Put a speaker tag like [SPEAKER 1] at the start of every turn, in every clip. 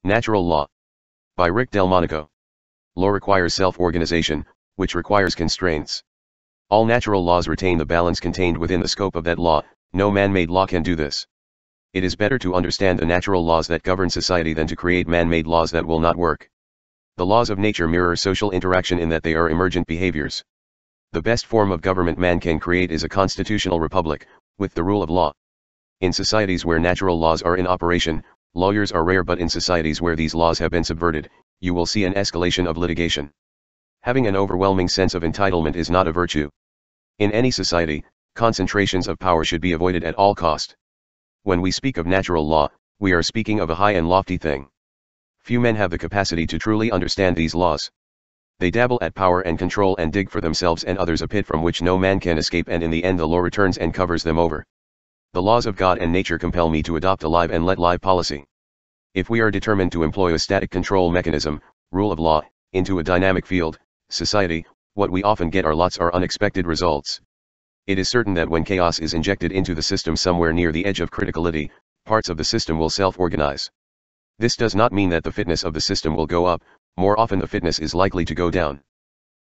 [SPEAKER 1] Natural Law. By Rick Delmonico. Law requires self-organization, which requires constraints. All natural laws retain the balance contained within the scope of that law. No man-made law can do this. It is better to understand the natural laws that govern society than to create man-made laws that will not work. The laws of nature mirror social interaction in that they are emergent behaviors. The best form of government man can create is a constitutional republic, with the rule of law. In societies where natural laws are in operation, lawyers are rare, but in societies where these laws have been subverted, you will see an escalation of litigation. Having an overwhelming sense of entitlement is not a virtue. In any society, concentrations of power should be avoided at all cost. When we speak of natural law, we are speaking of a high and lofty thing. Few men have the capacity to truly understand these laws. They dabble at power and control and dig for themselves and others a pit from which no man can escape, and in the end the law returns and covers them over. The laws of God and nature compel me to adopt a live and let live policy. If we are determined to employ a static control mechanism, rule of law, into a dynamic field, society, what we often get are lots of unexpected results. It is certain that when chaos is injected into the system somewhere near the edge of criticality, parts of the system will self-organize. This does not mean that the fitness of the system will go up, more often the fitness is likely to go down.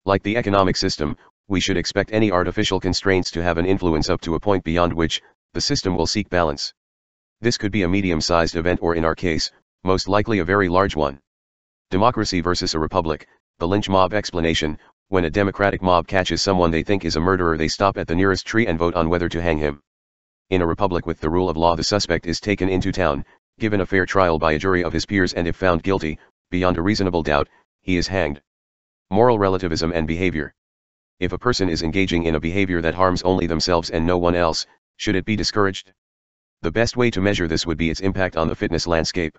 [SPEAKER 1] Like the economic system, we should expect any artificial constraints to have an influence up to a point beyond which the system will seek balance. This could be a medium-sized event, or in our case, most likely a very large one. Democracy versus a republic, the lynch mob explanation. When a democratic mob catches someone they think is a murderer, they stop at the nearest tree and vote on whether to hang him. In a republic with the rule of law, the suspect is taken into town, given a fair trial by a jury of his peers, and if found guilty, beyond a reasonable doubt, he is hanged. Moral relativism and behavior. If a person is engaging in a behavior that harms only themselves and no one else, should it be discouraged? The best way to measure this would be its impact on the fitness landscape.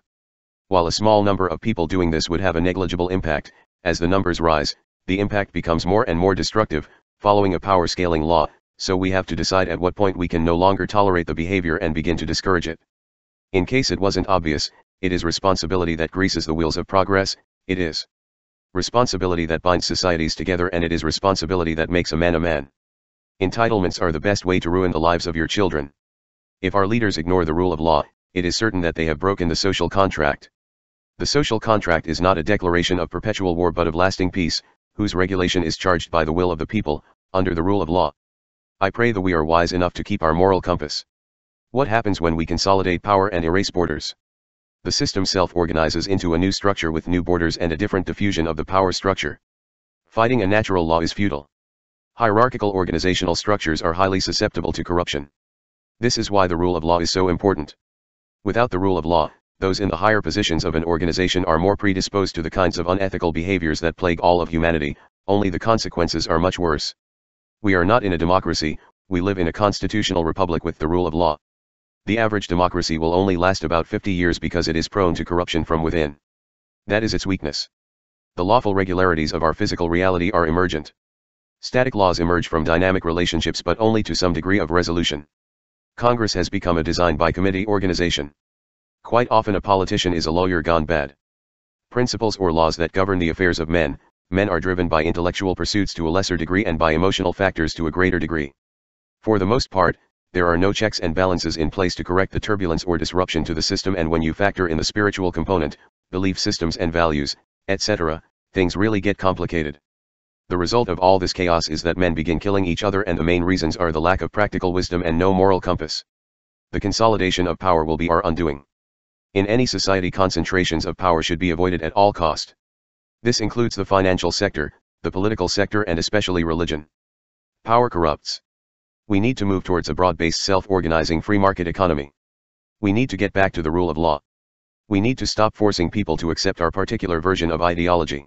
[SPEAKER 1] While a small number of people doing this would have a negligible impact, as the numbers rise, the impact becomes more and more destructive, following a power scaling law, so we have to decide at what point we can no longer tolerate the behavior and begin to discourage it. In case it wasn't obvious, it is responsibility that greases the wheels of progress. It is responsibility that binds societies together, and it is responsibility that makes a man a man. Entitlements are the best way to ruin the lives of your children. If our leaders ignore the rule of law, it is certain that they have broken the social contract. The social contract is not a declaration of perpetual war but of lasting peace, whose regulation is charged by the will of the people, under the rule of law. I pray that we are wise enough to keep our moral compass. What happens when we consolidate power and erase borders? The system self-organizes into a new structure with new borders and a different diffusion of the power structure. Fighting a natural law is futile. Hierarchical organizational structures are highly susceptible to corruption. This is why the rule of law is so important. Without the rule of law, those in the higher positions of an organization are more predisposed to the kinds of unethical behaviors that plague all of humanity, only the consequences are much worse. We are not in a democracy, we live in a constitutional republic with the rule of law. The average democracy will only last about 50 years because it is prone to corruption from within. That is its weakness. The lawful regularities of our physical reality are emergent. Static laws emerge from dynamic relationships, but only to some degree of resolution. Congress has become a design-by-committee organization. Quite often a politician is a lawyer gone bad. Principles or laws that govern the affairs of men are driven by intellectual pursuits to a lesser degree and by emotional factors to a greater degree. For the most part, there are no checks and balances in place to correct the turbulence or disruption to the system, and when you factor in the spiritual component, belief systems and values, etc., things really get complicated. The result of all this chaos is that men begin killing each other, and the main reasons are the lack of practical wisdom and no moral compass. The consolidation of power will be our undoing. In any society, concentrations of power should be avoided at all cost. This includes the financial sector, the political sector, and especially religion. Power corrupts. We need to move towards a broad-based self-organizing free market economy. We need to get back to the rule of law. We need to stop forcing people to accept our particular version of ideology.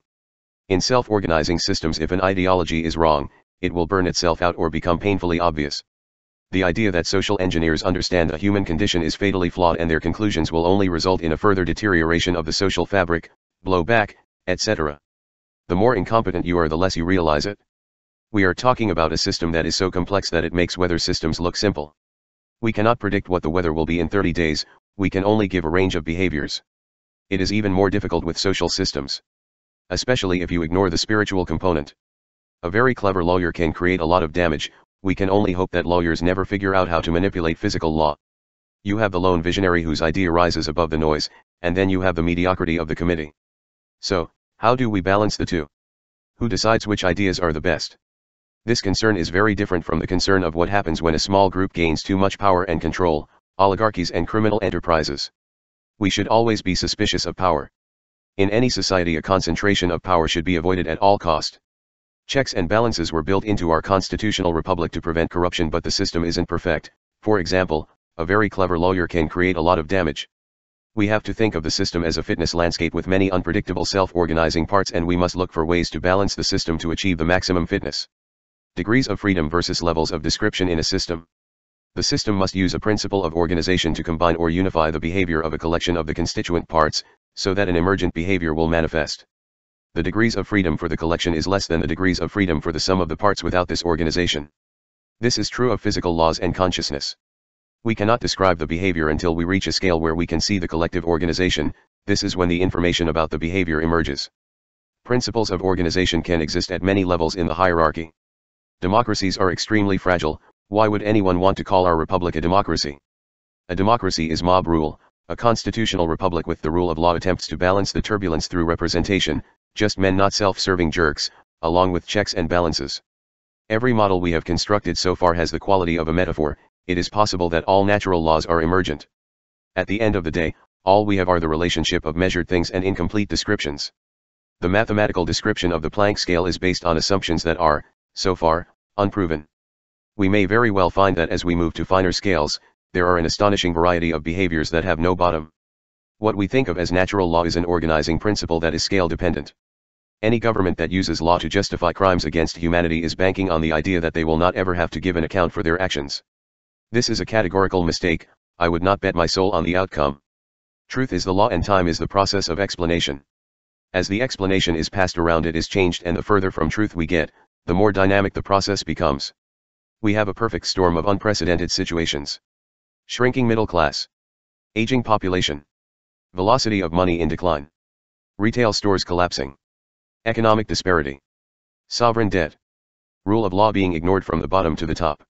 [SPEAKER 1] In self-organizing systems, if an ideology is wrong, it will burn itself out or become painfully obvious. The idea that social engineers understand the human condition is fatally flawed, and their conclusions will only result in a further deterioration of the social fabric, blowback, etc. The more incompetent you are, the less you realize it. We are talking about a system that is so complex that it makes weather systems look simple. We cannot predict what the weather will be in 30 days, we can only give a range of behaviors. It is even more difficult with social systems. Especially if you ignore the spiritual component. A very clever lawyer can create a lot of damage. We can only hope that lawyers never figure out how to manipulate physical law. You have the lone visionary whose idea rises above the noise, and then you have the mediocrity of the committee. So, how do we balance the two? Who decides which ideas are the best? This concern is very different from the concern of what happens when a small group gains too much power and control, oligarchies and criminal enterprises. We should always be suspicious of power. In any society, a concentration of power should be avoided at all cost. Checks and balances were built into our constitutional republic to prevent corruption, but the system isn't perfect. For example, a very clever lawyer can create a lot of damage. We have to think of the system as a fitness landscape with many unpredictable self-organizing parts, and we must look for ways to balance the system to achieve the maximum fitness. Degrees of freedom versus levels of description in a system. The system must use a principle of organization to combine or unify the behavior of a collection of the constituent parts, so that an emergent behavior will manifest. The degrees of freedom for the collection is less than the degrees of freedom for the sum of the parts without this organization. This is true of physical laws and consciousness. We cannot describe the behavior until we reach a scale where we can see the collective organization. This is when the information about the behavior emerges. Principles of organization can exist at many levels in the hierarchy. Democracies are extremely fragile. Why would anyone want to call our republic a democracy? A democracy is mob rule. A constitutional republic with the rule of law attempts to balance the turbulence through representation, just men, not self-serving jerks, along with checks and balances. Every model we have constructed so far has the quality of a metaphor. It is possible that all natural laws are emergent. At the end of the day, all we have are the relationship of measured things and incomplete descriptions. The mathematical description of the Planck scale is based on assumptions that are, so far, unproven. We may very well find that as we move to finer scales, there are an astonishing variety of behaviors that have no bottom. What we think of as natural law is an organizing principle that is scale dependent. Any government that uses law to justify crimes against humanity is banking on the idea that they will not ever have to give an account for their actions. This is a categorical mistake. I would not bet my soul on the outcome. Truth is the law and time is the process of explanation. As the explanation is passed around, it is changed, and the further from truth we get, the more dynamic the process becomes. We have a perfect storm of unprecedented situations. Shrinking middle class. Aging population. Velocity of money in decline. Retail stores collapsing. Economic disparity. Sovereign debt. Rule of law being ignored from the bottom to the top.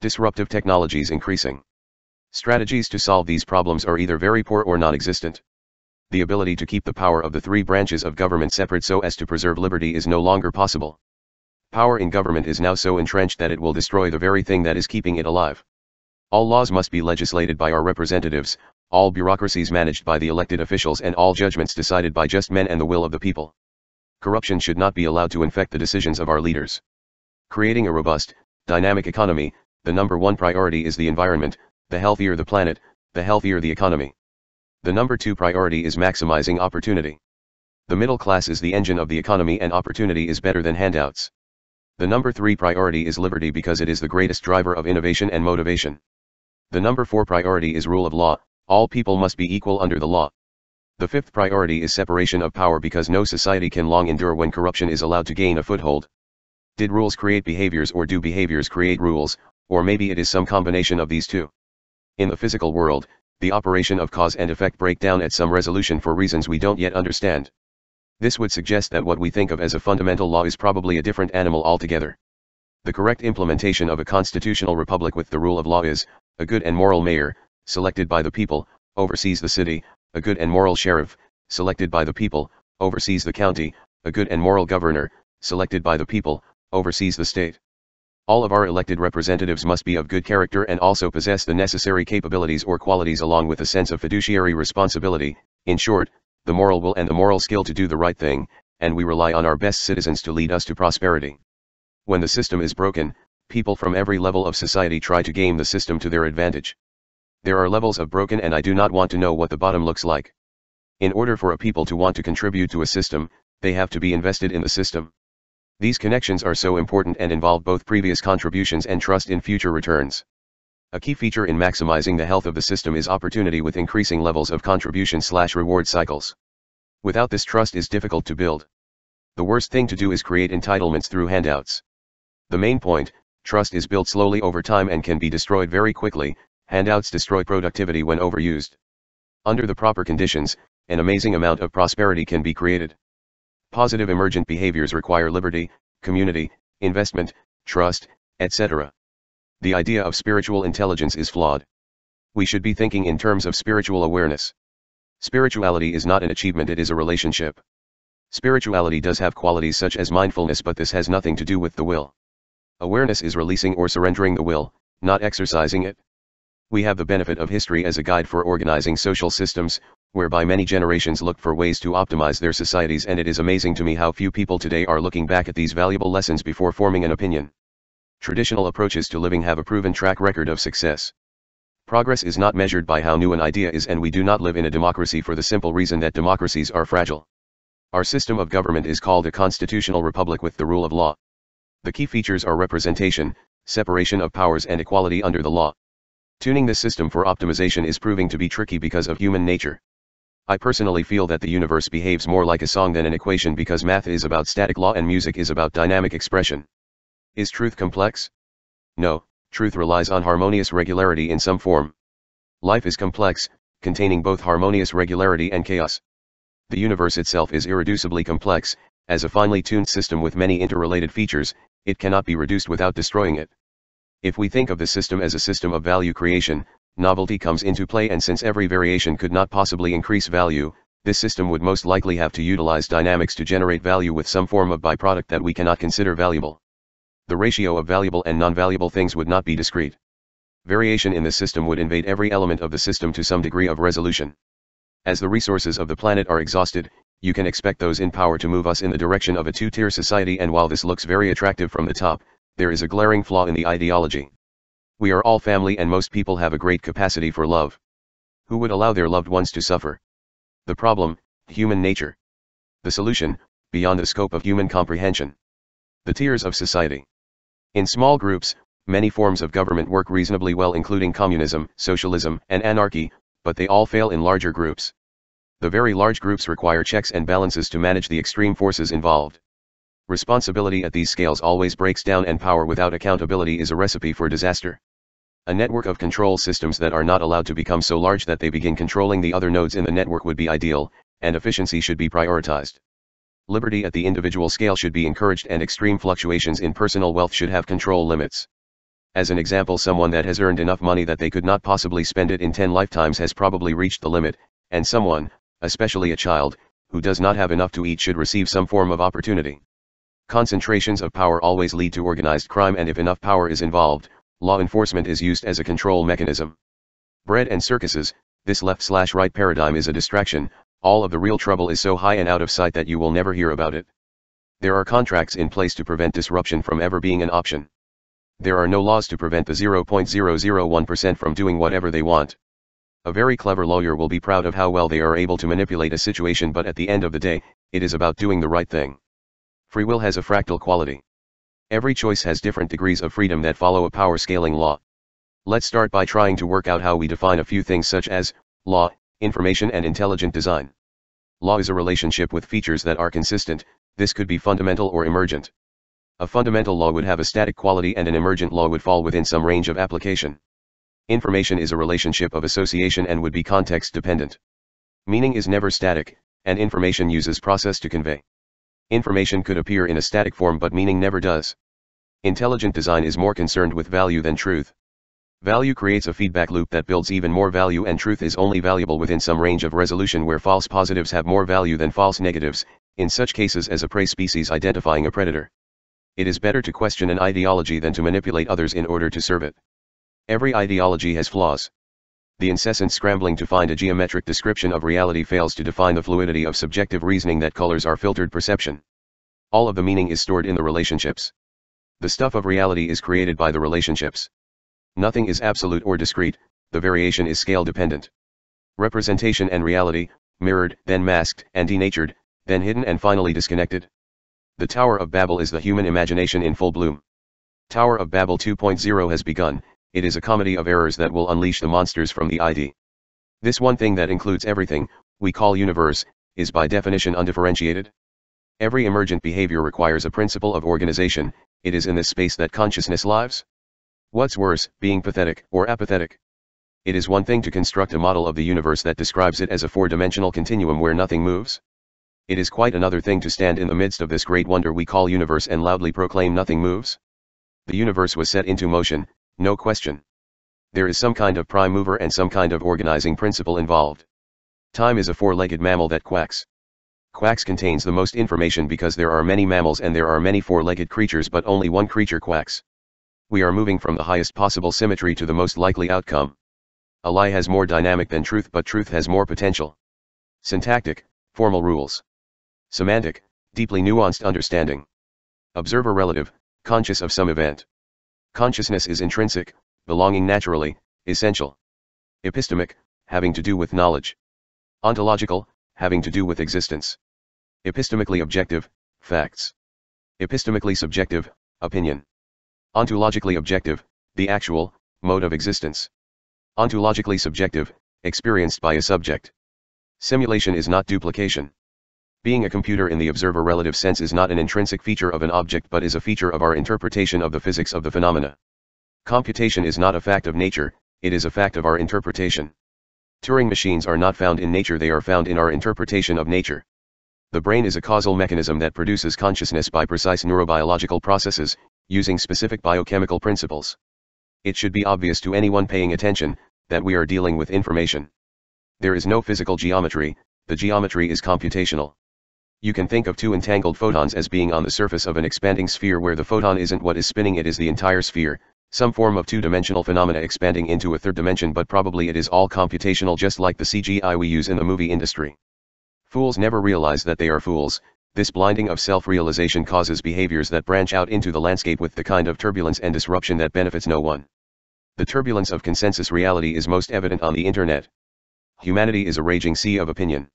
[SPEAKER 1] Disruptive technologies increasing. Strategies to solve these problems are either very poor or non-existent. The ability to keep the power of the three branches of government separate so as to preserve liberty is no longer possible. Power in government is now so entrenched that it will destroy the very thing that is keeping it alive. All laws must be legislated by our representatives, all bureaucracies managed by the elected officials, and all judgments decided by just men and the will of the people. Corruption should not be allowed to infect the decisions of our leaders. Creating a robust, dynamic economy. The number one priority is the environment. The healthier the planet, the healthier the economy. The number two priority is maximizing opportunity. The middle class is the engine of the economy, and opportunity is better than handouts. The number three priority is liberty, because it is the greatest driver of innovation and motivation. The number four priority is rule of law. All people must be equal under the law. The fifth priority is separation of power, because no society can long endure when corruption is allowed to gain a foothold. Did rules create behaviors, or do behaviors create rules, or maybe it is some combination of these two? In the physical world, the operation of cause and effect break down at some resolution for reasons we don't yet understand. This would suggest that what we think of as a fundamental law is probably a different animal altogether. The correct implementation of a constitutional republic with the rule of law is, a good and moral mayor, selected by the people, oversees the city. A good and moral sheriff, selected by the people, oversees the county. A good and moral governor, selected by the people, oversees the state. All of our elected representatives must be of good character and also possess the necessary capabilities or qualities, along with a sense of fiduciary responsibility, in short, the moral will and the moral skill to do the right thing, and we rely on our best citizens to lead us to prosperity. When the system is broken, people from every level of society try to game the system to their advantage. There are levels of broken, and I do not want to know what the bottom looks like. In order for a people to want to contribute to a system, they have to be invested in the system. These connections are so important and involve both previous contributions and trust in future returns. A key feature in maximizing the health of the system is opportunity with increasing levels of contribution/reward cycles. Without this, trust is difficult to build. The worst thing to do is create entitlements through handouts. The main point, trust is built slowly over time and can be destroyed very quickly. Handouts destroy productivity when overused. Under the proper conditions, an amazing amount of prosperity can be created. Positive emergent behaviors require liberty, community, investment, trust, etc. The idea of spiritual intelligence is flawed. We should be thinking in terms of spiritual awareness. Spirituality is not an achievement, it is a relationship. Spirituality does have qualities such as mindfulness, but this has nothing to do with the will. Awareness is releasing or surrendering the will, not exercising it. We have the benefit of history as a guide for organizing social systems, whereby many generations looked for ways to optimize their societies, and it is amazing to me how few people today are looking back at these valuable lessons before forming an opinion. Traditional approaches to living have a proven track record of success. Progress is not measured by how new an idea is, and we do not live in a democracy for the simple reason that democracies are fragile. Our system of government is called a constitutional republic with the rule of law. The key features are representation, separation of powers, and equality under the law. Tuning this system for optimization is proving to be tricky because of human nature. I personally feel that the universe behaves more like a song than an equation, because math is about static law and music is about dynamic expression. Is truth complex? No, truth relies on harmonious regularity in some form. Life is complex, containing both harmonious regularity and chaos. The universe itself is irreducibly complex. As a finely tuned system with many interrelated features, it cannot be reduced without destroying it. If we think of the system as a system of value creation, novelty comes into play, and since every variation could not possibly increase value, this system would most likely have to utilize dynamics to generate value with some form of byproduct that we cannot consider valuable. The ratio of valuable and non-valuable things would not be discrete. Variation in the system would invade every element of the system to some degree of resolution. As the resources of the planet are exhausted, you can expect those in power to move us in the direction of a two-tier society, and while this looks very attractive from the top, there is a glaring flaw in the ideology. We are all family, and most people have a great capacity for love. Who would allow their loved ones to suffer? The problem, human nature. The solution, beyond the scope of human comprehension. The tiers of society. In small groups, many forms of government work reasonably well, including communism, socialism, and anarchy, but they all fail in larger groups. The very large groups require checks and balances to manage the extreme forces involved. Responsibility at these scales always breaks down, and power without accountability is a recipe for disaster. A network of control systems that are not allowed to become so large that they begin controlling the other nodes in the network would be ideal, and efficiency should be prioritized. Liberty at the individual scale should be encouraged, and extreme fluctuations in personal wealth should have control limits. As an example, someone that has earned enough money that they could not possibly spend it in 10 lifetimes has probably reached the limit, and someone, especially a child, who does not have enough to eat should receive some form of opportunity. Concentrations of power always lead to organized crime, and if enough power is involved, law enforcement is used as a control mechanism. Bread and circuses, this left/right paradigm is a distraction. All of the real trouble is so high and out of sight that you will never hear about it. There are contracts in place to prevent disruption from ever being an option. There are no laws to prevent the 0.001% from doing whatever they want. A very clever lawyer will be proud of how well they are able to manipulate a situation, but at the end of the day, it is about doing the right thing. Free will has a fractal quality. Every choice has different degrees of freedom that follow a power scaling law. Let's start by trying to work out how we define a few things such as law, information, and intelligent design. Law is a relationship with features that are consistent. This could be fundamental or emergent. A fundamental law would have a static quality, and an emergent law would fall within some range of application. Information is a relationship of association and would be context dependent. Meaning is never static, and information uses process to convey. Information could appear in a static form, but meaning never does. Intelligent design is more concerned with value than truth. Value creates a feedback loop that builds even more value, and truth is only valuable within some range of resolution where false positives have more value than false negatives, in such cases as a prey species identifying a predator. It is better to question an ideology than to manipulate others in order to serve it. Every ideology has flaws. The incessant scrambling to find a geometric description of reality fails to define the fluidity of subjective reasoning that colors our filtered perception. All of the meaning is stored in the relationships. The stuff of reality is created by the relationships. Nothing is absolute or discrete, the variation is scale dependent. Representation and reality, mirrored, then masked and denatured, then hidden and finally disconnected. The Tower of Babel is the human imagination in full bloom. Tower of Babel 2.0 has begun. It is a comedy of errors that will unleash the monsters from the ID. This one thing that includes everything we call universe is by definition undifferentiated. Every emergent behavior requires a principle of organization. It is in this space that consciousness lives. What's worse, being pathetic or apathetic? It is one thing to construct a model of the universe that describes it as a four-dimensional continuum where nothing moves. It is quite another thing to stand in the midst of this great wonder we call universe and loudly proclaim nothing moves. The universe was set into motion, no question. There is some kind of prime mover and some kind of organizing principle involved. Time is a four-legged mammal that quacks. Quacks contains the most information because there are many mammals and there are many four-legged creatures, but only one creature quacks. We are moving from the highest possible symmetry to the most likely outcome. A lie has more dynamic than truth, but truth has more potential. Syntactic, formal rules. Semantic, deeply nuanced understanding. Observer relative, conscious of some event. Consciousness is intrinsic, belonging naturally, essential. Epistemic, having to do with knowledge. Ontological, having to do with existence. Epistemically objective, facts. Epistemically subjective, opinion. Ontologically objective, the actual, mode of existence. Ontologically subjective, experienced by a subject. Simulation is not duplication. Being a computer in the observer relative sense is not an intrinsic feature of an object but is a feature of our interpretation of the physics of the phenomena. Computation is not a fact of nature, it is a fact of our interpretation. Turing machines are not found in nature, they are found in our interpretation of nature. The brain is a causal mechanism that produces consciousness by precise neurobiological processes, using specific biochemical principles. It should be obvious to anyone paying attention, that we are dealing with information. There is no physical geometry, the geometry is computational. You can think of two entangled photons as being on the surface of an expanding sphere where the photon isn't what is spinning, it is the entire sphere, some form of two-dimensional phenomena expanding into a third dimension, but probably it is all computational, just like the CGI we use in the movie industry. Fools never realize that they are fools. This blinding of self-realization causes behaviors that branch out into the landscape with the kind of turbulence and disruption that benefits no one. The turbulence of consensus reality is most evident on the internet. Humanity is a raging sea of opinion.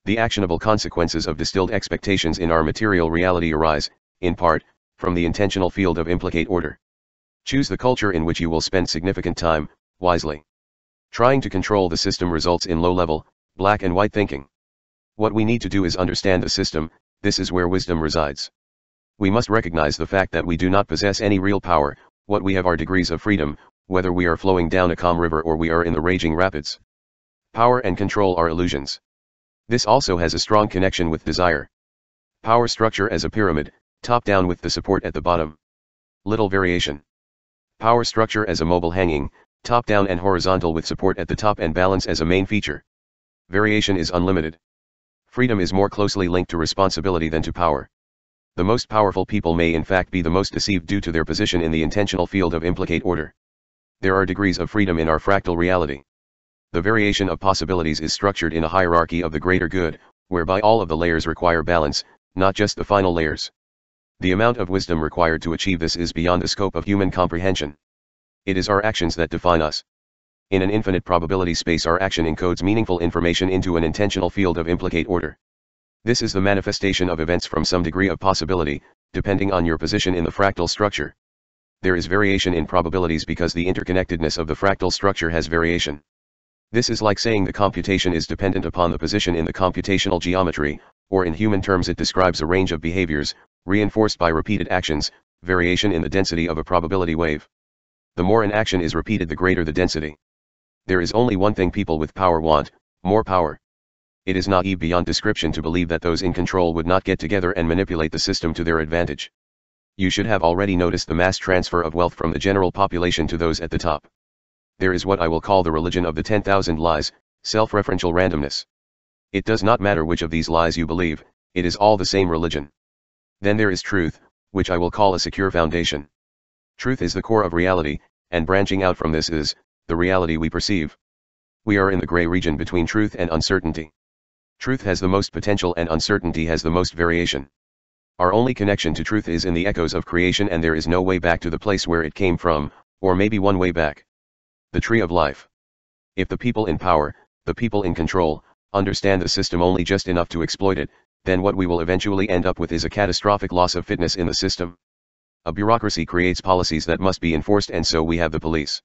[SPEAKER 1] The actionable consequences of distilled expectations in our material reality arise, in part, from the intentional field of implicate order. Choose the culture in which you will spend significant time, wisely. Trying to control the system results in low-level, black and white thinking. What we need to do is understand the system, this is where wisdom resides. We must recognize the fact that we do not possess any real power, what we have are degrees of freedom, whether we are flowing down a calm river or we are in the raging rapids. Power and control are illusions. This also has a strong connection with desire. Power structure as a pyramid, top-down with the support at the bottom. Little variation. Power structure as a mobile hanging, top-down and horizontal with support at the top and balance as a main feature. Variation is unlimited. Freedom is more closely linked to responsibility than to power. The most powerful people may in fact be the most deceived due to their position in the intentional field of implicate order. There are degrees of freedom in our fractal reality. The variation of possibilities is structured in a hierarchy of the greater good, whereby all of the layers require balance, not just the final layers. The amount of wisdom required to achieve this is beyond the scope of human comprehension. It is our actions that define us. In an infinite probability space, our action encodes meaningful information into an intentional field of implicate order. This is the manifestation of events from some degree of possibility, depending on your position in the fractal structure. There is variation in probabilities because the interconnectedness of the fractal structure has variation. This is like saying the computation is dependent upon the position in the computational geometry, or in human terms it describes a range of behaviors, reinforced by repeated actions, variation in the density of a probability wave. The more an action is repeated, the greater the density. There is only one thing people with power want: more power. It is naive beyond description to believe that those in control would not get together and manipulate the system to their advantage. You should have already noticed the mass transfer of wealth from the general population to those at the top. There is what I will call the religion of the 10,000 lies, self-referential randomness. It does not matter which of these lies you believe, it is all the same religion. Then there is truth, which I will call a secure foundation. Truth is the core of reality, and branching out from this is the reality we perceive. We are in the gray region between truth and uncertainty. Truth has the most potential and uncertainty has the most variation. Our only connection to truth is in the echoes of creation, and there is no way back to the place where it came from, or maybe one way back. The tree of life. If the people in power, the people in control, understand the system only just enough to exploit it, then what we will eventually end up with is a catastrophic loss of fitness in the system. A bureaucracy creates policies that must be enforced, and so we have the police.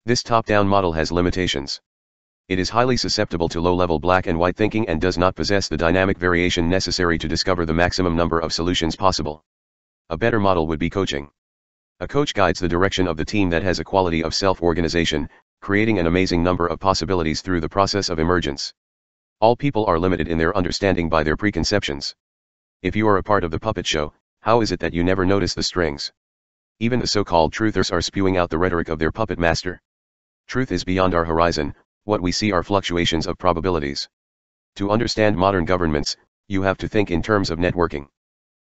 [SPEAKER 1] This top-down model has limitations. It is highly susceptible to low-level black and white thinking and does not possess the dynamic variation necessary to discover the maximum number of solutions possible. A better model would be coaching. A coach guides the direction of the team that has a quality of self-organization, creating an amazing number of possibilities through the process of emergence. All people are limited in their understanding by their preconceptions. If you are a part of the puppet show, how is it that you never notice the strings? Even the so-called truthers are spewing out the rhetoric of their puppet master. Truth is beyond our horizon, what we see are fluctuations of probabilities. To understand modern governments, you have to think in terms of networking.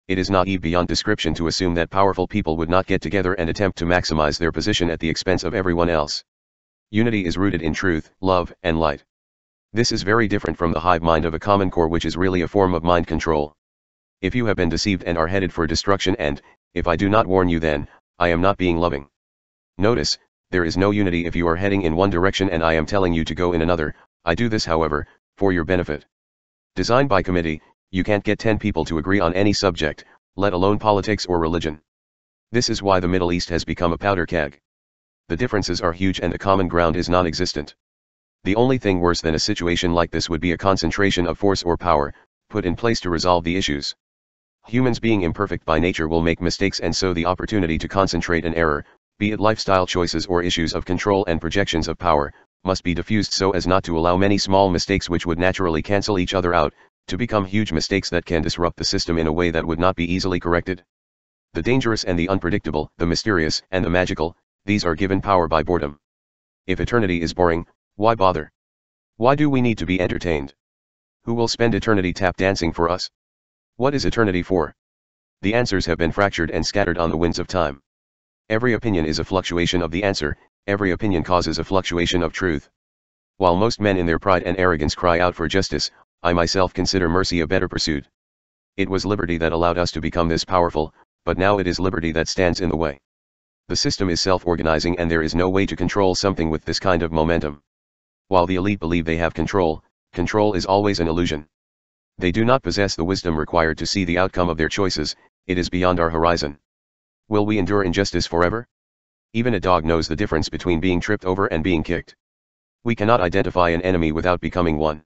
[SPEAKER 1] It is naive beyond description to assume that powerful people would not get together and attempt to maximize their position at the expense of everyone else. Unity is rooted in truth, love, and light. This is very different from the hive mind of a common core, which is really a form of mind control. If you have been deceived and are headed for destruction, and, if I do not warn you, then, I am not being loving. Notice, there is no unity if you are heading in one direction and I am telling you to go in another. I do this, however, for your benefit. Designed by committee, you can't get 10 people to agree on any subject, let alone politics or religion. This is why the Middle East has become a powder keg. The differences are huge and the common ground is non-existent. The only thing worse than a situation like this would be a concentration of force or power, put in place to resolve the issues. Humans, being imperfect by nature, will make mistakes, and so the opportunity to concentrate an error, be it lifestyle choices or issues of control and projections of power, must be diffused so as not to allow many small mistakes which would naturally cancel each other out, to become huge mistakes that can disrupt the system in a way that would not be easily corrected. The dangerous and the unpredictable, the mysterious and the magical, these are given power by boredom. If eternity is boring, why bother? Why do we need to be entertained? Who will spend eternity tap dancing for us? What is eternity for? The answers have been fractured and scattered on the winds of time. Every opinion is a fluctuation of the answer, every opinion causes a fluctuation of truth. While most men in their pride and arrogance cry out for justice, I myself consider mercy a better pursuit. It was liberty that allowed us to become this powerful, but now it is liberty that stands in the way. The system is self-organizing and there is no way to control something with this kind of momentum. While the elite believe they have control, control is always an illusion. They do not possess the wisdom required to see the outcome of their choices, it is beyond our horizon. Will we endure injustice forever? Even a dog knows the difference between being tripped over and being kicked. We cannot identify an enemy without becoming one.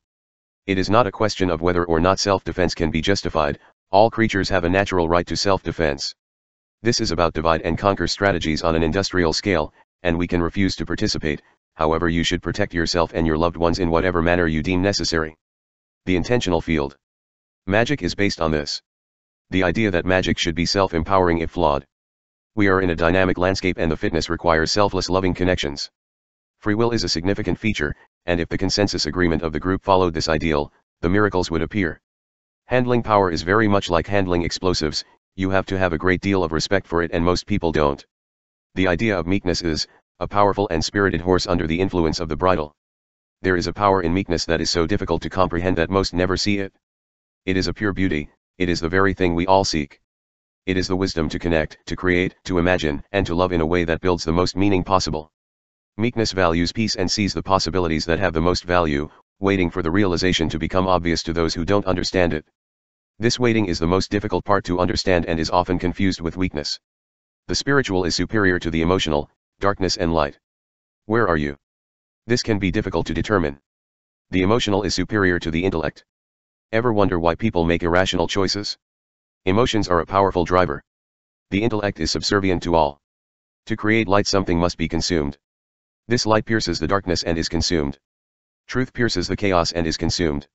[SPEAKER 1] It is not a question of whether or not self-defense can be justified, all creatures have a natural right to self-defense. This is about divide and conquer strategies on an industrial scale, and we can refuse to participate. However, you should protect yourself and your loved ones in whatever manner you deem necessary. The intentional field. Magic is based on this. The idea that magic should be self-empowering if flawed. We are in a dynamic landscape and the fitness requires selfless loving connections. Free will is a significant feature, and if the consensus agreement of the group followed this ideal, the miracles would appear. Handling power is very much like handling explosives, you have to have a great deal of respect for it and most people don't. The idea of meekness is, a powerful and spirited horse under the influence of the bridle. There is a power in meekness that is so difficult to comprehend that most never see it. It is a pure beauty, it is the very thing we all seek. It is the wisdom to connect, to create, to imagine, and to love in a way that builds the most meaning possible. Meekness values peace and sees the possibilities that have the most value, waiting for the realization to become obvious to those who don't understand it. This waiting is the most difficult part to understand and is often confused with weakness. The spiritual is superior to the emotional, darkness and light. Where are you? This can be difficult to determine. The emotional is superior to the intellect. Ever wonder why people make irrational choices? Emotions are a powerful driver. The intellect is subservient to all. To create light, something must be consumed. This light pierces the darkness and is consumed. Truth pierces the chaos and is consumed.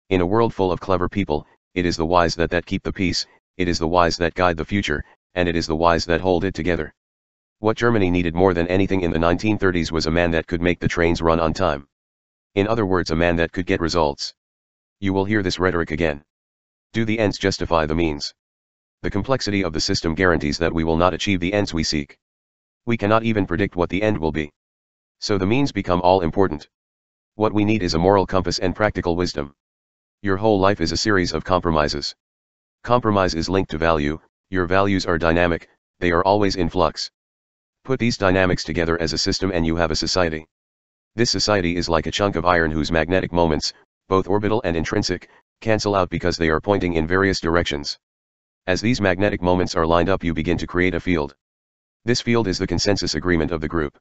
[SPEAKER 1] In a world full of clever people, it is the wise that keep the peace, it is the wise that guide the future, and it is the wise that hold it together. What Germany needed more than anything in the 1930s was a man that could make the trains run on time. In other words, a man that could get results. You will hear this rhetoric again. Do the ends justify the means? The complexity of the system guarantees that we will not achieve the ends we seek. We cannot even predict what the end will be. So the means become all important. What we need is a moral compass and practical wisdom. Your whole life is a series of compromises. Compromise is linked to value, your values are dynamic, they are always in flux. Put these dynamics together as a system and you have a society. This society is like a chunk of iron whose magnetic moments, both orbital and intrinsic, cancel out because they are pointing in various directions. As these magnetic moments are lined up, you begin to create a field. This field is the consensus agreement of the group.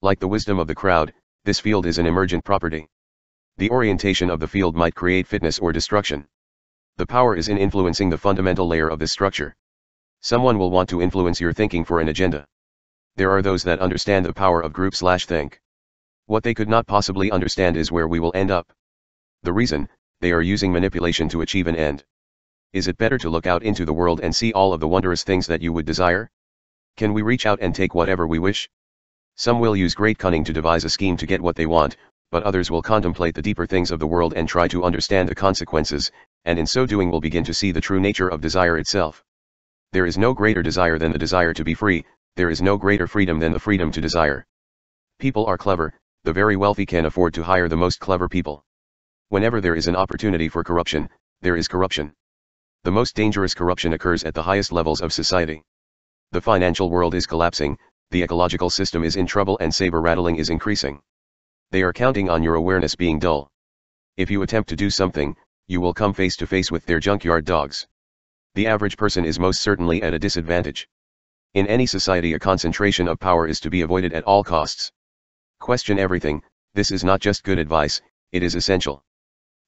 [SPEAKER 1] Like the wisdom of the crowd, this field is an emergent property. The orientation of the field might create fitness or destruction. The power is in influencing the fundamental layer of this structure. Someone will want to influence your thinking for an agenda. There are those that understand the power of group/think. What they could not possibly understand is where we will end up. The reason, they are using manipulation to achieve an end. Is it better to look out into the world and see all of the wondrous things that you would desire? Can we reach out and take whatever we wish? Some will use great cunning to devise a scheme to get what they want, but others will contemplate the deeper things of the world and try to understand the consequences, and in so doing will begin to see the true nature of desire itself. There is no greater desire than the desire to be free, there is no greater freedom than the freedom to desire. People are clever, the very wealthy can afford to hire the most clever people. Whenever there is an opportunity for corruption, there is corruption. The most dangerous corruption occurs at the highest levels of society. The financial world is collapsing, the ecological system is in trouble, and saber rattling is increasing. They are counting on your awareness being dull. If you attempt to do something, you will come face to face with their junkyard dogs. The average person is most certainly at a disadvantage. In any society, a concentration of power is to be avoided at all costs. Question everything. This is not just good advice, it is essential.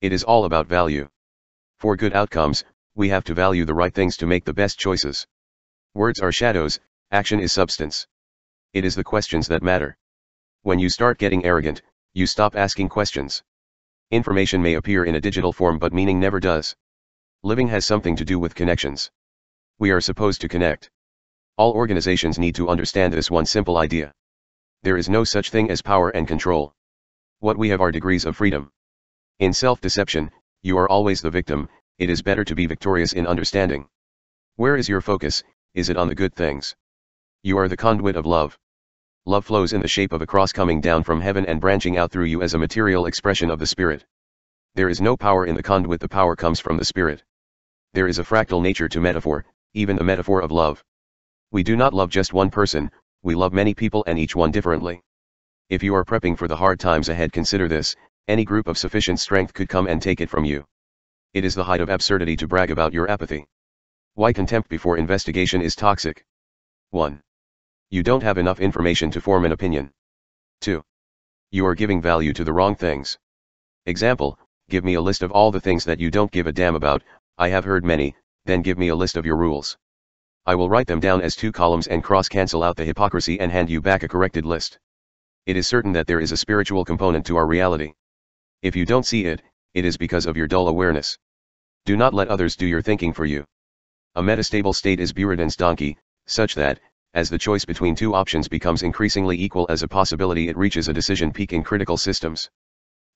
[SPEAKER 1] It is all about value. For good outcomes, we have to value the right things to make the best choices. Words are shadows, action is substance. It is the questions that matter. When you start getting arrogant, you stop asking questions. Information may appear in a digital form, but meaning never does. Living has something to do with connections. We are supposed to connect. All organizations need to understand this one simple idea. There is no such thing as power and control. What we have are degrees of freedom. In self-deception, you are always the victim. It is better to be victorious in understanding. Where is your focus? Is it on the good things? You are the conduit of love. Love flows in the shape of a cross coming down from heaven and branching out through you as a material expression of the Spirit. There is no power in the conduit, the power comes from the Spirit. There is a fractal nature to metaphor, even the metaphor of love. We do not love just one person, we love many people and each one differently. If you are prepping for the hard times ahead, consider this: any group of sufficient strength could come and take it from you. It is the height of absurdity to brag about your apathy. Why contempt before investigation is toxic? 1. You don't have enough information to form an opinion. 2. You are giving value to the wrong things. Example: give me a list of all the things that you don't give a damn about. I have heard many. Then give me a list of your rules. I will write them down as 2 columns and cross-cancel out the hypocrisy and hand you back a corrected list. It is certain that there is a spiritual component to our reality. If you don't see it, it is because of your dull awareness. Do not let others do your thinking for you. A metastable state is Buridan's donkey, such that, as the choice between 2 options becomes increasingly equal as a possibility, it reaches a decision peak in critical systems.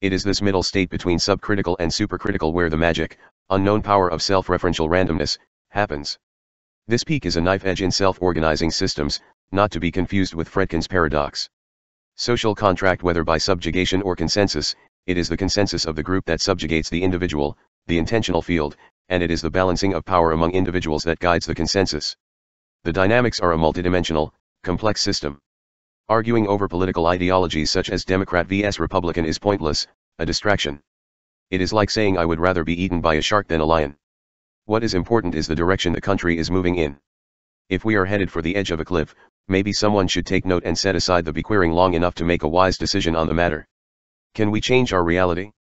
[SPEAKER 1] It is this middle state between subcritical and supercritical where the magic, unknown power of self-referential randomness, happens. This peak is a knife edge in self-organizing systems, not to be confused with Fredkin's paradox. Social contract, whether by subjugation or consensus, it is the consensus of the group that subjugates the individual, the intentional field, and it is the balancing of power among individuals that guides the consensus. The dynamics are a multidimensional, complex system. Arguing over political ideologies such as Democrat vs Republican is pointless, a distraction. It is like saying I would rather be eaten by a shark than a lion. What is important is the direction the country is moving in. If we are headed for the edge of a cliff, maybe someone should take note and set aside the bequeering long enough to make a wise decision on the matter. Can we change our reality?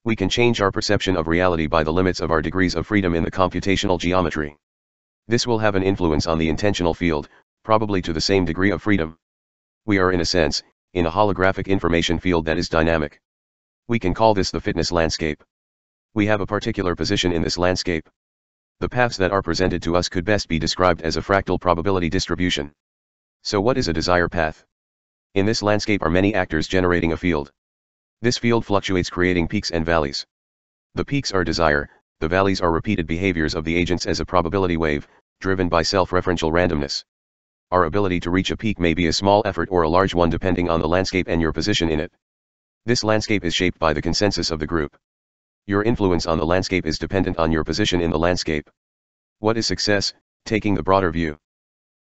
[SPEAKER 1] We can change our perception of reality by the limits of our degrees of freedom in the computational geometry. This will have an influence on the intentional field, probably to the same degree of freedom. We are in a sense, in a holographic information field that is dynamic. We can call this the fitness landscape. We have a particular position in this landscape. The paths that are presented to us could best be described as a fractal probability distribution. So what is a desire path? In this landscape are many actors generating a field. This field fluctuates, creating peaks and valleys. The peaks are desire, the valleys are repeated behaviors of the agents as a probability wave, driven by self-referential randomness. Our ability to reach a peak may be a small effort or a large one depending on the landscape and your position in it. This landscape is shaped by the consensus of the group. Your influence on the landscape is dependent on your position in the landscape. What is success? Taking the broader view.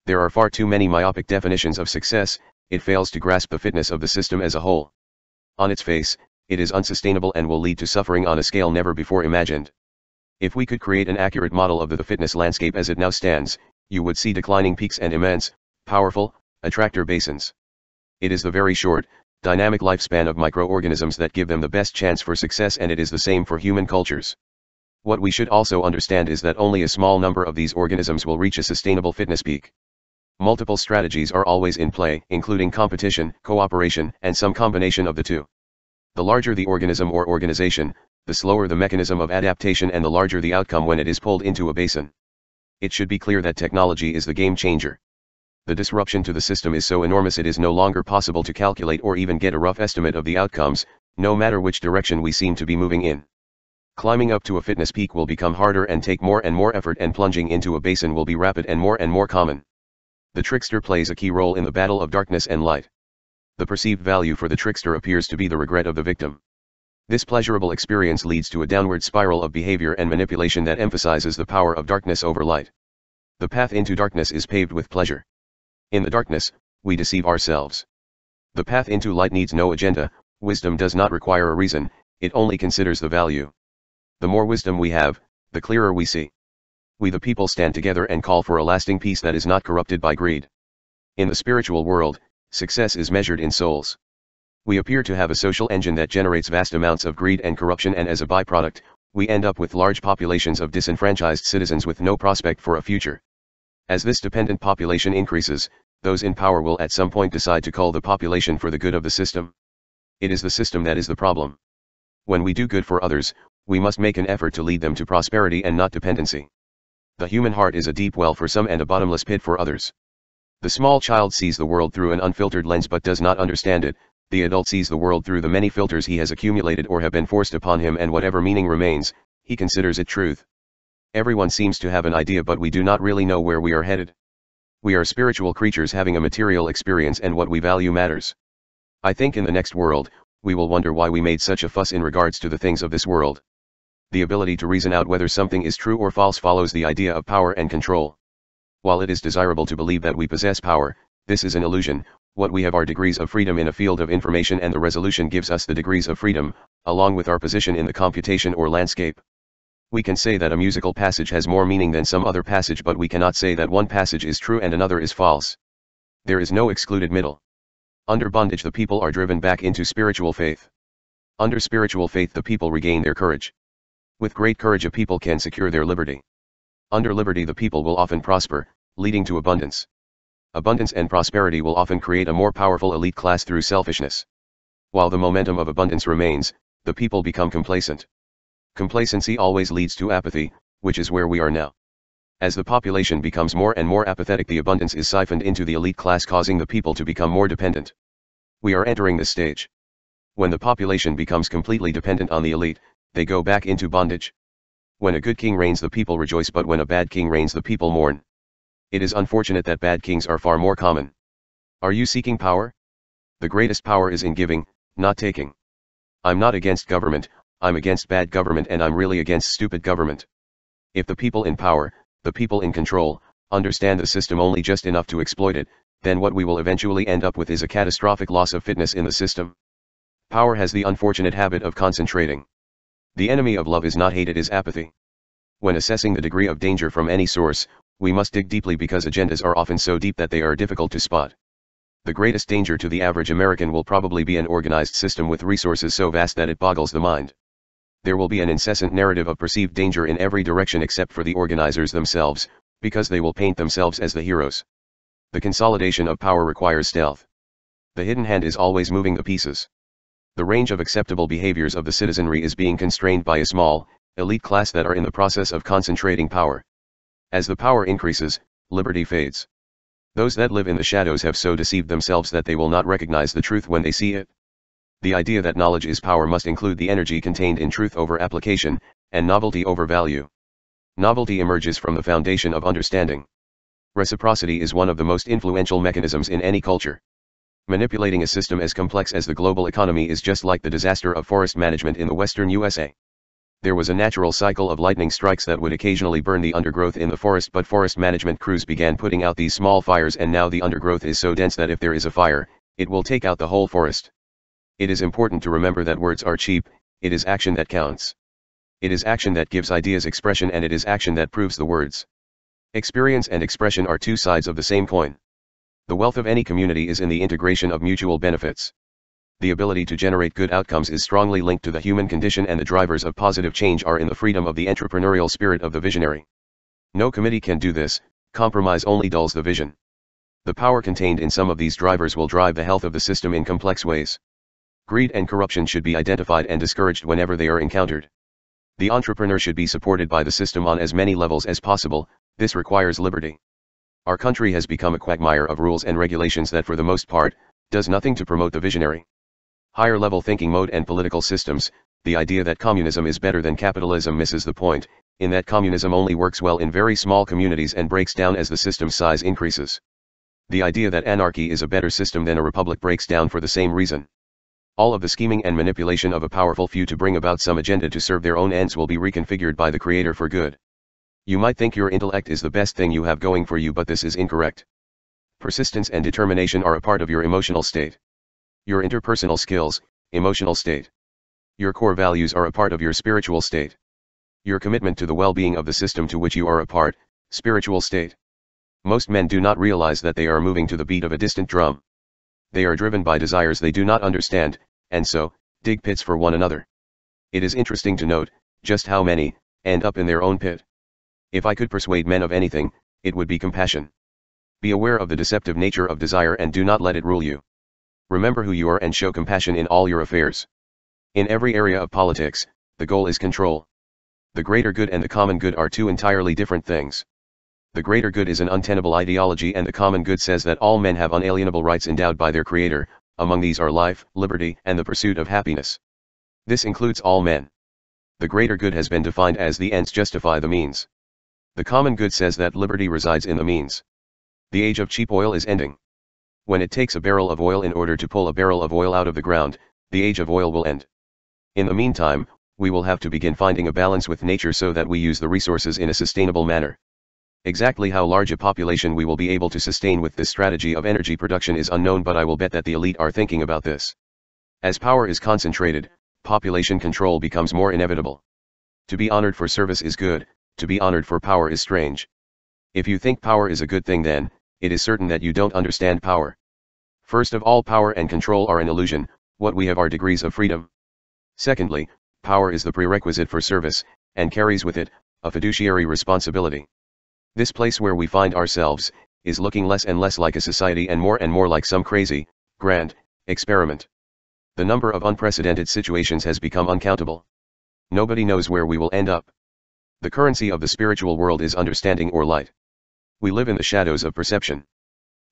[SPEAKER 1] There are far too many myopic definitions of success. It fails to grasp the fitness of the system as a whole. On its face, it is unsustainable and will lead to suffering on a scale never before imagined. If we could create an accurate model of the fitness landscape as it now stands, you would see declining peaks and immense, powerful, attractor basins. It is the very short, dynamic lifespan of microorganisms that give them the best chance for success, and it is the same for human cultures. What we should also understand is that only a small number of these organisms will reach a sustainable fitness peak. Multiple strategies are always in play, including competition, cooperation, and some combination of the two. The larger the organism or organization, the slower the mechanism of adaptation and the larger the outcome when it is pulled into a basin. It should be clear that technology is the game changer. The disruption to the system is so enormous it is no longer possible to calculate or even get a rough estimate of the outcomes, no matter which direction we seem to be moving in. Climbing up to a fitness peak will become harder and take more and more effort, and plunging into a basin will be rapid and more common. The trickster plays a key role in the battle of darkness and light. The perceived value for the trickster appears to be the regret of the victim. This pleasurable experience leads to a downward spiral of behavior and manipulation that emphasizes the power of darkness over light. The path into darkness is paved with pleasure. In the darkness, we deceive ourselves. The path into light needs no agenda. Wisdom does not require a reason, it only considers the value. The more wisdom we have, the clearer we see. We the people stand together and call for a lasting peace that is not corrupted by greed. In the spiritual world, success is measured in souls. We appear to have a social engine that generates vast amounts of greed and corruption, and as a byproduct, we end up with large populations of disenfranchised citizens with no prospect for a future. As this dependent population increases, those in power will at some point decide to cull the population for the good of the system. It is the system that is the problem. When we do good for others, we must make an effort to lead them to prosperity and not dependency. The human heart is a deep well for some and a bottomless pit for others. The small child sees the world through an unfiltered lens but does not understand it. The adult sees the world through the many filters he has accumulated or have been forced upon him, and whatever meaning remains, he considers it truth. Everyone seems to have an idea, but we do not really know where we are headed. We are spiritual creatures having a material experience, and what we value matters. I think in the next world, we will wonder why we made such a fuss in regards to the things of this world. The ability to reason out whether something is true or false follows the idea of power and control. While it is desirable to believe that we possess power, this is an illusion. What we have are degrees of freedom in a field of information, and the resolution gives us the degrees of freedom, along with our position in the computation or landscape. We can say that a musical passage has more meaning than some other passage, but we cannot say that one passage is true and another is false. There is no excluded middle. Under bondage the people are driven back into spiritual faith. Under spiritual faith the people regain their courage. With great courage a people can secure their liberty. Under liberty the people will often prosper, leading to abundance. Abundance and prosperity will often create a more powerful elite class through selfishness. While the momentum of abundance remains, the people become complacent. Complacency always leads to apathy, which is where we are now. As the population becomes more and more apathetic, the abundance is siphoned into the elite class, causing the people to become more dependent. We are entering this stage. When the population becomes completely dependent on the elite, they go back into bondage. When a good king reigns the people rejoice, but when a bad king reigns the people mourn. It is unfortunate that bad kings are far more common. Are you seeking power? The greatest power is in giving, not taking. I'm not against government, I'm against bad government, and I'm really against stupid government. If the people in power, the people in control, understand the system only just enough to exploit it, then what we will eventually end up with is a catastrophic loss of fitness in the system. Power has the unfortunate habit of concentrating. The enemy of love is not hate, it is apathy. When assessing the degree of danger from any source, we must dig deeply, because agendas are often so deep that they are difficult to spot. The greatest danger to the average American will probably be an organized system with resources so vast that it boggles the mind. There will be an incessant narrative of perceived danger in every direction except for the organizers themselves, because they will paint themselves as the heroes. The consolidation of power requires stealth. The hidden hand is always moving the pieces. The range of acceptable behaviors of the citizenry is being constrained by a small, elite class that are in the process of concentrating power. As the power increases, liberty fades. Those that live in the shadows have so deceived themselves that they will not recognize the truth when they see it. The idea that knowledge is power must include the energy contained in truth over application, and novelty over value. Novelty emerges from the foundation of understanding. Reciprocity is one of the most influential mechanisms in any culture. Manipulating a system as complex as the global economy is just like the disaster of forest management in the western USA. There was a natural cycle of lightning strikes that would occasionally burn the undergrowth in the forest, but forest management crews began putting out these small fires, and now the undergrowth is so dense that if there is a fire, it will take out the whole forest. It is important to remember that words are cheap, it is action that counts. It is action that gives ideas expression, and it is action that proves the words. Experience and expression are two sides of the same coin. The wealth of any community is in the integration of mutual benefits. The ability to generate good outcomes is strongly linked to the human condition, and the drivers of positive change are in the freedom of the entrepreneurial spirit of the visionary. No committee can do this, compromise only dulls the vision. The power contained in some of these drivers will drive the health of the system in complex ways. Greed and corruption should be identified and discouraged whenever they are encountered. The entrepreneur should be supported by the system on as many levels as possible. This requires liberty. Our country has become a quagmire of rules and regulations that for the most part, does nothing to promote the visionary. Higher level thinking mode and political systems, the idea that communism is better than capitalism misses the point, in that communism only works well in very small communities and breaks down as the system's size increases. The idea that anarchy is a better system than a republic breaks down for the same reason. All of the scheming and manipulation of a powerful few to bring about some agenda to serve their own ends will be reconfigured by the Creator for good. You might think your intellect is the best thing you have going for you, but this is incorrect. Persistence and determination are a part of your emotional state. Your interpersonal skills, emotional state. Your core values are a part of your spiritual state. Your commitment to the well-being of the system to which you are a part, spiritual state. Most men do not realize that they are moving to the beat of a distant drum. They are driven by desires they do not understand, and so, dig pits for one another. It is interesting to note, just how many, end up in their own pit. If I could persuade men of anything, it would be compassion. Be aware of the deceptive nature of desire and do not let it rule you. Remember who you are and show compassion in all your affairs. In every area of politics, the goal is control. The greater good and the common good are two entirely different things. The greater good is an untenable ideology, and the common good says that all men have unalienable rights endowed by their Creator. Among these are life, liberty, and the pursuit of happiness. This includes all men. The greater good has been defined as the ends justify the means. The common good says that liberty resides in the means. The age of cheap oil is ending. When it takes a barrel of oil in order to pull a barrel of oil out of the ground, the age of oil will end. In the meantime, we will have to begin finding a balance with nature so that we use the resources in a sustainable manner. Exactly how large a population we will be able to sustain with this strategy of energy production is unknown, but I will bet that the elite are thinking about this. As power is concentrated, population control becomes more inevitable. To be honored for service is good, to be honored for power is strange. If you think power is a good thing, then it is certain that you don't understand power. First of all, power and control are an illusion. What we have are degrees of freedom. Secondly, power is the prerequisite for service, and carries with it a fiduciary responsibility. This place where we find ourselves is looking less and less like a society and more like some crazy, grand experiment. The number of unprecedented situations has become uncountable. Nobody knows where we will end up. The currency of the spiritual world is understanding or light. We live in the shadows of perception.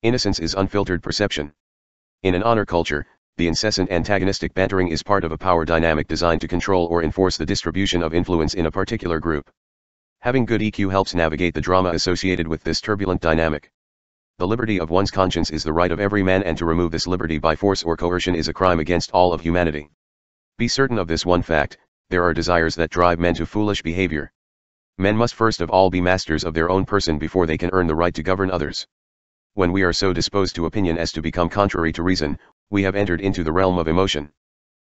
[SPEAKER 1] Innocence is unfiltered perception. In an honor culture, the incessant antagonistic bantering is part of a power dynamic designed to control or enforce the distribution of influence in a particular group. Having good EQ helps navigate the drama associated with this turbulent dynamic. The liberty of one's conscience is the right of every man, and to remove this liberty by force or coercion is a crime against all of humanity. Be certain of this one fact: there are desires that drive men to foolish behavior. Men must first of all be masters of their own person before they can earn the right to govern others. When we are so disposed to opinion as to become contrary to reason, we have entered into the realm of emotion.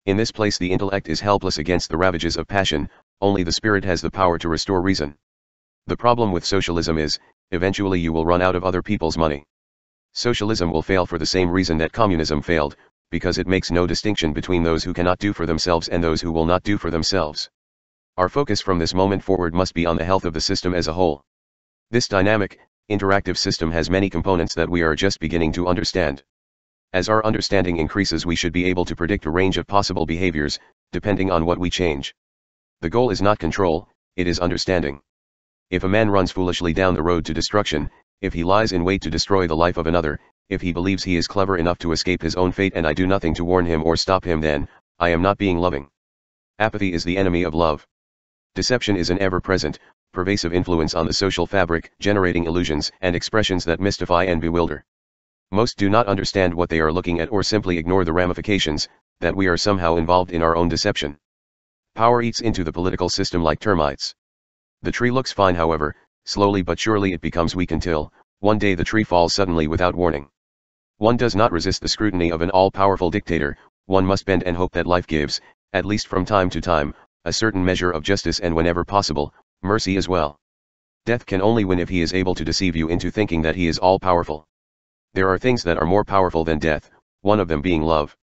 [SPEAKER 1] In this place the intellect is helpless against the ravages of passion, only the spirit has the power to restore reason. The problem with socialism is, eventually you will run out of other people's money. Socialism will fail for the same reason that communism failed, because it makes no distinction between those who cannot do for themselves and those who will not do for themselves. Our focus from this moment forward must be on the health of the system as a whole. This dynamic, interactive system has many components that we are just beginning to understand. As our understanding increases, we should be able to predict a range of possible behaviors, depending on what we change. The goal is not control, it is understanding. If a man runs foolishly down the road to destruction, if he lies in wait to destroy the life of another, if he believes he is clever enough to escape his own fate and I do nothing to warn him or stop him, then I am not being loving. Apathy is the enemy of love. Deception is an ever-present, pervasive influence on the social fabric, generating illusions and expressions that mystify and bewilder. Most do not understand what they are looking at, or simply ignore the ramifications, that we are somehow involved in our own deception. Power eats into the political system like termites. The tree looks fine, however, slowly but surely it becomes weak until, one day the tree falls suddenly without warning. One does not resist the scrutiny of an all-powerful dictator, one must bend and hope that life gives, at least from time to time, a certain measure of justice and, whenever possible, mercy as well. Death can only win if he is able to deceive you into thinking that he is all-powerful. There are things that are more powerful than death, one of them being love.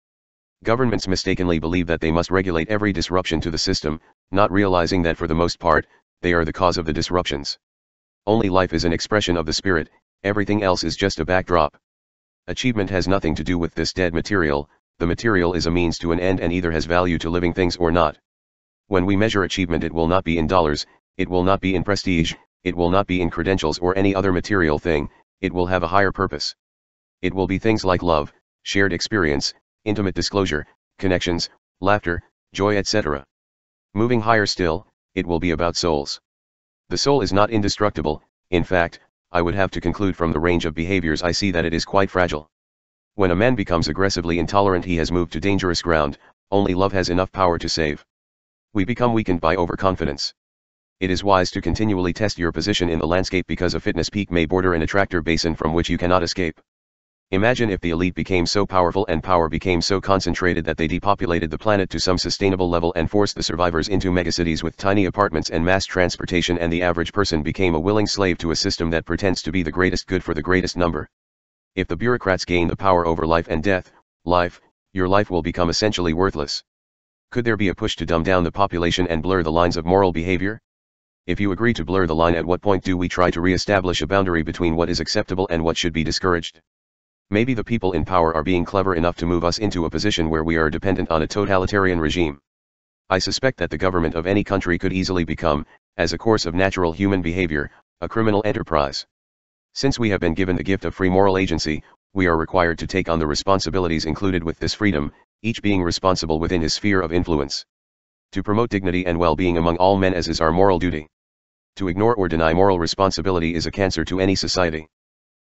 [SPEAKER 1] Governments mistakenly believe that they must regulate every disruption to the system, not realizing that for the most part, they are the cause of the disruptions. Only life is an expression of the spirit, everything else is just a backdrop. Achievement has nothing to do with this dead material, the material is a means to an end and either has value to living things or not. When we measure achievement, it will not be in dollars, it will not be in prestige, it will not be in credentials or any other material thing, it will have a higher purpose. It will be things like love, shared experience, intimate disclosure, connections, laughter, joy, etc. Moving higher still, it will be about souls. The soul is not indestructible. In fact, I would have to conclude from the range of behaviors I see that it is quite fragile. When a man becomes aggressively intolerant, he has moved to dangerous ground. Only love has enough power to save. We become weakened by overconfidence. It is wise to continually test your position in the landscape, because a fitness peak may border an attractor basin from which you cannot escape. Imagine if the elite became so powerful and power became so concentrated that they depopulated the planet to some sustainable level and forced the survivors into megacities with tiny apartments and mass transportation, and the average person became a willing slave to a system that pretends to be the greatest good for the greatest number. If the bureaucrats gain the power over life and death, your life will become essentially worthless. Could there be a push to dumb down the population and blur the lines of moral behavior? If you agree to blur the line, at what point do we try to re-establish a boundary between what is acceptable and what should be discouraged? Maybe the people in power are being clever enough to move us into a position where we are dependent on a totalitarian regime. I suspect that the government of any country could easily become, as a course of natural human behavior, a criminal enterprise. Since we have been given the gift of free moral agency, we are required to take on the responsibilities included with this freedom, each being responsible within his sphere of influence. To promote dignity and well-being among all men, as is our moral duty. To ignore or deny moral responsibility is a cancer to any society.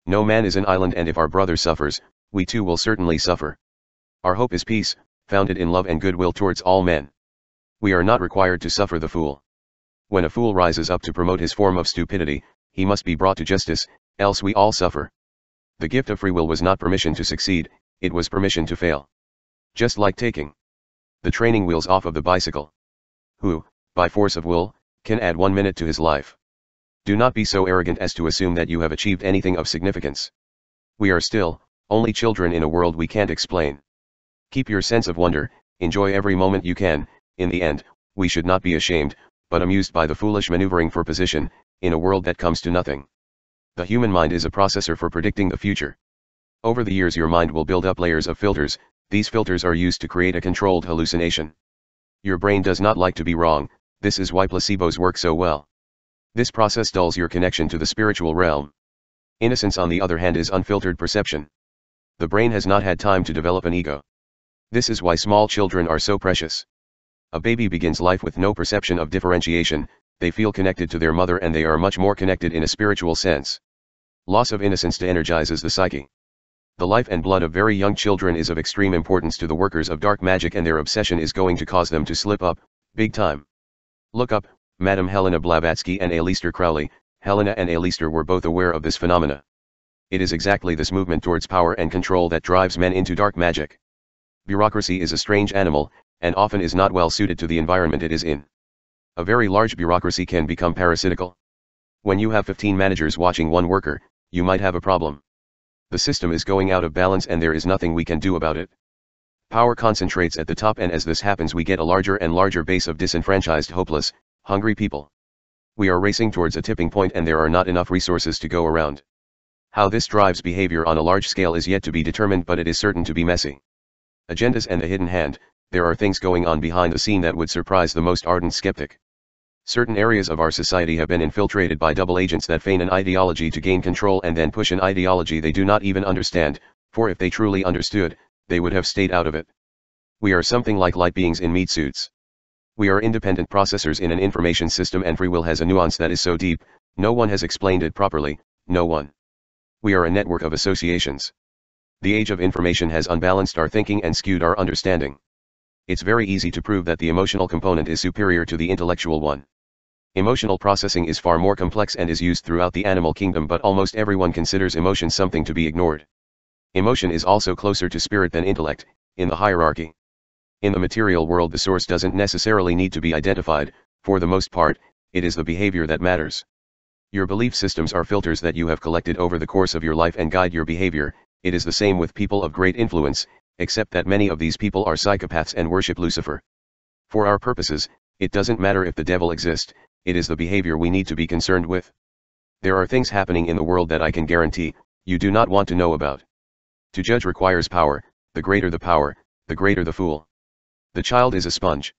[SPEAKER 1] No man is an island, and if our brother suffers, we too will certainly suffer. Our hope is peace, founded in love and goodwill towards all men. We are not required to suffer the fool. When a fool rises up to promote his form of stupidity, he must be brought to justice, else we all suffer. The gift of free will was not permission to succeed, it was permission to fail. Just like taking the training wheels off of the bicycle. Who, by force of will, can add 1 minute to his life? Do not be so arrogant as to assume that you have achieved anything of significance. We are still only children in a world we can't explain. Keep your sense of wonder, enjoy every moment you can. In the end, we should not be ashamed, but amused by the foolish maneuvering for position, in a world that comes to nothing. The human mind is a processor for predicting the future. Over the years your mind will build up layers of filters. These filters are used to create a controlled hallucination. Your brain does not like to be wrong. This is why placebos work so well. This process dulls your connection to the spiritual realm. Innocence, on the other hand, is unfiltered perception. The brain has not had time to develop an ego. This is why small children are so precious. A baby begins life with no perception of differentiation. They feel connected to their mother, and they are much more connected in a spiritual sense. Loss of innocence de-energizes the psyche. The life and blood of very young children is of extreme importance to the workers of dark magic, and their obsession is going to cause them to slip up, big time. Look up Madame Helena Blavatsky and Aleister Crowley. Helena and Aleister were both aware of this phenomena. It is exactly this movement towards power and control that drives men into dark magic. Bureaucracy is a strange animal, and often is not well suited to the environment it is in. A very large bureaucracy can become parasitical. When you have 15 managers watching one worker, you might have a problem. The system is going out of balance, and there is nothing we can do about it. Power concentrates at the top, and as this happens we get a larger and larger base of disenfranchised, hopeless, hungry people. We are racing towards a tipping point, and there are not enough resources to go around. How this drives behavior on a large scale is yet to be determined, but it is certain to be messy. Agendas and the hidden hand. There are things going on behind the scene that would surprise the most ardent skeptic. Certain areas of our society have been infiltrated by double agents that feign an ideology to gain control and then push an ideology they do not even understand, for if they truly understood, they would have stayed out of it. We are something like light beings in meat suits. We are independent processors in an information system, and free will has a nuance that is so deep, no one has explained it properly, no one. We are a network of associations. The age of information has unbalanced our thinking and skewed our understanding. It's very easy to prove that the emotional component is superior to the intellectual one. Emotional processing is far more complex and is used throughout the animal kingdom, but almost everyone considers emotion something to be ignored. Emotion is also closer to spirit than intellect, in the hierarchy. In the material world, the source doesn't necessarily need to be identified. For the most part, it is the behavior that matters. Your belief systems are filters that you have collected over the course of your life and guide your behavior. It is the same with people of great influence, except that many of these people are psychopaths and worship Lucifer. For our purposes, it doesn't matter if the devil exists, it is the behavior we need to be concerned with. There are things happening in the world that I can guarantee, you do not want to know about. To judge requires power. The greater the power, the greater the fool. The child is a sponge.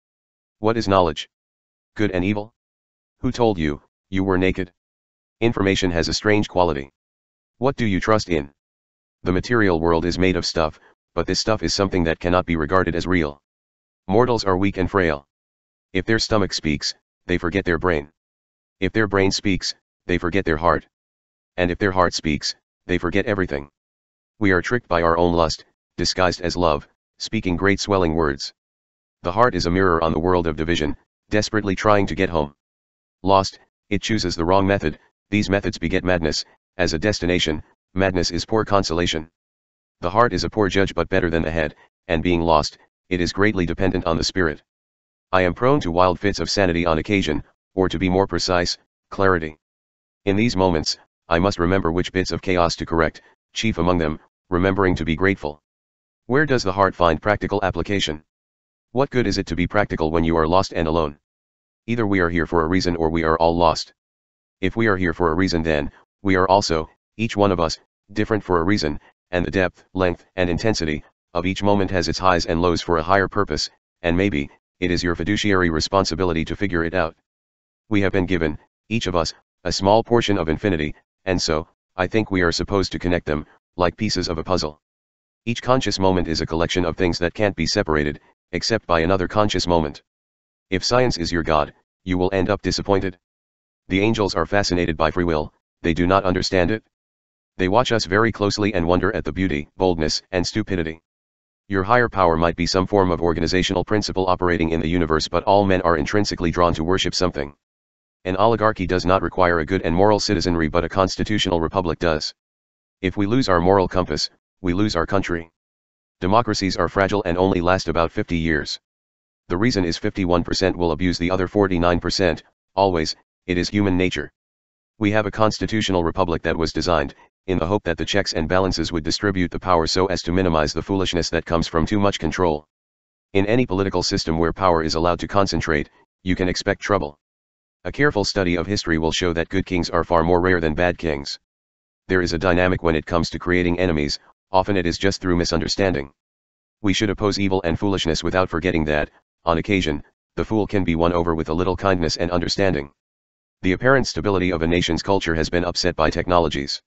[SPEAKER 1] What is knowledge? Good and evil? Who told you, you were naked? Information has a strange quality. What do you trust in? The material world is made of stuff. but this stuff is something that cannot be regarded as real. Mortals are weak and frail. If their stomach speaks, they forget their brain. If their brain speaks, they forget their heart. And if their heart speaks, they forget everything. We are tricked by our own lust, disguised as love, speaking great swelling words. The heart is a mirror on the world of division, desperately trying to get home. Lost, it chooses the wrong method. These methods beget madness. As a destination, madness is poor consolation. The heart is a poor judge but better than the head, and being lost, it is greatly dependent on the spirit. I am prone to wild fits of sanity on occasion, or to be more precise, clarity. In these moments, I must remember which bits of chaos to correct, chief among them, remembering to be grateful. Where does the heart find practical application? What good is it to be practical when you are lost and alone? Either we are here for a reason or we are all lost. If we are here for a reason, then we are also, each one of us, different for a reason, and the depth, length, and intensity of each moment has its highs and lows for a higher purpose, and maybe it is your fiduciary responsibility to figure it out. We have been given, each of us, a small portion of infinity, and so, I think we are supposed to connect them, like pieces of a puzzle. Each conscious moment is a collection of things that can't be separated, except by another conscious moment. If science is your God, you will end up disappointed. The angels are fascinated by free will, they do not understand it. They watch us very closely and wonder at the beauty, boldness, and stupidity. Your higher power might be some form of organizational principle operating in the universe, but all men are intrinsically drawn to worship something. An oligarchy does not require a good and moral citizenry, but a constitutional republic does. If we lose our moral compass, we lose our country. Democracies are fragile and only last about 50 years. The reason is 51% will abuse the other 49%, always, it is human nature. We have a constitutional republic that was designed, in the hope that the checks and balances would distribute the power so as to minimize the foolishness that comes from too much control. In any political system where power is allowed to concentrate, you can expect trouble. A careful study of history will show that good kings are far more rare than bad kings. There is a dynamic when it comes to creating enemies, often it is just through misunderstanding. We should oppose evil and foolishness without forgetting that, on occasion, the fool can be won over with a little kindness and understanding. The apparent stability of a nation's culture has been upset by technologies.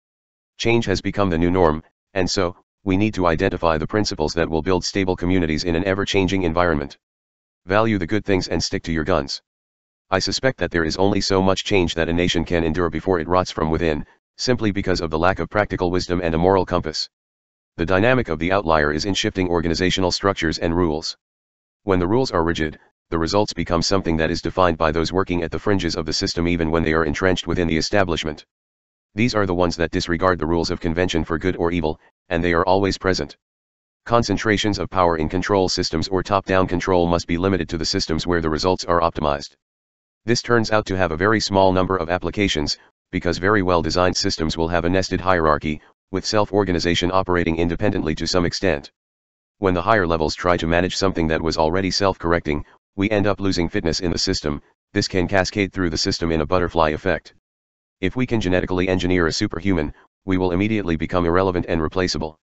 [SPEAKER 1] Change has become the new norm, and so, we need to identify the principles that will build stable communities in an ever-changing environment. Value the good things and stick to your guns. I suspect that there is only so much change that a nation can endure before it rots from within, simply because of the lack of practical wisdom and a moral compass. The dynamic of the outlier is in shifting organizational structures and rules. When the rules are rigid, the results become something that is defined by those working at the fringes of the system even when they are entrenched within the establishment. These are the ones that disregard the rules of convention for good or evil, and they are always present. Concentrations of power in control systems or top-down control must be limited to the systems where the results are optimized. This turns out to have a very small number of applications, because very well-designed systems will have a nested hierarchy, with self-organization operating independently to some extent. When the higher levels try to manage something that was already self-correcting, we end up losing fitness in the system. This can cascade through the system in a butterfly effect. If we can genetically engineer a superhuman, we will immediately become irrelevant and replaceable.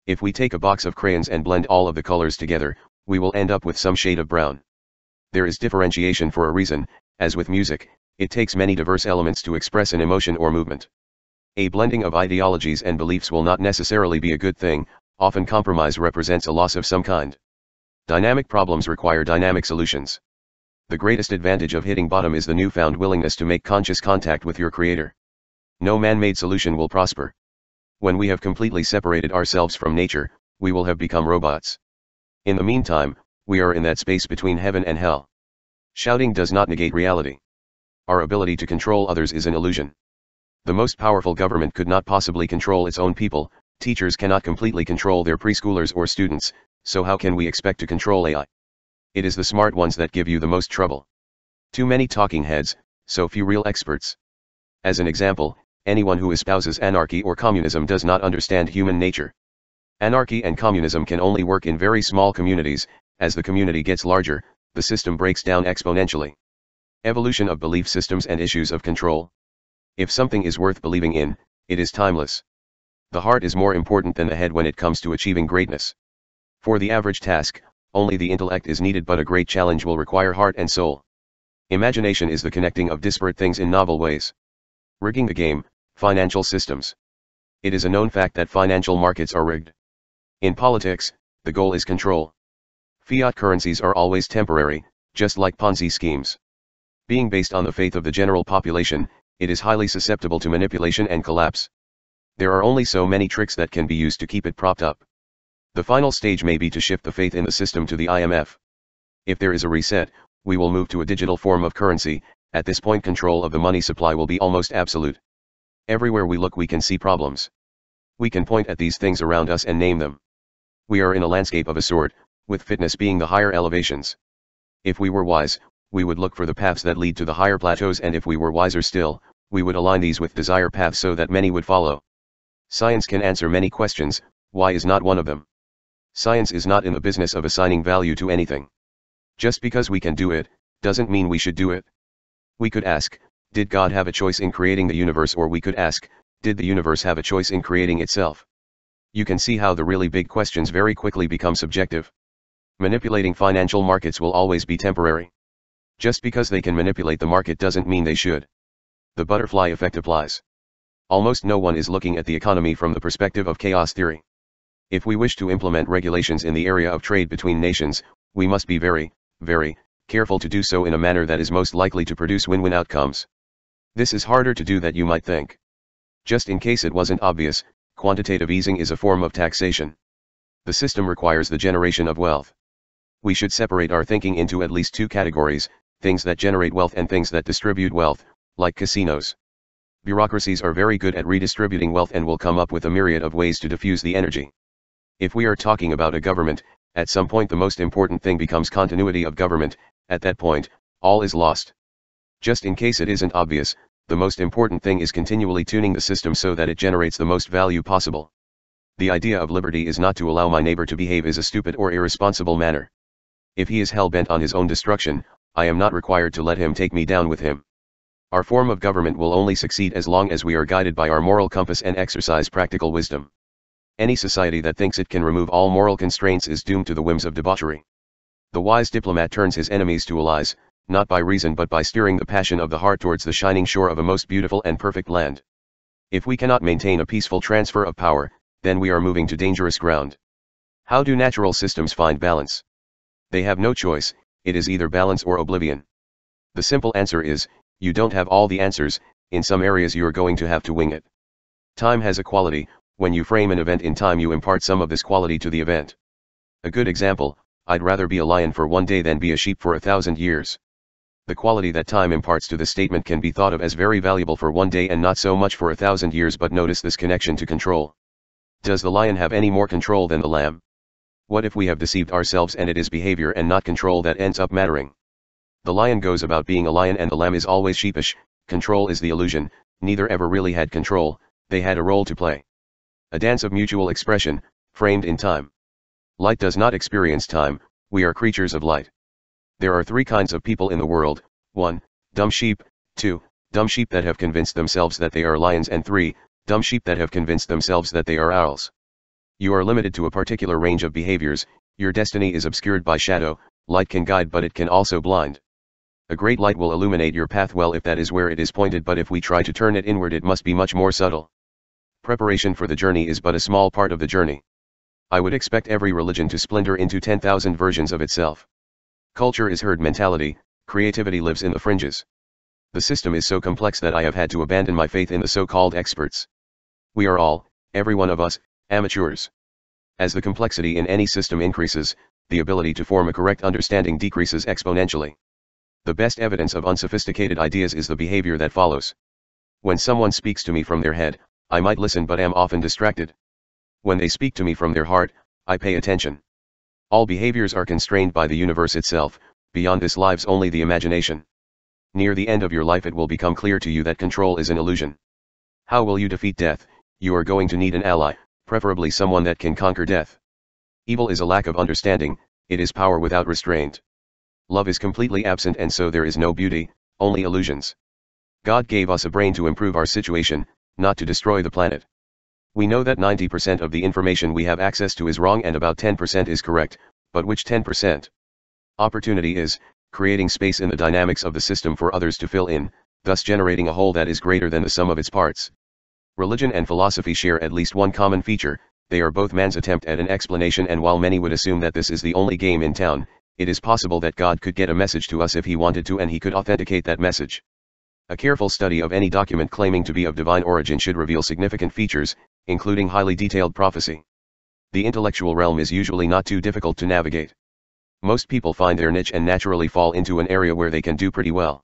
[SPEAKER 1] If we take a box of crayons and blend all of the colors together, we will end up with some shade of brown. There is differentiation for a reason. As with music, it takes many diverse elements to express an emotion or movement. A blending of ideologies and beliefs will not necessarily be a good thing, often compromise represents a loss of some kind. Dynamic problems require dynamic solutions. The greatest advantage of hitting bottom is the newfound willingness to make conscious contact with your creator. No man-made solution will prosper. When we have completely separated ourselves from nature, we will have become robots. In the meantime, we are in that space between heaven and hell. Shouting does not negate reality. Our ability to control others is an illusion. The most powerful government could not possibly control its own people. Teachers cannot completely control their preschoolers or students, so how can we expect to control AI? It is the smart ones that give you the most trouble. Too many talking heads, so few real experts. As an example, anyone who espouses anarchy or communism does not understand human nature. Anarchy and communism can only work in very small communities. As the community gets larger, the system breaks down exponentially. Evolution of belief systems and issues of control. If something is worth believing in, it is timeless. The heart is more important than the head when it comes to achieving greatness. For the average task, only the intellect is needed, but a great challenge will require heart and soul. Imagination is the connecting of disparate things in novel ways. Rigging the game, financial systems. It is a known fact that financial markets are rigged. In politics, the goal is control. Fiat currencies are always temporary, just like Ponzi schemes. Being based on the faith of the general population, it is highly susceptible to manipulation and collapse. There are only so many tricks that can be used to keep it propped up. The final stage may be to shift the faith in the system to the IMF. If there is a reset, we will move to a digital form of currency. At this point, control of the money supply will be almost absolute. Everywhere we look, we can see problems. We can point at these things around us and name them. We are in a landscape of a sort, with fitness being the higher elevations. If we were wise, we would look for the paths that lead to the higher plateaus, and if we were wiser still, we would align these with desire paths so that many would follow. Science can answer many questions, why is not one of them? Science is not in the business of assigning value to anything. Just because we can do it, doesn't mean we should do it. We could ask, did God have a choice in creating the universe? Or we could ask, did the universe have a choice in creating itself? You can see how the really big questions very quickly become subjective. Manipulating financial markets will always be temporary. Just because they can manipulate the market doesn't mean they should. The butterfly effect applies. Almost no one is looking at the economy from the perspective of chaos theory. If we wish to implement regulations in the area of trade between nations, we must be very, very careful to do so in a manner that is most likely to produce win-win outcomes. This is harder to do than you might think. Just in case it wasn't obvious, quantitative easing is a form of taxation. The system requires the generation of wealth. We should separate our thinking into at least two categories: things that generate wealth and things that distribute wealth, like casinos. Bureaucracies are very good at redistributing wealth and will come up with a myriad of ways to diffuse the energy. If we are talking about a government, at some point the most important thing becomes continuity of government. At that point, all is lost. Just in case it isn't obvious, the most important thing is continually tuning the system so that it generates the most value possible. The idea of liberty is not to allow my neighbor to behave in a stupid or irresponsible manner. If he is hell-bent on his own destruction, I am not required to let him take me down with him. Our form of government will only succeed as long as we are guided by our moral compass and exercise practical wisdom. Any society that thinks it can remove all moral constraints is doomed to the whims of debauchery. The wise diplomat turns his enemies to allies, not by reason but by steering the passion of the heart towards the shining shore of a most beautiful and perfect land. If we cannot maintain a peaceful transfer of power, then we are moving to dangerous ground. How do natural systems find balance? They have no choice, it is either balance or oblivion. The simple answer is, you don't have all the answers, in some areas you are going to have to wing it. Time has a quality. When you frame an event in time, you impart some of this quality to the event. A good example: I'd rather be a lion for one day than be a sheep for 1,000 years. The quality that time imparts to the statement can be thought of as very valuable for one day and not so much for 1,000 years. But notice this connection to control. Does the lion have any more control than the lamb? What if we have deceived ourselves and it is behavior and not control that ends up mattering? The lion goes about being a lion and the lamb is always sheepish. Control is the illusion. Neither ever really had control, they had a role to play. A dance of mutual expression, framed in time. Light does not experience time, we are creatures of light. There are three kinds of people in the world: 1. Dumb sheep; 2. Dumb sheep that have convinced themselves that they are lions; and 3. Dumb sheep that have convinced themselves that they are owls. You are limited to a particular range of behaviors, your destiny is obscured by shadow. Light can guide but it can also blind. A great light will illuminate your path well if that is where it is pointed, but if we try to turn it inward it must be much more subtle. Preparation for the journey is but a small part of the journey. I would expect every religion to splinter into 10,000 versions of itself. Culture is herd mentality, creativity lives in the fringes. The system is so complex that I have had to abandon my faith in the so-called experts. We are all, every one of us, amateurs. As the complexity in any system increases, the ability to form a correct understanding decreases exponentially. The best evidence of unsophisticated ideas is the behavior that follows. When someone speaks to me from their head, I might listen but am often distracted. When they speak to me from their heart, I pay attention. All behaviors are constrained by the universe itself. Beyond this lives only the imagination. Near the end of your life it will become clear to you that control is an illusion. How will you defeat death? You are going to need an ally, preferably someone that can conquer death. Evil is a lack of understanding, it is power without restraint. Love is completely absent and so there is no beauty, only illusions. God gave us a brain to improve our situation, not to destroy the planet. We know that 90% of the information we have access to is wrong and about 10% is correct, but which 10%? Opportunity is creating space in the dynamics of the system for others to fill in, thus generating a whole that is greater than the sum of its parts. Religion and philosophy share at least one common feature: They are both man's attempt at an explanation, and while many would assume that this is the only game in town, it is possible that God could get a message to us if he wanted to, and he could authenticate that message. A careful study of any document claiming to be of divine origin should reveal significant features, including highly detailed prophecy. The intellectual realm is usually not too difficult to navigate. Most people find their niche and naturally fall into an area where they can do pretty well.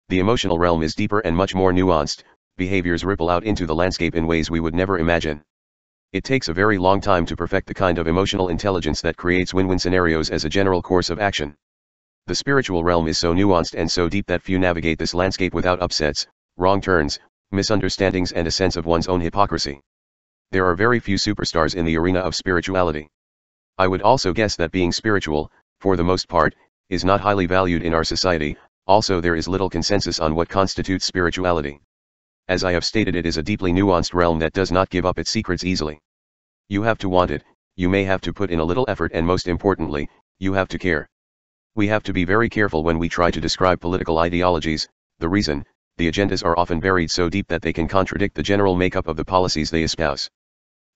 [SPEAKER 1] The emotional realm is deeper and much more nuanced. Behaviors ripple out into the landscape in ways we would never imagine. It takes a very long time to perfect the kind of emotional intelligence that creates win-win scenarios as a general course of action. The spiritual realm is so nuanced and so deep that few navigate this landscape without upsets, wrong turns, misunderstandings, and a sense of one's own hypocrisy. There are very few superstars in the arena of spirituality. I would also guess that being spiritual, for the most part, is not highly valued in our society. Also, there is little consensus on what constitutes spirituality. As I have stated, it is a deeply nuanced realm that does not give up its secrets easily. You have to want it, you may have to put in a little effort, and most importantly, you have to care. We have to be very careful when we try to describe political ideologies. The reason, the agendas are often buried so deep that they can contradict the general makeup of the policies they espouse.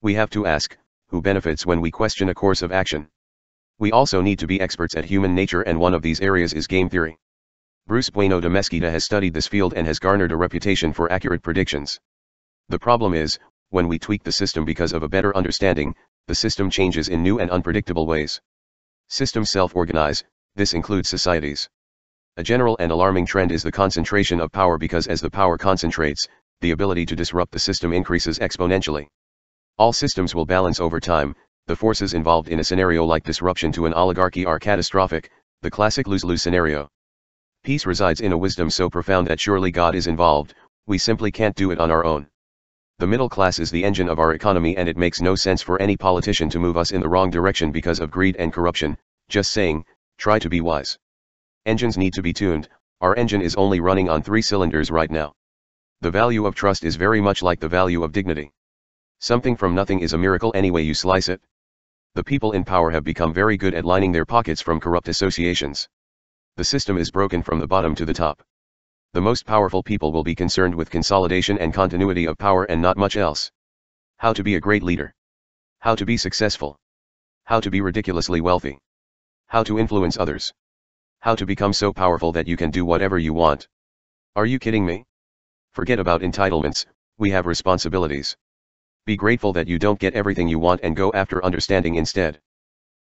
[SPEAKER 1] We have to ask, who benefits when we question a course of action? We also need to be experts at human nature, and one of these areas is game theory. Bruce Bueno de Mesquita has studied this field and has garnered a reputation for accurate predictions. The problem is, when we tweak the system because of a better understanding, the system changes in new and unpredictable ways. Systems self-organize, this includes societies. A general and alarming trend is the concentration of power, because as the power concentrates, the ability to disrupt the system increases exponentially. All systems will balance over time. The forces involved in a scenario like disruption to an oligarchy are catastrophic, the classic lose-lose scenario. Peace resides in a wisdom so profound that surely God is involved. We simply can't do it on our own. The middle class is the engine of our economy, and it makes no sense for any politician to move us in the wrong direction because of greed and corruption. Just saying, try to be wise. Engines need to be tuned. Our engine is only running on 3 cylinders right now. The value of trust is very much like the value of dignity. Something from nothing is a miracle any way you slice it. The people in power have become very good at lining their pockets from corrupt associations. The system is broken from the bottom to the top. The most powerful people will be concerned with consolidation and continuity of power and not much else. How to be a great leader. How to be successful. How to be ridiculously wealthy. How to influence others. How to become so powerful that you can do whatever you want. Are you kidding me? Forget about entitlements, we have responsibilities. Be grateful that you don't get everything you want and go after understanding instead.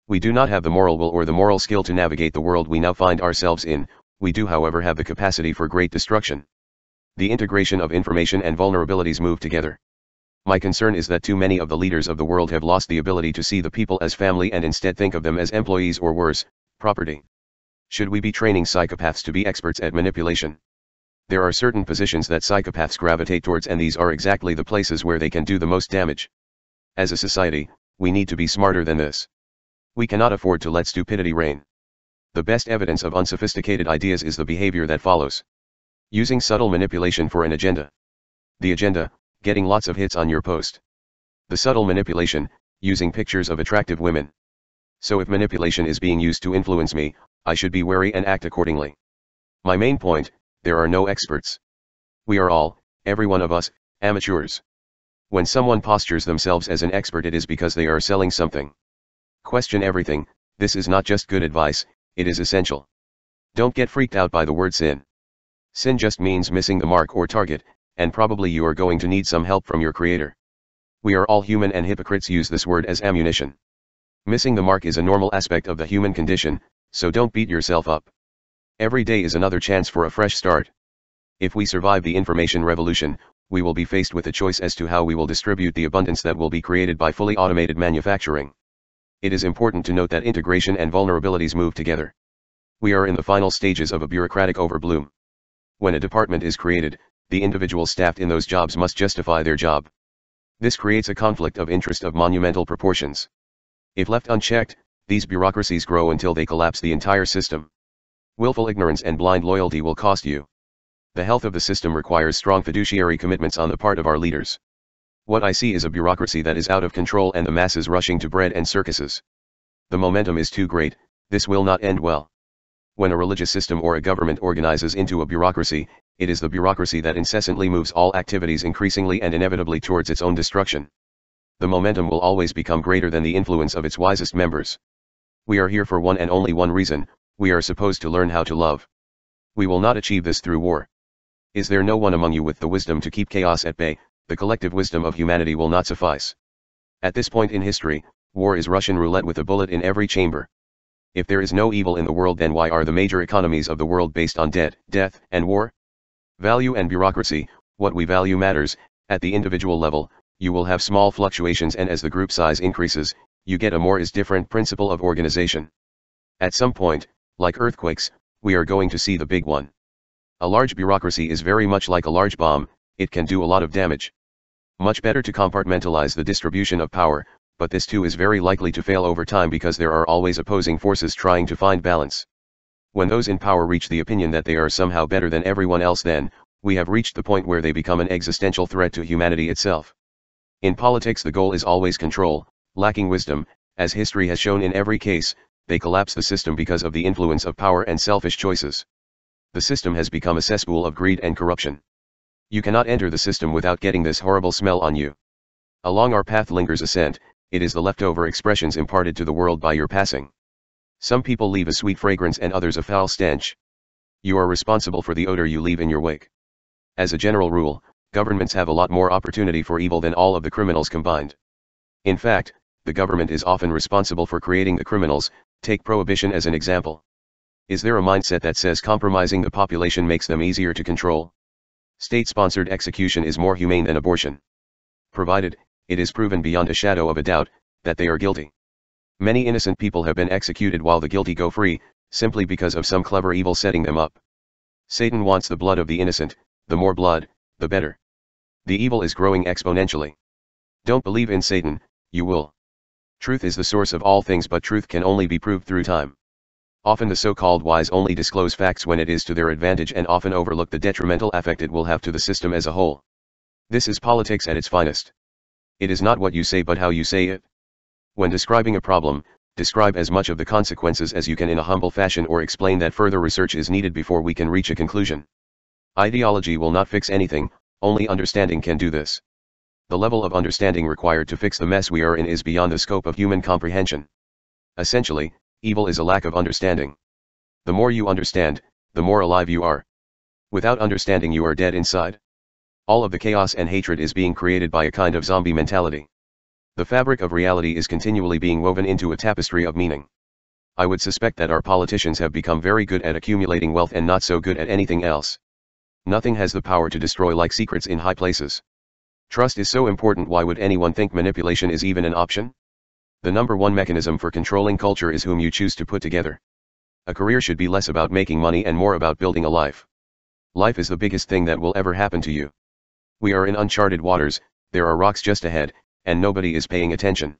[SPEAKER 1] We do not have the moral will or the moral skill to navigate the world we now find ourselves in. We do, however, have the capacity for great destruction. The integration of information and vulnerabilities move together. My concern is that too many of the leaders of the world have lost the ability to see the people as family and instead think of them as employees, or worse, property. Should we be training psychopaths to be experts at manipulation? There are certain positions that psychopaths gravitate towards, and these are exactly the places where they can do the most damage. As a society, we need to be smarter than this. We cannot afford to let stupidity reign. The best evidence of unsophisticated ideas is the behavior that follows. Using subtle manipulation for an agenda. The agenda, getting lots of hits on your post. The subtle manipulation, using pictures of attractive women. So if manipulation is being used to influence me, I should be wary and act accordingly. My main point, there are no experts. We are all, every one of us, amateurs. When someone postures themselves as an expert, it is because they are selling something. Question everything. This is not just good advice, it is essential. Don't get freaked out by the word sin. Sin just means missing the mark or target, and probably you are going to need some help from your Creator. We are all human, and hypocrites use this word as ammunition. Missing the mark is a normal aspect of the human condition, so don't beat yourself up. Every day is another chance for a fresh start. If we survive the information revolution, we will be faced with a choice as to how we will distribute the abundance that will be created by fully automated manufacturing. It is important to note that integration and vulnerabilities move together. We are in the final stages of a bureaucratic overbloom. When a department is created, the individuals staffed in those jobs must justify their job. This creates a conflict of interest of monumental proportions. If left unchecked, these bureaucracies grow until they collapse the entire system. Willful ignorance and blind loyalty will cost you. The health of the system requires strong fiduciary commitments on the part of our leaders. What I see is a bureaucracy that is out of control and the masses rushing to bread and circuses. The momentum is too great, this will not end well. When a religious system or a government organizes into a bureaucracy, it is the bureaucracy that incessantly moves all activities increasingly and inevitably towards its own destruction. the momentum will always become greater than the influence of its wisest members. We are here for one and only one reason: we are supposed to learn how to love. We will not achieve this through war. Is there no one among you with the wisdom to keep chaos at bay? The collective wisdom of humanity will not suffice. At this point in history, war is Russian roulette with a bullet in every chamber. If there is no evil in the world, then why are the major economies of the world based on debt, death, and war? Value and bureaucracy. What we value matters. At the individual level, you will have small fluctuations, and as the group size increases, you get a more is different principle of organization. At some point, like earthquakes, we are going to see the big one. A large bureaucracy is very much like a large bomb, it can do a lot of damage. Much better to compartmentalize the distribution of power, but this too is very likely to fail over time because there are always opposing forces trying to find balance. When those in power reach the opinion that they are somehow better than everyone else, then we have reached the point where they become an existential threat to humanity itself. In politics, the goal is always control. Lacking wisdom, as history has shown in every case, they collapse the system because of the influence of power and selfish choices. The system has become a cesspool of greed and corruption. You cannot enter the system without getting this horrible smell on you. Along our path lingers a scent. It is the leftover expressions imparted to the world by your passing. Some people leave a sweet fragrance and others a foul stench. You are responsible for the odor you leave in your wake. As a general rule, governments have a lot more opportunity for evil than all of the criminals combined. In fact, the government is often responsible for creating the criminals. Take prohibition as an example. Is there a mindset that says compromising the population makes them easier to control? State-sponsored execution is more humane than abortion, provided it is proven beyond a shadow of a doubt that they are guilty. Many innocent people have been executed while the guilty go free, simply because of some clever evil setting them up. Satan wants the blood of the innocent. The more blood, the better. The evil is growing exponentially. Don't believe in Satan, you will. Truth is the source of all things, but truth can only be proved through time. Often the so-called wise only disclose facts when it is to their advantage, and often overlook the detrimental effect it will have to the system as a whole. This is politics at its finest. It is not what you say but how you say it. When describing a problem, describe as much of the consequences as you can in a humble fashion, or explain that further research is needed before we can reach a conclusion. Ideology will not fix anything, only understanding can do this. The level of understanding required to fix the mess we are in is beyond the scope of human comprehension. Essentially, evil is a lack of understanding. The more you understand, the more alive you are. Without understanding, you are dead inside. All of the chaos and hatred is being created by a kind of zombie mentality. The fabric of reality is continually being woven into a tapestry of meaning. I would suspect that our politicians have become very good at accumulating wealth and not so good at anything else. Nothing has the power to destroy like secrets in high places. Trust is so important. Why would anyone think manipulation is even an option? The number one mechanism for controlling culture is whom you choose to put together. A career should be less about making money and more about building a life. Life is the biggest thing that will ever happen to you. We are in uncharted waters, there are rocks just ahead, and nobody is paying attention.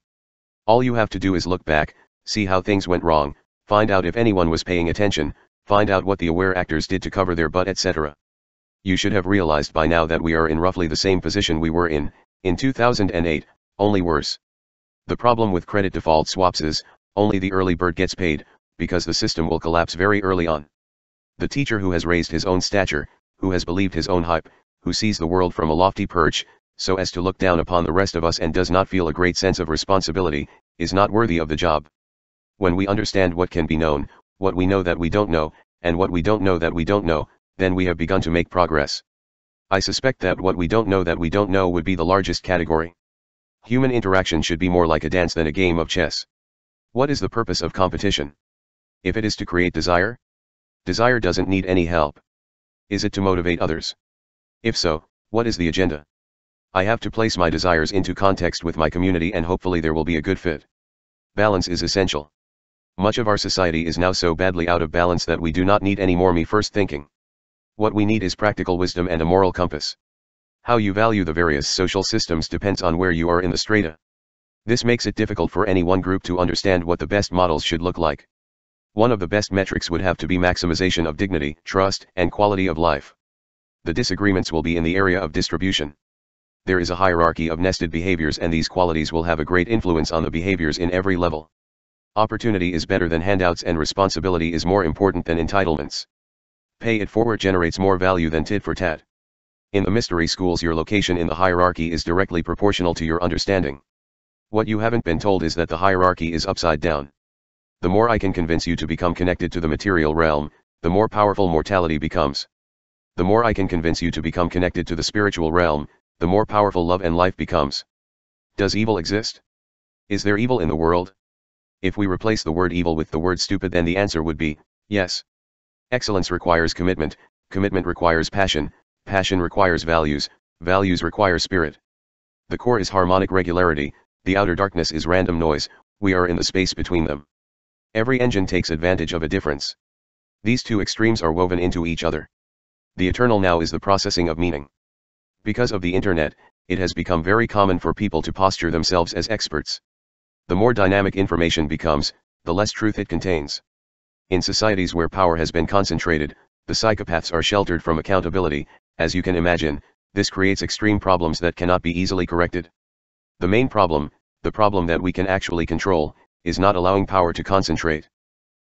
[SPEAKER 1] All you have to do is look back, see how things went wrong, find out if anyone was paying attention, find out what the aware actors did to cover their butt, etc. You should have realized by now that we are in roughly the same position we were in 2008, only worse. The problem with credit default swaps is, only the early bird gets paid, because the system will collapse very early on. The teacher who has raised his own stature, who has believed his own hype, who sees the world from a lofty perch, so as to look down upon the rest of us and does not feel a great sense of responsibility, is not worthy of the job. When we understand what can be known, what we know that we don't know, and what we don't know that we don't know, then we have begun to make progress. I suspect that what we don't know that we don't know would be the largest category. Human interaction should be more like a dance than a game of chess. What is the purpose of competition? If it is to create desire? Desire doesn't need any help. Is it to motivate others? If so, what is the agenda? I have to place my desires into context with my community, and hopefully there will be a good fit. Balance is essential. Much of our society is now so badly out of balance that we do not need any more me-first thinking. What we need is practical wisdom and a moral compass. How you value the various social systems depends on where you are in the strata. This makes it difficult for any one group to understand what the best models should look like. One of the best metrics would have to be maximization of dignity, trust, and quality of life. The disagreements will be in the area of distribution. There is a hierarchy of nested behaviors, and these qualities will have a great influence on the behaviors in every level. Opportunity is better than handouts, and responsibility is more important than entitlements. Pay it forward generates more value than tit for tat. In the mystery schools, your location in the hierarchy is directly proportional to your understanding. What you haven't been told is that the hierarchy is upside down. The more I can convince you to become connected to the material realm, the more powerful mortality becomes. The more I can convince you to become connected to the spiritual realm, the more powerful love and life becomes. Does evil exist? Is there evil in the world? If we replace the word evil with the word stupid, then the answer would be, yes. Excellence requires commitment, commitment requires passion, passion requires values, values require spirit. The core is harmonic regularity, the outer darkness is random noise, we are in the space between them. Every engine takes advantage of a difference. These two extremes are woven into each other. The eternal now is the processing of meaning. Because of the internet, it has become very common for people to posture themselves as experts. The more dynamic information becomes, the less truth it contains. In societies where power has been concentrated, the psychopaths are sheltered from accountability. As you can imagine, this creates extreme problems that cannot be easily corrected. The main problem, the problem that we can actually control, is not allowing power to concentrate.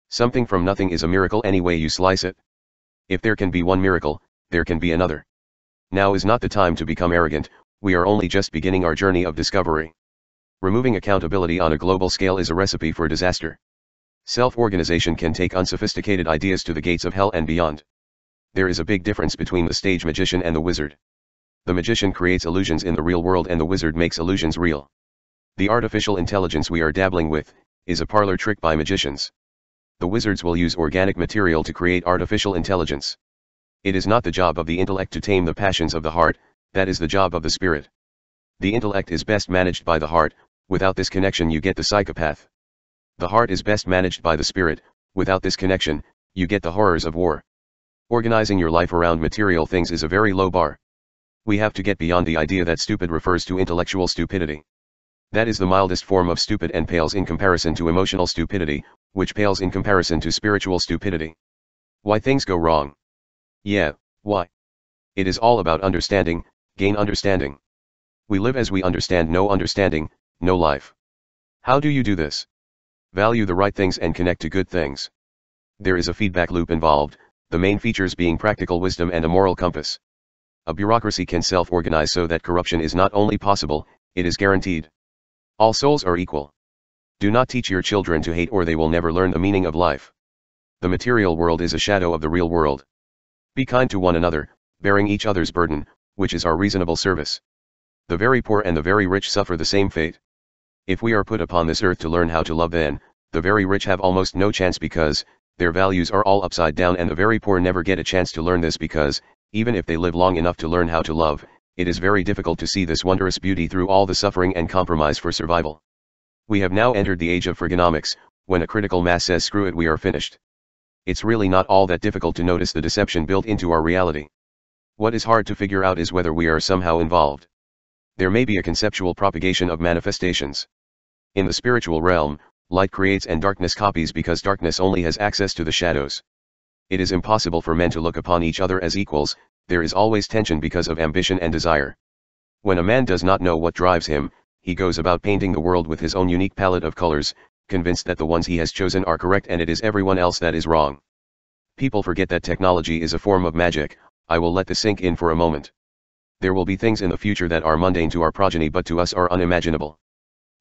[SPEAKER 1] Something from nothing is a miracle any way you slice it. If there can be one miracle, there can be another. Now is not the time to become arrogant, we are only just beginning our journey of discovery. Removing accountability on a global scale is a recipe for disaster. Self-organization can take unsophisticated ideas to the gates of hell and beyond. There is a big difference between the stage magician and the wizard. The magician creates illusions in the real world and the wizard makes illusions real. The artificial intelligence we are dabbling with, is a parlor trick by magicians. The wizards will use organic material to create artificial intelligence. It is not the job of the intellect to tame the passions of the heart, that is the job of the spirit. The intellect is best managed by the heart, without this connection you get the psychopath. The heart is best managed by the spirit, without this connection, you get the horrors of war. Organizing your life around material things is a very low bar. We have to get beyond the idea that stupid refers to intellectual stupidity. That is the mildest form of stupid and pales in comparison to emotional stupidity, which pales in comparison to spiritual stupidity. Why things go wrong? Yeah, why? It is all about understanding, gain understanding. We live as we understand, no understanding, no life. How do you do this? Value the right things and connect to good things. There is a feedback loop involved, the main features being practical wisdom and a moral compass. A bureaucracy can self-organize so that corruption is not only possible, it is guaranteed. All souls are equal. Do not teach your children to hate or they will never learn the meaning of life. The material world is a shadow of the real world. Be kind to one another, bearing each other's burden, which is our reasonable service. The very poor and the very rich suffer the same fate. If we are put upon this earth to learn how to love, then the very rich have almost no chance because their values are all upside down, and the very poor never get a chance to learn this because, even if they live long enough to learn how to love, it is very difficult to see this wondrous beauty through all the suffering and compromise for survival. We have now entered the age of Freakonomics, when a critical mass says screw it, we are finished. It's really not all that difficult to notice the deception built into our reality. What is hard to figure out is whether we are somehow involved. There may be a conceptual propagation of manifestations. In the spiritual realm, light creates and darkness copies because darkness only has access to the shadows. It is impossible for men to look upon each other as equals, there is always tension because of ambition and desire. When a man does not know what drives him, he goes about painting the world with his own unique palette of colors, convinced that the ones he has chosen are correct and it is everyone else that is wrong. People forget that technology is a form of magic. I will let this sink in for a moment. There will be things in the future that are mundane to our progeny but to us are unimaginable.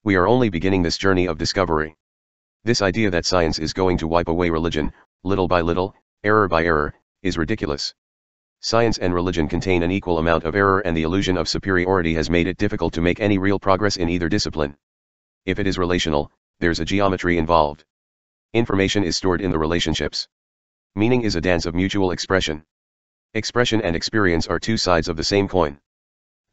[SPEAKER 1] We are only beginning this journey of discovery. This idea that science is going to wipe away religion, little by little, error by error, is ridiculous. Science and religion contain an equal amount of error, and the illusion of superiority has made it difficult to make any real progress in either discipline. If it is relational, there's a geometry involved. Information is stored in the relationships. Meaning is a dance of mutual expression. Expression and experience are two sides of the same coin.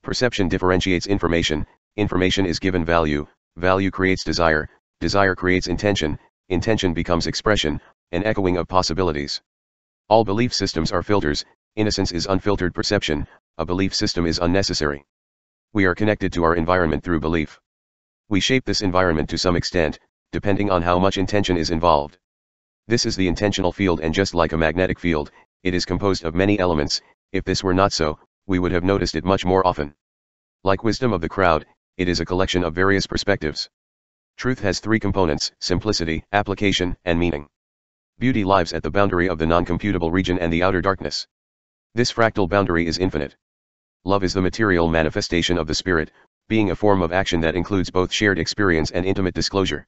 [SPEAKER 1] Perception differentiates information, information is given value, value creates desire, desire creates intention, intention becomes expression, an echoing of possibilities. All belief systems are filters, innocence is unfiltered perception, a belief system is unnecessary. We are connected to our environment through belief. We shape this environment to some extent, depending on how much intention is involved. This is the intentional field, and just like a magnetic field, it is composed of many elements. If this were not so, we would have noticed it much more often. Like wisdom of the crowd, it is a collection of various perspectives. Truth has three components: simplicity, application, and meaning. Beauty lies at the boundary of the non-computable region and the outer darkness. This fractal boundary is infinite. Love is the material manifestation of the spirit, being a form of action that includes both shared experience and intimate disclosure.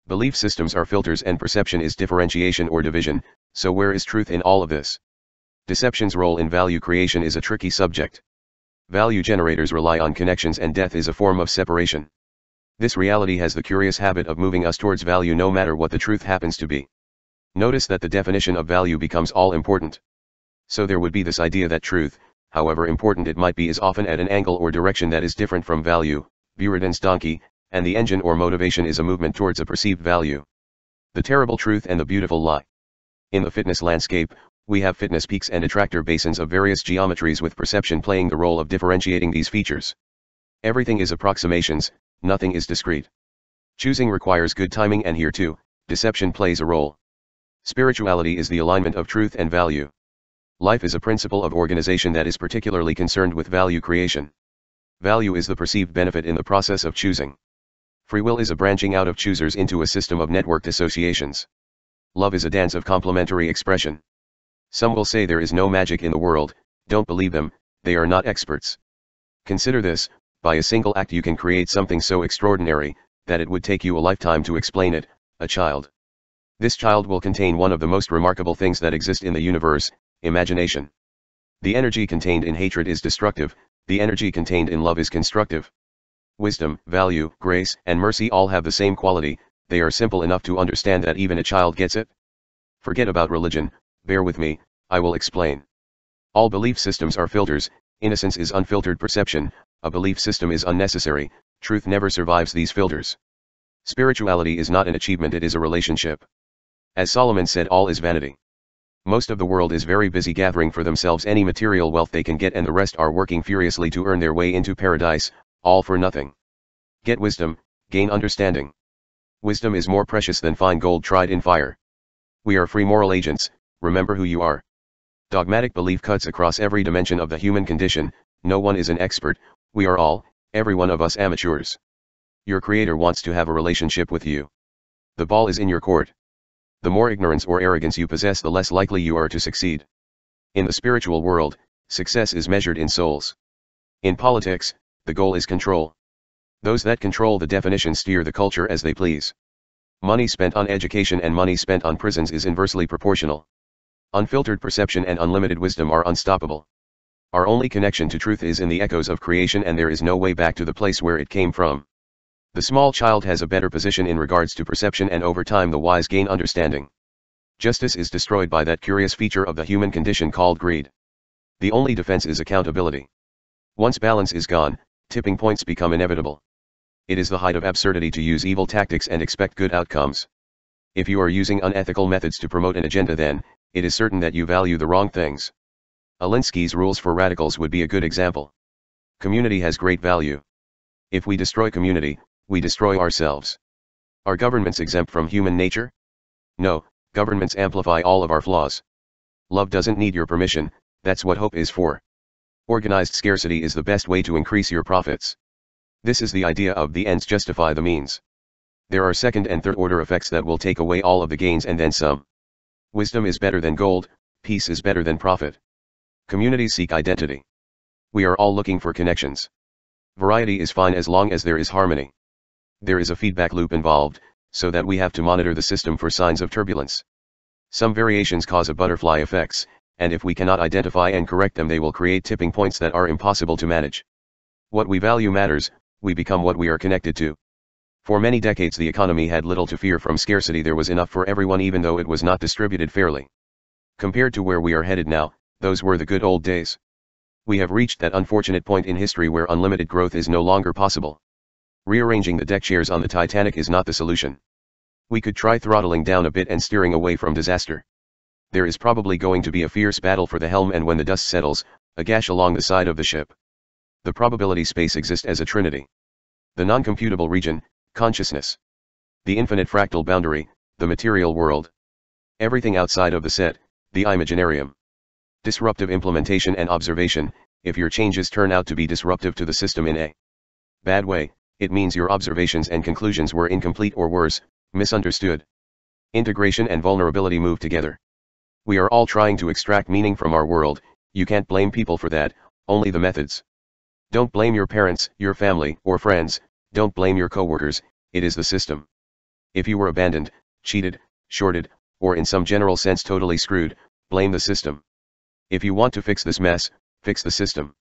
[SPEAKER 1] Belief systems are filters and perception is differentiation or division, so where is truth in all of this? Deception's role in value creation is a tricky subject. Value generators rely on connections and death is a form of separation. This reality has the curious habit of moving us towards value no matter what the truth happens to be. Notice that the definition of value becomes all important. So there would be this idea that truth, however important it might be, is often at an angle or direction that is different from value, Buridan's donkey, and the engine or motivation is a movement towards a perceived value. The terrible truth and the beautiful lie. In the fitness landscape, we have fitness peaks and attractor basins of various geometries with perception playing the role of differentiating these features. Everything is approximations, nothing is discrete. Choosing requires good timing and here too, deception plays a role. Spirituality is the alignment of truth and value. Life is a principle of organization that is particularly concerned with value creation. Value is the perceived benefit in the process of choosing. Free will is a branching out of choosers into a system of networked associations. Love is a dance of complementary expression. Some will say there is no magic in the world, don't believe them, they are not experts. Consider this, by a single act you can create something so extraordinary, that it would take you a lifetime to explain it, a child. This child will contain one of the most remarkable things that exist in the universe, imagination. The energy contained in hatred is destructive, the energy contained in love is constructive. Wisdom, value, grace, and mercy all have the same quality, they are simple enough to understand that even a child gets it. Forget about religion, bear with me, I will explain. All belief systems are filters, innocence is unfiltered perception, a belief system is unnecessary, truth never survives these filters. Spirituality is not an achievement, it is a relationship. As Solomon said, all is vanity. Most of the world is very busy gathering for themselves any material wealth they can get and the rest are working furiously to earn their way into paradise, all for nothing. Get wisdom, gain understanding. Wisdom is more precious than fine gold tried in fire. We are free moral agents, remember who you are. Dogmatic belief cuts across every dimension of the human condition, no one is an expert, we are all, every one of us amateurs. Your Creator wants to have a relationship with you. The ball is in your court. The more ignorance or arrogance you possess, the less likely you are to succeed. In the spiritual world, success is measured in souls. In politics, the goal is control. Those that control the definition steer the culture as they please. Money spent on education and money spent on prisons is inversely proportional. Unfiltered perception and unlimited wisdom are unstoppable. Our only connection to truth is in the echoes of creation and there is no way back to the place where it came from. The small child has a better position in regards to perception and over time the wise gain understanding. Justice is destroyed by that curious feature of the human condition called greed. The only defense is accountability. Once balance is gone, tipping points become inevitable. It is the height of absurdity to use evil tactics and expect good outcomes. If you are using unethical methods to promote an agenda, then it is certain that you value the wrong things. Alinsky's rules for radicals would be a good example. Community has great value. If we destroy community, we destroy ourselves. Are governments exempt from human nature? No, governments amplify all of our flaws. Love doesn't need your permission, that's what hope is for. Organized scarcity is the best way to increase your profits. This is the idea of the ends justify the means. There are second and third order effects that will take away all of the gains and then some. Wisdom is better than gold, peace is better than profit. Communities seek identity. We are all looking for connections. Variety is fine as long as there is harmony. There is a feedback loop involved, so that we have to monitor the system for signs of turbulence. Some variations cause a butterfly effects, and if we cannot identify and correct them, they will create tipping points that are impossible to manage. What we value matters, we become what we are connected to. For many decades the economy had little to fear from scarcity, there was enough for everyone even though it was not distributed fairly. Compared to where we are headed now, those were the good old days. We have reached that unfortunate point in history where unlimited growth is no longer possible. Rearranging the deck chairs on the Titanic is not the solution. We could try throttling down a bit and steering away from disaster. There is probably going to be a fierce battle for the helm, and when the dust settles, a gash along the side of the ship. The probability space exists as a trinity. The non-computable region, consciousness. The infinite fractal boundary, the material world. Everything outside of the set, the imaginarium. Disruptive implementation and observation. If your changes turn out to be disruptive to the system in a bad way, it means your observations and conclusions were incomplete or worse, misunderstood. Integration and vulnerability move together. We are all trying to extract meaning from our world, you can't blame people for that, only the methods. Don't blame your parents, your family, or friends, don't blame your coworkers, it is the system. If you were abandoned, cheated, shorted, or in some general sense totally screwed, blame the system. If you want to fix this mess, fix the system.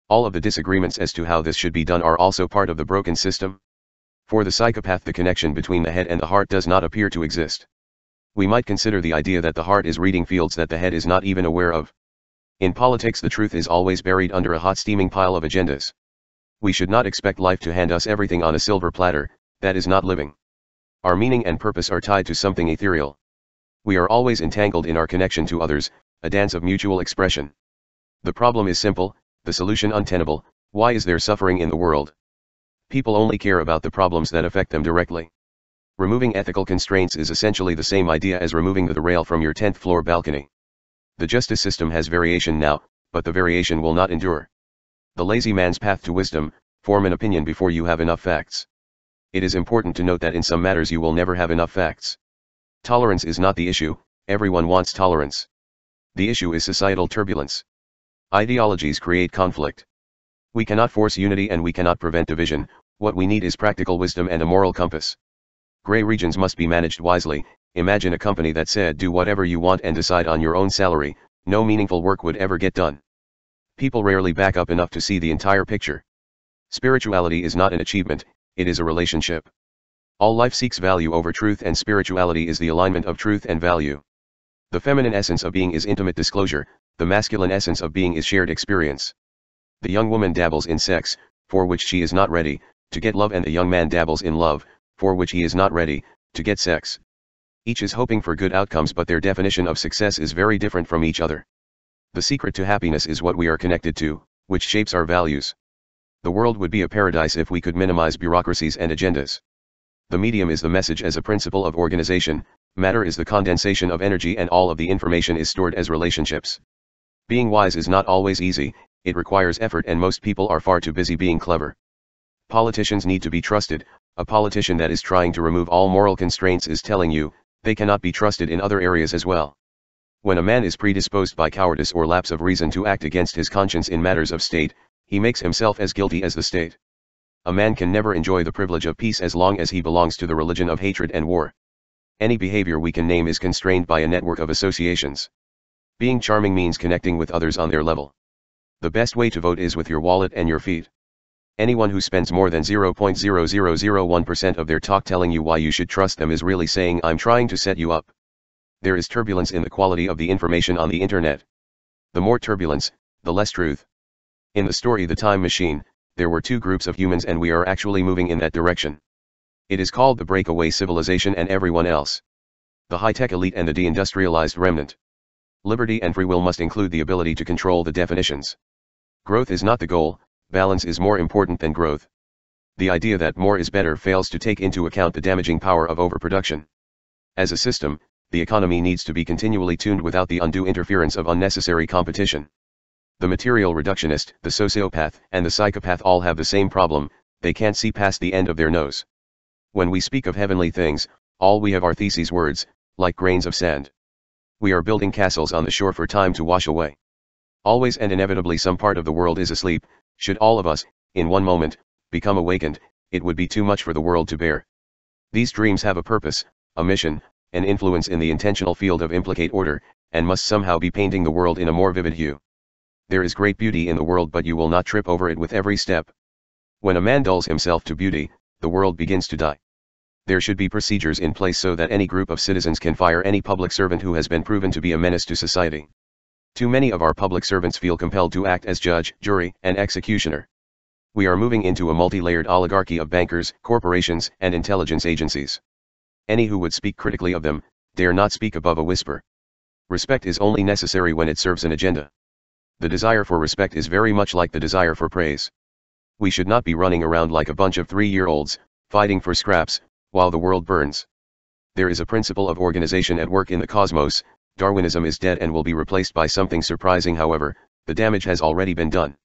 [SPEAKER 1] All of the disagreements as to how this should be done are also part of the broken system. For the psychopath, the connection between the head and the heart does not appear to exist. We might consider the idea that the heart is reading fields that the head is not even aware of. In politics, the truth is always buried under a hot steaming pile of agendas. We should not expect life to hand us everything on a silver platter, that is not living. Our meaning and purpose are tied to something ethereal. We are always entangled in our connection to others, a dance of mutual expression. The problem is simple, the solution untenable. Why is there suffering in the world? People only care about the problems that affect them directly. Removing ethical constraints is essentially the same idea as removing the rail from your 10th floor balcony. The justice system has variation now, but the variation will not endure. The lazy man's path to wisdom: form an opinion before you have enough facts. It is important to note that in some matters you will never have enough facts. Tolerance is not the issue, everyone wants tolerance. The issue is societal turbulence. Ideologies create conflict. We cannot force unity and we cannot prevent division. What we need is practical wisdom and a moral compass. Gray regions must be managed wisely. Imagine a company that said do whatever you want and decide on your own salary. No meaningful work would ever get done. People rarely back up enough to see the entire picture. Spirituality is not an achievement, it is a relationship. All life seeks value over truth, and spirituality is the alignment of truth and value. The feminine essence of being is intimate disclosure, the masculine essence of being is shared experience. The young woman dabbles in sex, for which she is not ready to get love, and the young man dabbles in love, for which he is not ready to get sex. Each is hoping for good outcomes, but their definition of success is very different from each other. The secret to happiness is what we are connected to, which shapes our values. The world would be a paradise if we could minimize bureaucracies and agendas. The medium is the message as a principle of organization, matter is the condensation of energy, and all of the information is stored as relationships. Being wise is not always easy, it requires effort, and most people are far too busy being clever. Politicians need to be trusted. A politician that is trying to remove all moral constraints is telling you, they cannot be trusted in other areas as well. When a man is predisposed by cowardice or lapse of reason to act against his conscience in matters of state, he makes himself as guilty as the state. A man can never enjoy the privilege of peace as long as he belongs to the religion of hatred and war. Any behavior we can name is constrained by a network of associations. Being charming means connecting with others on their level. The best way to vote is with your wallet and your feet. Anyone who spends more than 0.0001% of their talk telling you why you should trust them is really saying, I'm trying to set you up. There is turbulence in the quality of the information on the internet. The more turbulence, the less truth. In the story The Time Machine, there were two groups of humans, and we are actually moving in that direction. It is called the breakaway civilization and everyone else. The high-tech elite and the deindustrialized remnant. Liberty and free will must include the ability to control the definitions. Growth is not the goal, balance is more important than growth. The idea that more is better fails to take into account the damaging power of overproduction. As a system, the economy needs to be continually tuned without the undue interference of unnecessary competition. The material reductionist, the sociopath, and the psychopath all have the same problem: they can't see past the end of their nose. When we speak of heavenly things, all we have are theses words, like grains of sand. We are building castles on the shore for time to wash away. Always and inevitably some part of the world is asleep. Should all of us, in one moment, become awakened, it would be too much for the world to bear. These dreams have a purpose, a mission, an influence in the intentional field of implicate order, and must somehow be painting the world in a more vivid hue. There is great beauty in the world, but you will not trip over it with every step. When a man dulls himself to beauty, the world begins to die. There should be procedures in place so that any group of citizens can fire any public servant who has been proven to be a menace to society. Too many of our public servants feel compelled to act as judge, jury, and executioner. We are moving into a multi-layered oligarchy of bankers, corporations, and intelligence agencies. Any who would speak critically of them, dare not speak above a whisper. Respect is only necessary when it serves an agenda. The desire for respect is very much like the desire for praise. We should not be running around like a bunch of 3-year-olds, fighting for scraps, while the world burns. There is a principle of organization at work in the cosmos. Darwinism is dead and will be replaced by something surprising. However, the damage has already been done.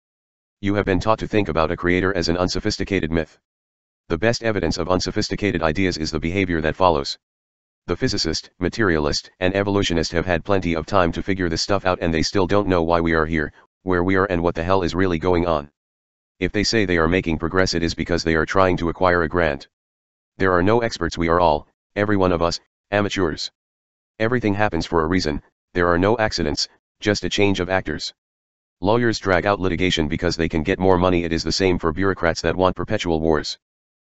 [SPEAKER 1] You have been taught to think about a creator as an unsophisticated myth. The best evidence of unsophisticated ideas is the behavior that follows. The physicist, materialist, and evolutionist have had plenty of time to figure this stuff out, and they still don't know why we are here, where we are, and what the hell is really going on. If they say they are making progress, it is because they are trying to acquire a grant. There are no experts. We are all, every one of us, amateurs. Everything happens for a reason. There are no accidents, just a change of actors. Lawyers drag out litigation because they can get more money. It is the same for bureaucrats that want perpetual wars.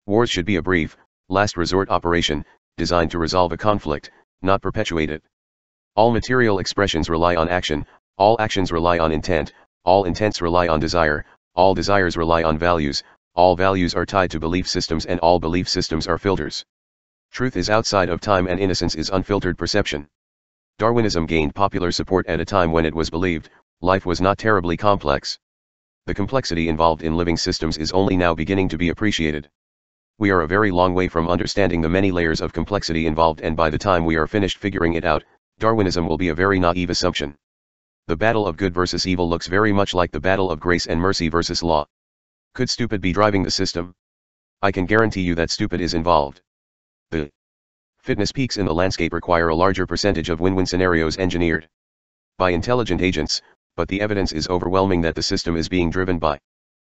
[SPEAKER 1] Wars should be a brief, last resort operation, designed to resolve a conflict, not perpetuate it. All material expressions rely on action, all actions rely on intent, all intents rely on desire, all desires rely on values, all values are tied to belief systems, and all belief systems are filters. Truth is outside of time and innocence is unfiltered perception. Darwinism gained popular support at a time when it was believed life was not terribly complex. The complexity involved in living systems is only now beginning to be appreciated. We are a very long way from understanding the many layers of complexity involved, and by the time we are finished figuring it out, Darwinism will be a very naive assumption. The battle of good versus evil looks very much like the battle of grace and mercy versus law. Could stupid be driving the system? I can guarantee you that stupid is involved. The fitness peaks in the landscape require a larger percentage of win-win scenarios engineered by intelligent agents, but the evidence is overwhelming that the system is being driven by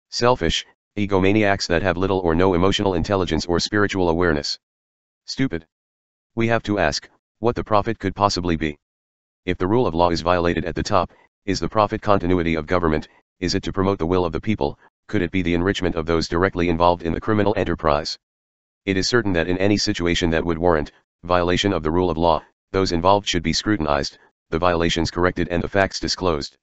[SPEAKER 1] selfish, egomaniacs that have little or no emotional intelligence or spiritual awareness. Stupid. We have to ask, what the profit could possibly be. If the rule of law is violated at the top, is the profit continuity of government? Is it to promote the will of the people? Could it be the enrichment of those directly involved in the criminal enterprise? It is certain that in any situation that would warrant violation of the rule of law, those involved should be scrutinized, the violations corrected, and the facts disclosed.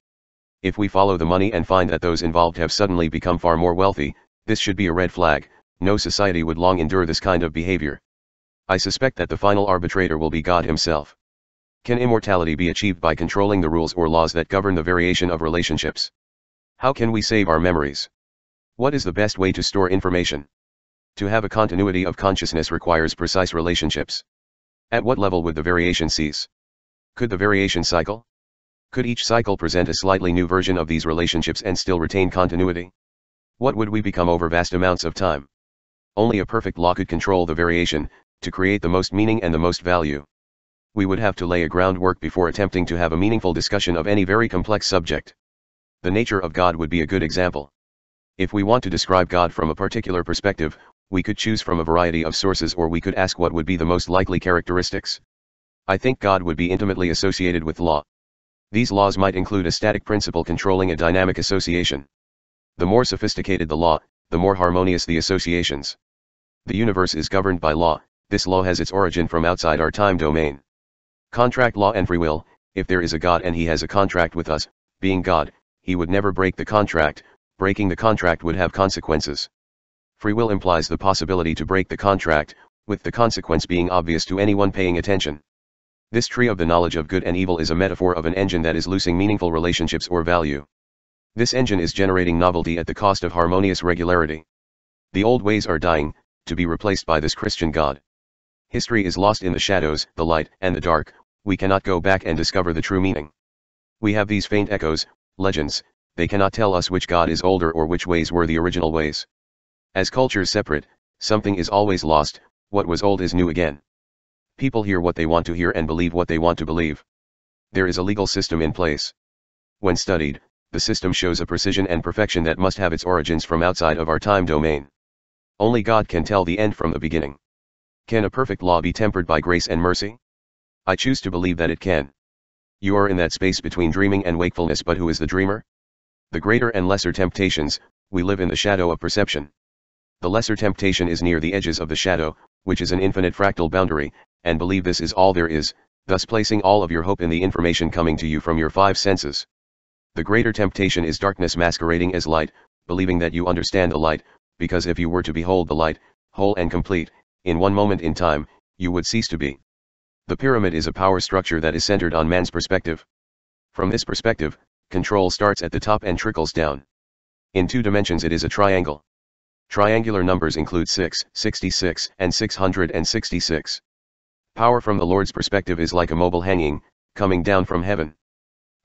[SPEAKER 1] If we follow the money and find that those involved have suddenly become far more wealthy, this should be a red flag. No society would long endure this kind of behavior. I suspect that the final arbitrator will be God himself. Can immortality be achieved by controlling the rules or laws that govern the variation of relationships? How can we save our memories? What is the best way to store information? To have a continuity of consciousness requires precise relationships. At what level would the variation cease? Could the variation cycle? Could each cycle present a slightly new version of these relationships and still retain continuity? What would we become over vast amounts of time? Only a perfect law could control the variation, to create the most meaning and the most value. We would have to lay a groundwork before attempting to have a meaningful discussion of any very complex subject. The nature of God would be a good example. If we want to describe God from a particular perspective, we could choose from a variety of sources, or we could ask what would be the most likely characteristics. I think God would be intimately associated with law. These laws might include a static principle controlling a dynamic association. The more sophisticated the law, the more harmonious the associations. The universe is governed by law. This law has its origin from outside our time domain. Contract law and free will. If there is a God and he has a contract with us, being God, he would never break the contract. Breaking the contract would have consequences. Free will implies the possibility to break the contract, with the consequence being obvious to anyone paying attention. This tree of the knowledge of good and evil is a metaphor of an engine that is losing meaningful relationships or value. This engine is generating novelty at the cost of harmonious regularity. The old ways are dying, to be replaced by this Christian God. History is lost in the shadows, the light, and the dark. We cannot go back and discover the true meaning. We have these faint echoes, legends. They cannot tell us which God is older or which ways were the original ways. As cultures separate, something is always lost. What was old is new again. People hear what they want to hear and believe what they want to believe. There is a legal system in place. When studied, the system shows a precision and perfection that must have its origins from outside of our time domain. Only God can tell the end from the beginning. Can a perfect law be tempered by grace and mercy? I choose to believe that it can. You are in that space between dreaming and wakefulness, but who is the dreamer? The greater and lesser temptations, we live in the shadow of perception. The lesser temptation is near the edges of the shadow, which is an infinite fractal boundary, and believe this is all there is, thus placing all of your hope in the information coming to you from your five senses. The greater temptation is darkness masquerading as light, believing that you understand the light, because if you were to behold the light, whole and complete, in one moment in time, you would cease to be. The pyramid is a power structure that is centered on man's perspective. From this perspective, control starts at the top and trickles down. In 2 dimensions it is a triangle. Triangular numbers include 6, 66, and 666. Power from the Lord's perspective is like a mobile hanging, coming down from heaven.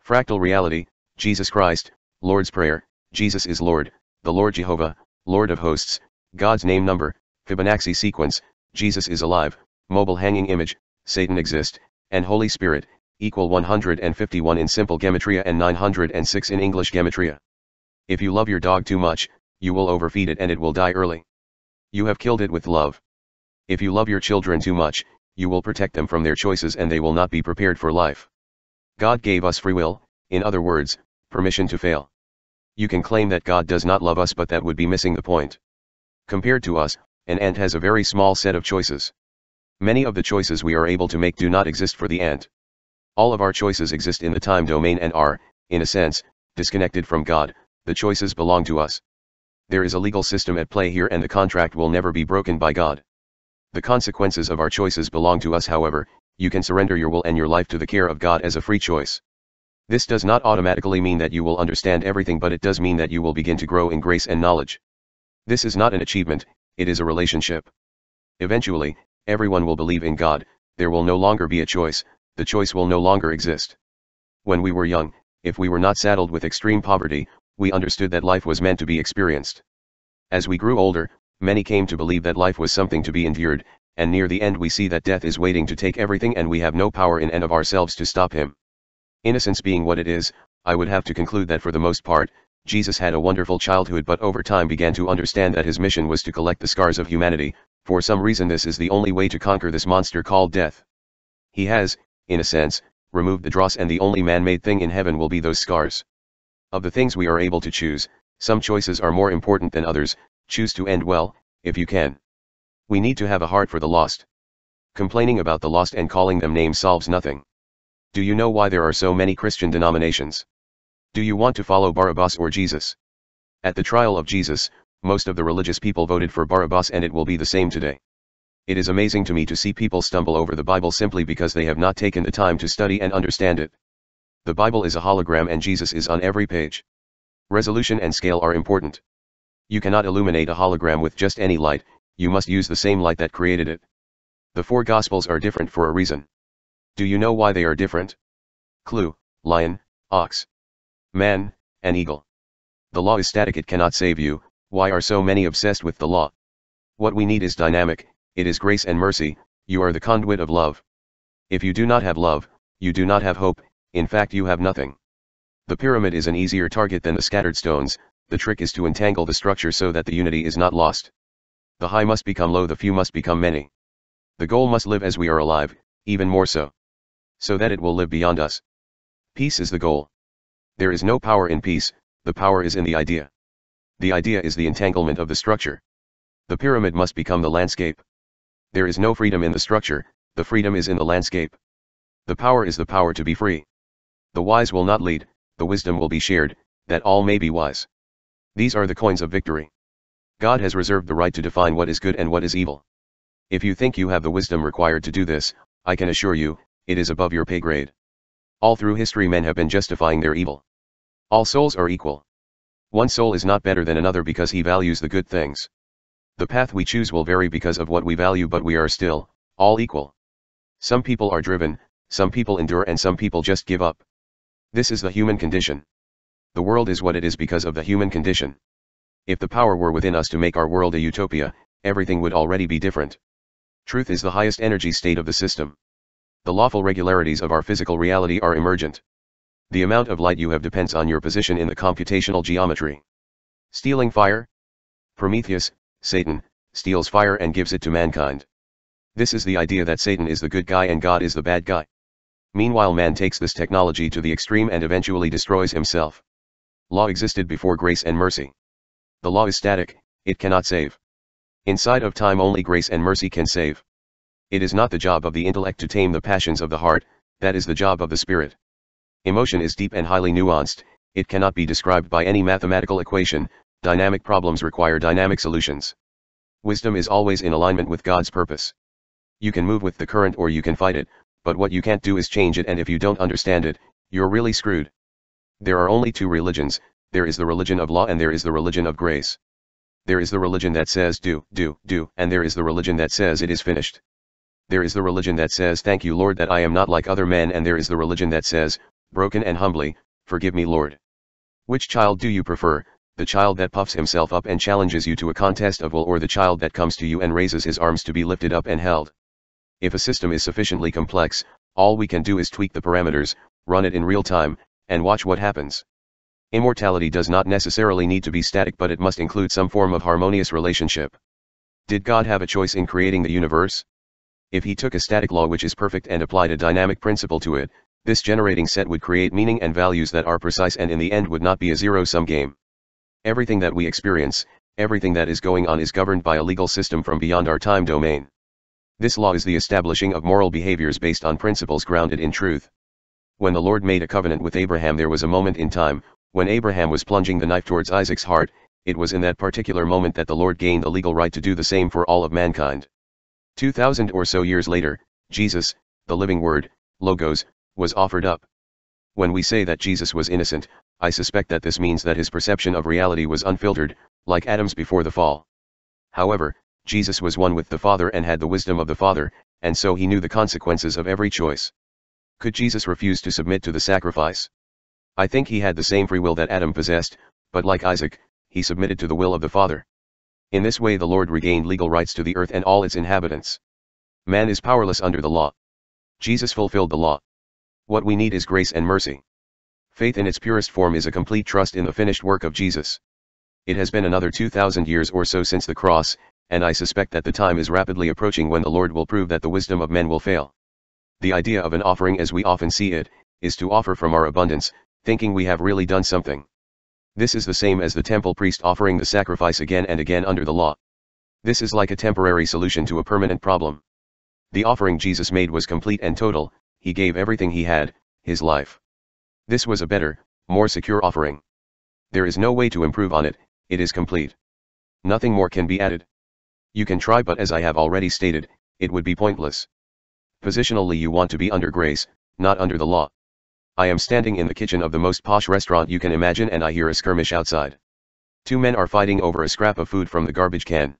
[SPEAKER 1] Fractal reality, Jesus Christ, Lord's Prayer, Jesus is Lord, the Lord Jehovah, Lord of hosts, God's name number, Fibonacci sequence, Jesus is alive, mobile hanging image, Satan exist, and Holy Spirit, equal 151 in simple gematria and 906 in English gematria. If you love your dog too much, You will overfeed it and it will die early. You have killed it with love. If you love your children too much, you will protect them from their choices and they will not be prepared for life. God gave us free will, in other words, permission to fail. You can claim that God does not love us, but that would be missing the point. Compared to us, an ant has a very small set of choices. Many of the choices we are able to make do not exist for the ant. All of our choices exist in the time domain and are, in a sense, disconnected from God. The choices belong to us. There is a legal system at play here and the contract will never be broken by God. The consequences of our choices belong to us. However, you can surrender your will and your life to the care of God as a free choice. This does not automatically mean that you will understand everything, but it does mean that you will begin to grow in grace and knowledge. This is not an achievement, it is a relationship. Eventually, everyone will believe in God, there will no longer be a choice, the choice will no longer exist. When we were young, if we were not saddled with extreme poverty, we understood that life was meant to be experienced. As we grew older, many came to believe that life was something to be endured, and near the end we see that death is waiting to take everything and we have no power in and of ourselves to stop him. Innocence being what it is, I would have to conclude that for the most part, Jesus had a wonderful childhood, but over time began to understand that his mission was to collect the scars of humanity. For some reason this is the only way to conquer this monster called death. He has, in a sense, removed the dross, and the only man-made thing in heaven will be those scars. Of the things we are able to choose, some choices are more important than others. Choose to end well, if you can. We need to have a heart for the lost. Complaining about the lost and calling them names solves nothing. Do you know why there are so many Christian denominations? Do you want to follow Barabbas or Jesus? At the trial of Jesus, most of the religious people voted for Barabbas, and it will be the same today. It is amazing to me to see people stumble over the Bible simply because they have not taken the time to study and understand it. The Bible is a hologram and Jesus is on every page. Resolution and scale are important. You cannot illuminate a hologram with just any light, you must use the same light that created it. The four Gospels are different for a reason. Do you know why they are different? Clue: lion, ox, man, and eagle. The law is static, it cannot save you. Why are so many obsessed with the law? What we need is dynamic, it is grace and mercy. You are the conduit of love. If you do not have love, you do not have hope, in fact you have nothing. The pyramid is an easier target than the scattered stones. The trick is to entangle the structure so that the unity is not lost. The high must become low, the few must become many. The goal must live as we are alive, even more so. So that it will live beyond us. Peace is the goal. There is no power in peace, the power is in the idea. The idea is the entanglement of the structure. The pyramid must become the landscape. There is no freedom in the structure, the freedom is in the landscape. The power is the power to be free. The wise will not lead, the wisdom will be shared, that all may be wise. These are the coins of victory. God has reserved the right to define what is good and what is evil. If you think you have the wisdom required to do this, I can assure you, it is above your pay grade. All through history men have been justifying their evil. All souls are equal. One soul is not better than another because he values the good things. The path we choose will vary because of what we value, but we are still, all equal. Some people are driven, some people endure, and some people just give up. This is the human condition. The world is what it is because of the human condition. If the power were within us to make our world a utopia, everything would already be different. Truth is the highest energy state of the system. The lawful regularities of our physical reality are emergent. The amount of light you have depends on your position in the computational geometry. Stealing fire? Prometheus, Satan, steals fire and gives it to mankind. This is the idea that Satan is the good guy and God is the bad guy. Meanwhile, man takes this technology to the extreme and eventually destroys himself. Law existed before grace and mercy. The law is static, it cannot save. Inside of time only grace and mercy can save. It is not the job of the intellect to tame the passions of the heart, that is the job of the spirit. Emotion is deep and highly nuanced, it cannot be described by any mathematical equation, dynamic problems require dynamic solutions. Wisdom is always in alignment with God's purpose. You can move with the current or you can fight it, but what you can't do is change it, and if you don't understand it, you're really screwed. There are only two religions, there is the religion of law and there is the religion of grace. There is the religion that says do, and there is the religion that says it is finished. There is the religion that says thank you Lord that I am not like other men, and there is the religion that says, broken and humbly, forgive me Lord. Which child do you prefer, the child that puffs himself up and challenges you to a contest of will, or the child that comes to you and raises his arms to be lifted up and held? If a system is sufficiently complex, all we can do is tweak the parameters, run it in real time, and watch what happens. Immortality does not necessarily need to be static, but it must include some form of harmonious relationship. Did God have a choice in creating the universe? If he took a static law which is perfect and applied a dynamic principle to it, this generating set would create meaning and values that are precise and in the end would not be a zero-sum game. Everything that we experience, everything that is going on is governed by a legal system from beyond our time domain. This law is the establishing of moral behaviors based on principles grounded in truth. When the Lord made a covenant with Abraham, there was a moment in time, when Abraham was plunging the knife towards Isaac's heart. It was in that particular moment that the Lord gained the legal right to do the same for all of mankind. 2,000 or so years later, Jesus, the living Word, Logos, was offered up. When we say that Jesus was innocent, I suspect that this means that his perception of reality was unfiltered, like Adam's before the fall. However, Jesus was one with the Father and had the wisdom of the Father, and so he knew the consequences of every choice. Could Jesus refuse to submit to the sacrifice? I think he had the same free will that Adam possessed, but like Isaac, he submitted to the will of the Father. In this way the Lord regained legal rights to the earth and all its inhabitants. Man is powerless under the law. Jesus fulfilled the law. What we need is grace and mercy. Faith in its purest form is a complete trust in the finished work of Jesus. It has been another 2,000 years or so since the cross, and I suspect that the time is rapidly approaching when the Lord will prove that the wisdom of men will fail. The idea of an offering as we often see it, is to offer from our abundance, thinking we have really done something. This is the same as the temple priest offering the sacrifice again and again under the law. This is like a temporary solution to a permanent problem. The offering Jesus made was complete and total. He gave everything he had, his life. This was a better, more secure offering. There is no way to improve on it, it is complete. Nothing more can be added. You can try, but as I have already stated, it would be pointless. Positionally you want to be under grace, not under the law. I am standing in the kitchen of the most posh restaurant you can imagine and I hear a skirmish outside. Two men are fighting over a scrap of food from the garbage can.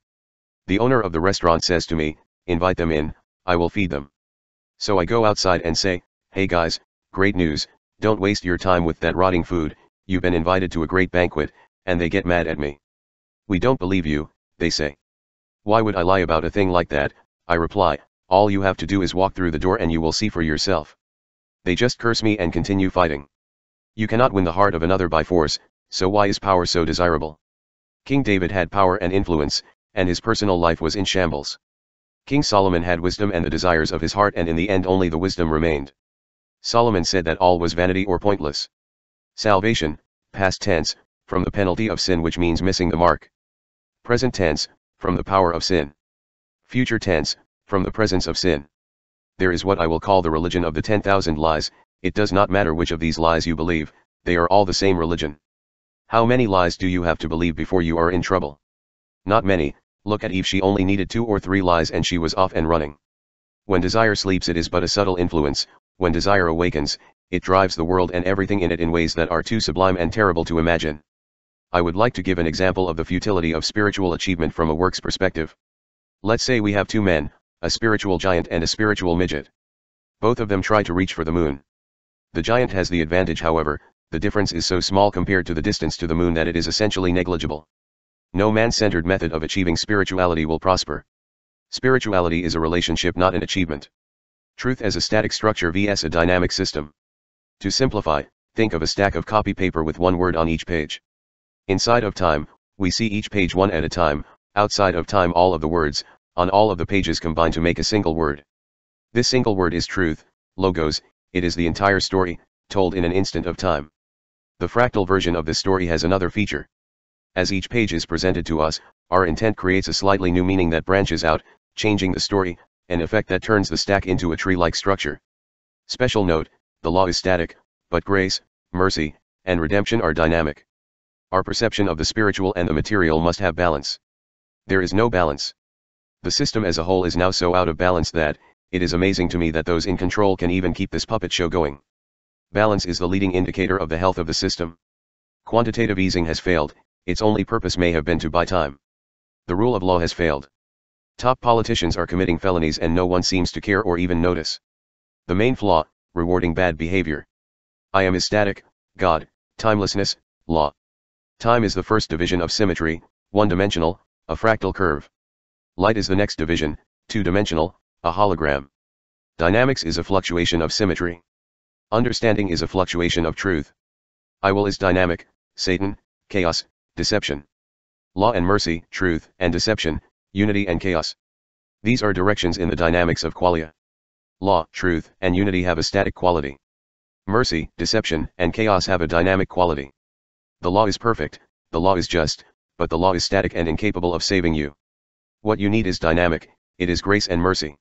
[SPEAKER 1] The owner of the restaurant says to me, "Invite them in, I will feed them." So I go outside and say, "Hey guys, great news, don't waste your time with that rotting food, you've been invited to a great banquet," and they get mad at me. "We don't believe you," they say. "Why would I lie about a thing like that?" I reply, "All you have to do is walk through the door and you will see for yourself." They just curse me and continue fighting. You cannot win the heart of another by force, so why is power so desirable? King David had power and influence, and his personal life was in shambles. King Solomon had wisdom and the desires of his heart, and in the end only the wisdom remained. Solomon said that all was vanity or pointless. Salvation, past tense, from the penalty of sin, which means missing the mark. Present tense, from the power of sin. Future tense, from the presence of sin. There is what I will call the religion of the 10,000 lies. It does not matter which of these lies you believe, they are all the same religion. How many lies do you have to believe before you are in trouble? Not many. Look at Eve, she only needed 2 or 3 lies and she was off and running. When desire sleeps it is but a subtle influence, when desire awakens, it drives the world and everything in it in ways that are too sublime and terrible to imagine. I would like to give an example of the futility of spiritual achievement from a works perspective. Let's say we have 2 men, a spiritual giant and a spiritual midget. Both of them try to reach for the moon. The giant has the advantage, however, the difference is so small compared to the distance to the moon that it is essentially negligible. No man-centered method of achieving spirituality will prosper. Spirituality is a relationship, not an achievement. Truth as a static structure vs a dynamic system. To simplify, think of a stack of copy paper with 1 word on each page. Inside of time, we see each page one at a time, outside of time all of the words, on all of the pages combine to make a single word. This single word is truth, logos, it is the entire story, told in an instant of time. The fractal version of this story has another feature. As each page is presented to us, our intent creates a slightly new meaning that branches out, changing the story, an effect that turns the stack into a tree-like structure. Special note, the law is static, but grace, mercy, and redemption are dynamic. Our perception of the spiritual and the material must have balance. There is no balance. The system as a whole is now so out of balance that, it is amazing to me that those in control can even keep this puppet show going. Balance is the leading indicator of the health of the system. Quantitative easing has failed, its only purpose may have been to buy time. The rule of law has failed. Top politicians are committing felonies and no one seems to care or even notice. The main flaw, rewarding bad behavior. I am static, God, timelessness, law. Time is the first division of symmetry, one-dimensional, a fractal curve. Light is the next division, two-dimensional, a hologram. Dynamics is a fluctuation of symmetry. Understanding is a fluctuation of truth. I will is dynamic, Satan, chaos, deception. Law and mercy, truth and deception, unity and chaos. These are directions in the dynamics of qualia. Law, truth, and unity have a static quality. Mercy, deception, and chaos have a dynamic quality. The law is perfect, the law is just, but the law is static and incapable of saving you. What you need is dynamic, it is grace and mercy.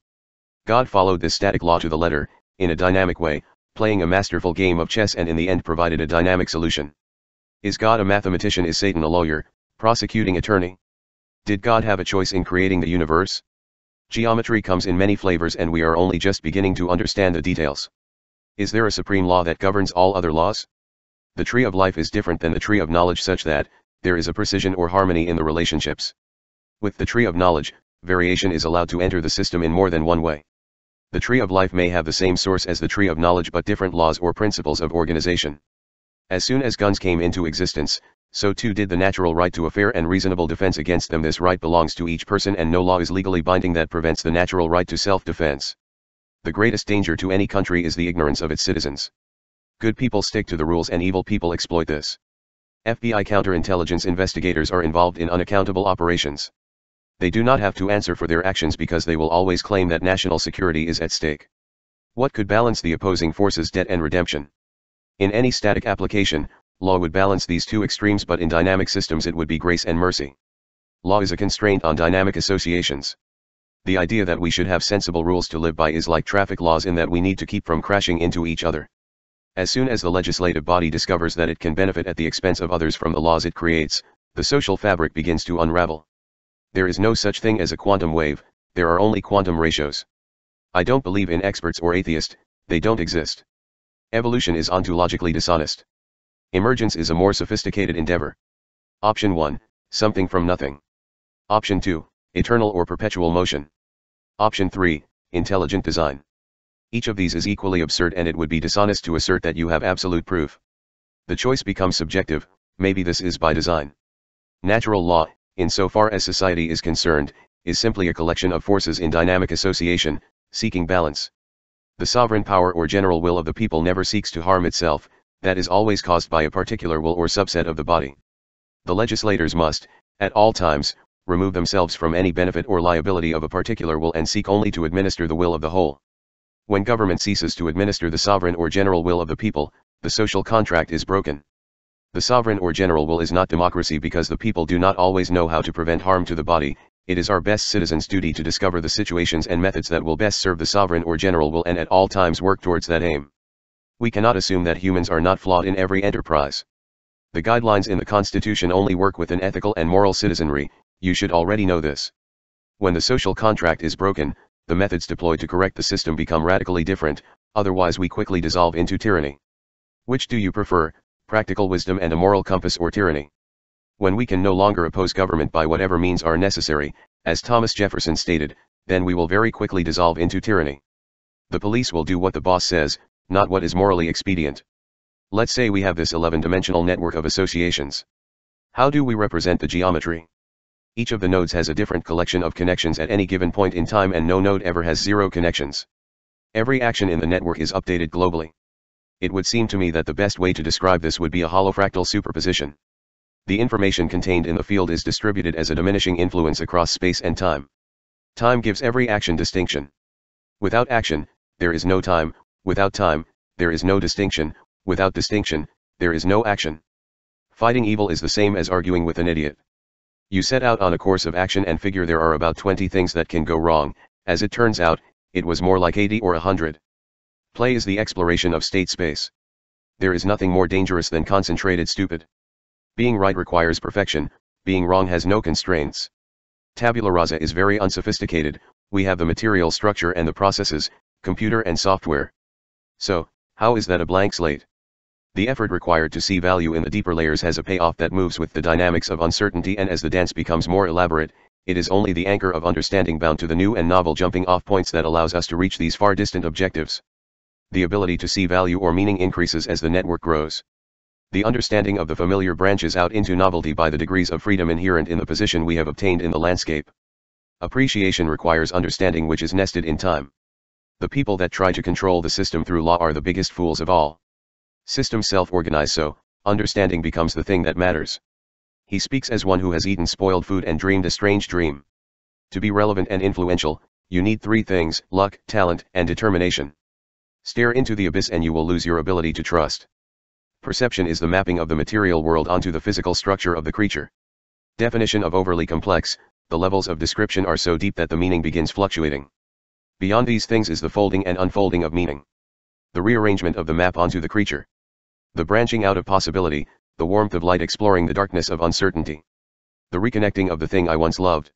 [SPEAKER 1] God followed this static law to the letter, in a dynamic way, playing a masterful game of chess, and in the end provided a dynamic solution. Is God a mathematician? Is Satan a lawyer, prosecuting attorney? Did God have a choice in creating the universe? Geometry comes in many flavors and we are only just beginning to understand the details. Is there a supreme law that governs all other laws? The tree of life is different than the tree of knowledge such that, there is a precision or harmony in the relationships. With the tree of knowledge, variation is allowed to enter the system in more than one way. The tree of life may have the same source as the tree of knowledge but different laws or principles of organization. As soon as guns came into existence, so too did the natural right to a fair and reasonable defense against them. This right belongs to each person and no law is legally binding that prevents the natural right to self-defense. The greatest danger to any country is the ignorance of its citizens. Good people stick to the rules and evil people exploit this. FBI counterintelligence investigators are involved in unaccountable operations. They do not have to answer for their actions because they will always claim that national security is at stake. What could balance the opposing forces? Debt and redemption. In any static application, law would balance these two extremes, but in dynamic systems it would be grace and mercy. Law is a constraint on dynamic associations. The idea that we should have sensible rules to live by is like traffic laws in that we need to keep from crashing into each other. As soon as the legislative body discovers that it can benefit at the expense of others from the laws it creates, the social fabric begins to unravel. There is no such thing as a quantum wave, there are only quantum ratios. I don't believe in experts or atheists, they don't exist. Evolution is ontologically dishonest. Emergence is a more sophisticated endeavor. Option 1, something from nothing. Option 2, eternal or perpetual motion. Option 3, intelligent design. Each of these is equally absurd and it would be dishonest to assert that you have absolute proof. The choice becomes subjective, maybe this is by design. Natural law, insofar as society is concerned, is simply a collection of forces in dynamic association, seeking balance. The sovereign power or general will of the people never seeks to harm itself, that is always caused by a particular will or subset of the body. The legislators must, at all times, remove themselves from any benefit or liability of a particular will and seek only to administer the will of the whole. When government ceases to administer the sovereign or general will of the people, the social contract is broken. The sovereign or general will is not democracy because the people do not always know how to prevent harm to the body. It is our best citizens' duty to discover the situations and methods that will best serve the sovereign or general will and at all times work towards that aim. We cannot assume that humans are not flawed in every enterprise. The guidelines in the Constitution only work with an ethical and moral citizenry, you should already know this. When the social contract is broken, the methods deployed to correct the system become radically different, otherwise we quickly dissolve into tyranny. Which do you prefer, practical wisdom and a moral compass, or tyranny? When we can no longer oppose government by whatever means are necessary, as Thomas Jefferson stated, then we will very quickly dissolve into tyranny. The police will do what the boss says, not what is morally expedient. Let's say we have this 11-dimensional network of associations. How do we represent the geometry? Each of the nodes has a different collection of connections at any given point in time and no node ever has zero connections. Every action in the network is updated globally. It would seem to me that the best way to describe this would be a holofractal superposition. The information contained in the field is distributed as a diminishing influence across space and time. Time gives every action distinction. Without action, there is no time, without time, there is no distinction, without distinction, there is no action. Fighting evil is the same as arguing with an idiot. You set out on a course of action and figure there are about 20 things that can go wrong, as it turns out, it was more like 80 or 100. Play is the exploration of state space. There is nothing more dangerous than concentrated stupid. Being right requires perfection, being wrong has no constraints. Tabula rasa is very unsophisticated, we have the material structure and the processes, computer and software. So, how is that a blank slate? The effort required to see value in the deeper layers has a payoff that moves with the dynamics of uncertainty, and as the dance becomes more elaborate, it is only the anchor of understanding bound to the new and novel jumping off points that allows us to reach these far distant objectives. The ability to see value or meaning increases as the network grows. The understanding of the familiar branches out into novelty by the degrees of freedom inherent in the position we have obtained in the landscape. Appreciation requires understanding which is nested in time. The people that try to control the system through law are the biggest fools of all. Systems self-organize so, understanding becomes the thing that matters. He speaks as one who has eaten spoiled food and dreamed a strange dream. To be relevant and influential, you need three things: luck, talent, and determination. Stare into the abyss and you will lose your ability to trust. Perception is the mapping of the material world onto the physical structure of the creature. Definition of overly complex: the levels of description are so deep that the meaning begins fluctuating. Beyond these things is the folding and unfolding of meaning. The rearrangement of the map onto the creature. The branching out of possibility, the warmth of light exploring the darkness of uncertainty. The reconnecting of the thing I once loved.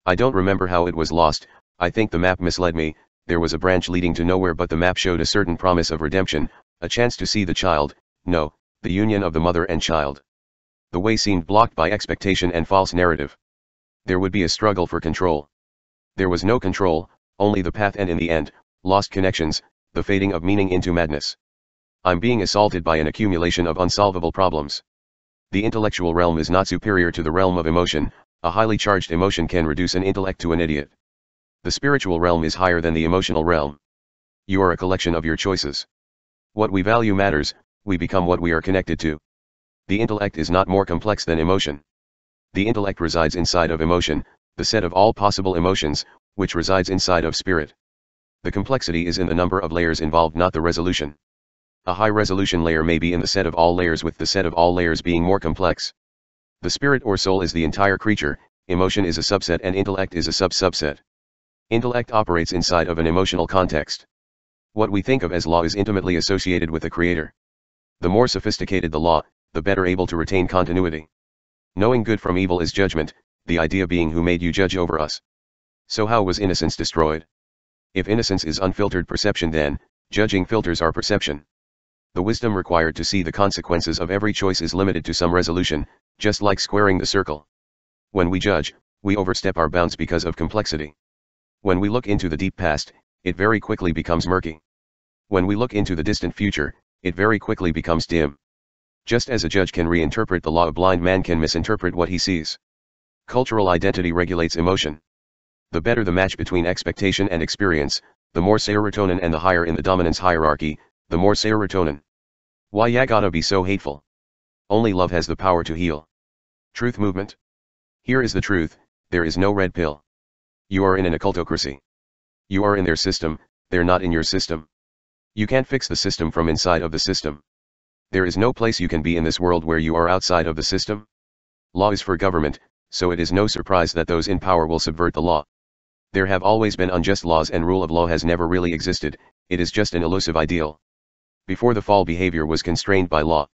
[SPEAKER 1] I don't remember how it was lost, I think the map misled me. There was a branch leading to nowhere, but the map showed a certain promise of redemption, a chance to see the child, no, the union of the mother and child. The way seemed blocked by expectation and false narrative. There would be a struggle for control. There was no control, only the path, and in the end, lost connections, the fading of meaning into madness. I'm being assaulted by an accumulation of unsolvable problems. The intellectual realm is not superior to the realm of emotion. A highly charged emotion can reduce an intellect to an idiot. The spiritual realm is higher than the emotional realm. You are a collection of your choices. What we value matters, we become what we are connected to. The intellect is not more complex than emotion. The intellect resides inside of emotion, the set of all possible emotions, which resides inside of spirit. The complexity is in the number of layers involved, not the resolution. A high resolution layer may be in the set of all layers, with the set of all layers being more complex. The spirit or soul is the entire creature, emotion is a subset and intellect is a subset. Intellect operates inside of an emotional context. What we think of as law is intimately associated with the creator. The more sophisticated the law, the better able to retain continuity. Knowing good from evil is judgment, the idea being who made you judge over us. So how was innocence destroyed? If innocence is unfiltered perception, then judging filters our perception. The wisdom required to see the consequences of every choice is limited to some resolution, just like squaring the circle. When we judge, we overstep our bounds because of complexity. When we look into the deep past, it very quickly becomes murky. When we look into the distant future, it very quickly becomes dim. Just as a judge can reinterpret the law, a blind man can misinterpret what he sees. Cultural identity regulates emotion. The better the match between expectation and experience, the more serotonin, and the higher in the dominance hierarchy, the more serotonin. Why ya gotta be so hateful? Only love has the power to heal. Truth movement. Here is the truth, there is no red pill. You are in an occultocracy. You are in their system, they're not in your system. You can't fix the system from inside of the system. There is no place you can be in this world where you are outside of the system. Law is for government, so it is no surprise that those in power will subvert the law. There have always been unjust laws, and rule of law has never really existed, it is just an elusive ideal. Before the fall, behavior was constrained by law.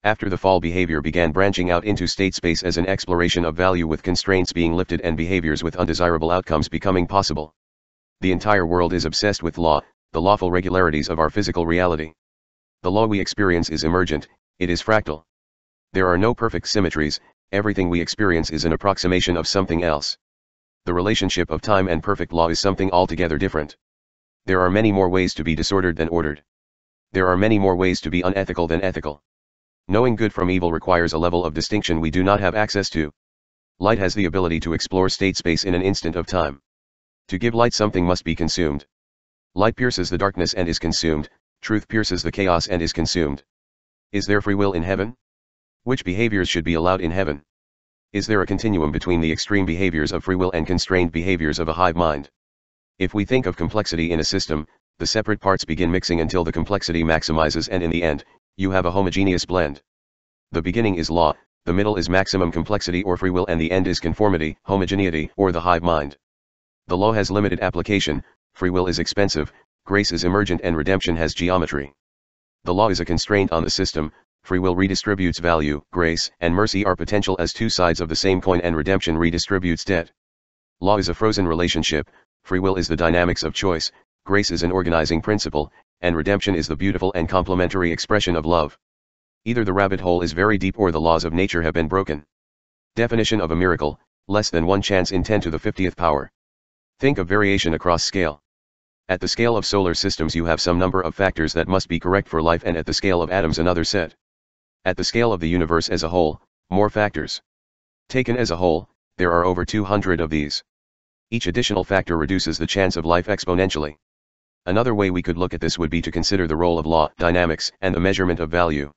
[SPEAKER 1] After the fall, behavior began branching out into state space as an exploration of value, with constraints being lifted and behaviors with undesirable outcomes becoming possible. The entire world is obsessed with law, the lawful regularities of our physical reality. The law we experience is emergent, it is fractal. There are no perfect symmetries, everything we experience is an approximation of something else. The relationship of time and perfect law is something altogether different. There are many more ways to be disordered than ordered. There are many more ways to be unethical than ethical. Knowing good from evil requires a level of distinction we do not have access to. Light has the ability to explore state space in an instant of time. To give light, something must be consumed. Light pierces the darkness and is consumed, truth pierces the chaos and is consumed. Is there free will in heaven? Which behaviors should be allowed in heaven? Is there a continuum between the extreme behaviors of free will and constrained behaviors of a hive mind? If we think of complexity in a system, the separate parts begin mixing until the complexity maximizes, and in the end, you have a homogeneous blend. The beginning is law, the middle is maximum complexity or free will, and the end is conformity, homogeneity, or the hive mind. The law has limited application, free will is expensive, grace is emergent, and redemption has geometry. The law is a constraint on the system, free will redistributes value, grace and mercy are potential as two sides of the same coin, and redemption redistributes debt. Law is a frozen relationship, free will is the dynamics of choice, grace is an organizing principle, and redemption is the beautiful and complementary expression of love. Either the rabbit hole is very deep or the laws of nature have been broken. Definition of a miracle: less than 1 chance in 10 to the 50th power. Think of variation across scale. At the scale of solar systems you have some number of factors that must be correct for life, and at the scale of atoms another set. At the scale of the universe as a whole, more factors. Taken as a whole, there are over 200 of these. Each additional factor reduces the chance of life exponentially. Another way we could look at this would be to consider the role of law, dynamics, and the measurement of value.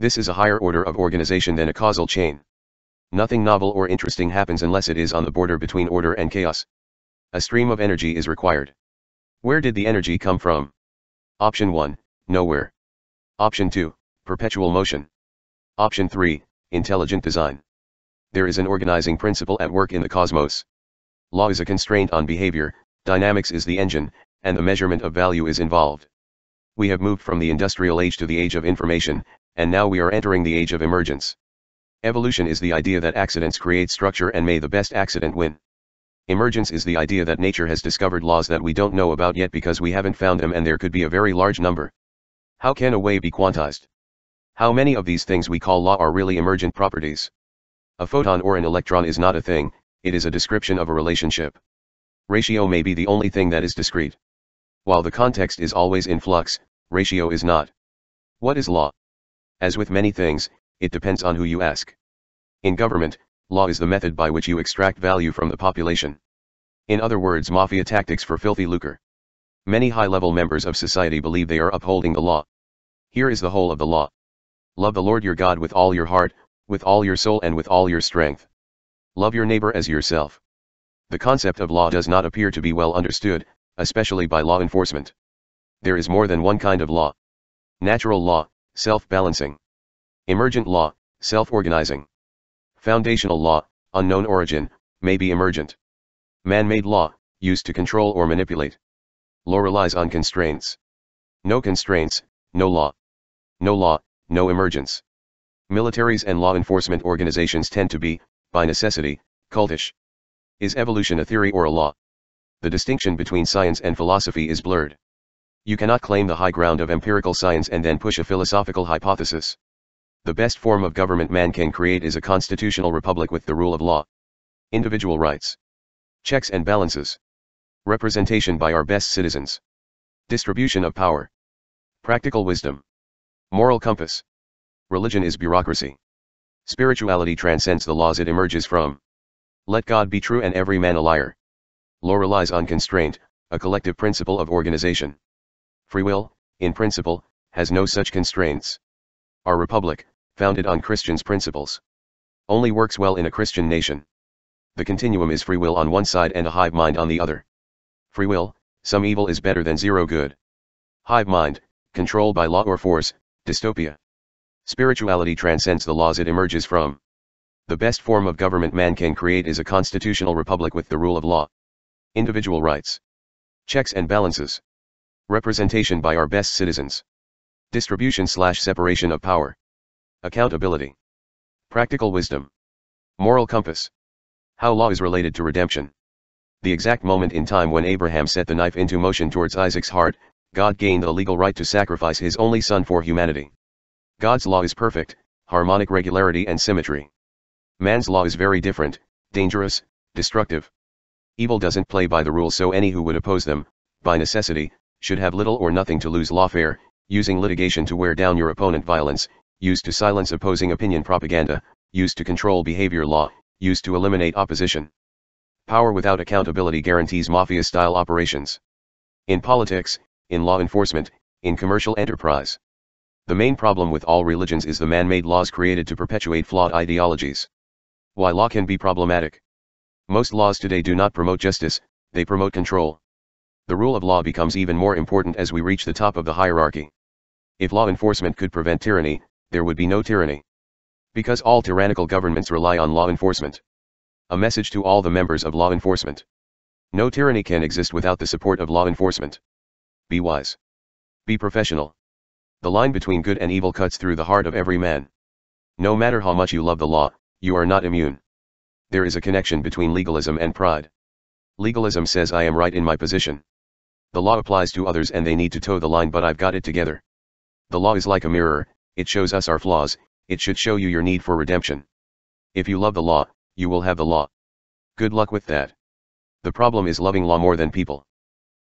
[SPEAKER 1] This is a higher order of organization than a causal chain. Nothing novel or interesting happens unless it is on the border between order and chaos. A stream of energy is required. Where did the energy come from? Option 1, nowhere. Option 2, perpetual motion. Option 3, intelligent design. There is an organizing principle at work in the cosmos. Law is a constraint on behavior, dynamics is the engine, and the measurement of value is involved. We have moved from the industrial age to the age of information, and now we are entering the age of emergence. Evolution is the idea that accidents create structure and may the best accident win. Emergence is the idea that nature has discovered laws that we don't know about yet because we haven't found them, and there could be a very large number. How can a wave be quantized? How many of these things we call law are really emergent properties? A photon or an electron is not a thing, it is a description of a relationship. Ratio may be the only thing that is discrete. While the context is always in flux, ratio is not. What is law? As with many things, it depends on who you ask. In government, law is the method by which you extract value from the population. In other words, mafia tactics for filthy lucre. Many high-level members of society believe they are upholding the law. Here is the whole of the law. Love the Lord your God with all your heart, with all your soul, and with all your strength. Love your neighbor as yourself. The concept of law does not appear to be well understood, especially by law enforcement. There is more than one kind of law. Natural law, self-balancing. Emergent law, self-organizing. Foundational law, unknown origin, may be emergent. Man-made law, used to control or manipulate. Law relies on constraints. No constraints, no law. No law, no emergence. Militaries and law enforcement organizations tend to be, by necessity, cultish. Is evolution a theory or a law? The distinction between science and philosophy is blurred. You cannot claim the high ground of empirical science and then push a philosophical hypothesis. The best form of government man can create is a constitutional republic with the rule of law. Individual rights. Checks and balances. Representation by our best citizens. Distribution of power. Practical wisdom. Moral compass. Religion is bureaucracy. Spirituality transcends the laws it emerges from. Let God be true and every man a liar. Law relies on constraint, a collective principle of organization. Free will, in principle, has no such constraints. Our republic, founded on Christians' principles, only works well in a Christian nation. The continuum is free will on one side and a hive mind on the other. Free will, some evil is better than zero good. Hive mind, control by law or force, dystopia. Spirituality transcends the laws it emerges from. The best form of government man can create is a constitutional republic with the rule of law. Individual rights. Checks and balances. Representation by our best citizens. Distribution/separation of power. Accountability. Practical wisdom. Moral compass. How law is related to redemption. The exact moment in time when Abraham set the knife into motion towards Isaac's heart, God gained the legal right to sacrifice his only son for humanity. God's law is perfect, harmonic regularity and symmetry. Man's law is very different, dangerous, destructive. Evil doesn't play by the rules, so any who would oppose them, by necessity, should have little or nothing to lose. Lawfare, using litigation to wear down your opponent. Violence, used to silence opposing opinion. Propaganda, used to control behavior. Law, used to eliminate opposition. Power without accountability guarantees mafia-style operations. In politics, in law enforcement, in commercial enterprise. The main problem with all religions is the man-made laws created to perpetuate flawed ideologies. Why law can be problematic? Most laws today do not promote justice, they promote control. The rule of law becomes even more important as we reach the top of the hierarchy. If law enforcement could prevent tyranny, there would be no tyranny. Because all tyrannical governments rely on law enforcement. A message to all the members of law enforcement. No tyranny can exist without the support of law enforcement. Be wise. Be professional. The line between good and evil cuts through the heart of every man. No matter how much you love the law, you are not immune. There is a connection between legalism and pride. Legalism says I am right in my position. The law applies to others and they need to toe the line, but I've got it together. The law is like a mirror, it shows us our flaws, it should show you your need for redemption. If you love the law, you will have the law. Good luck with that. The problem is loving law more than people.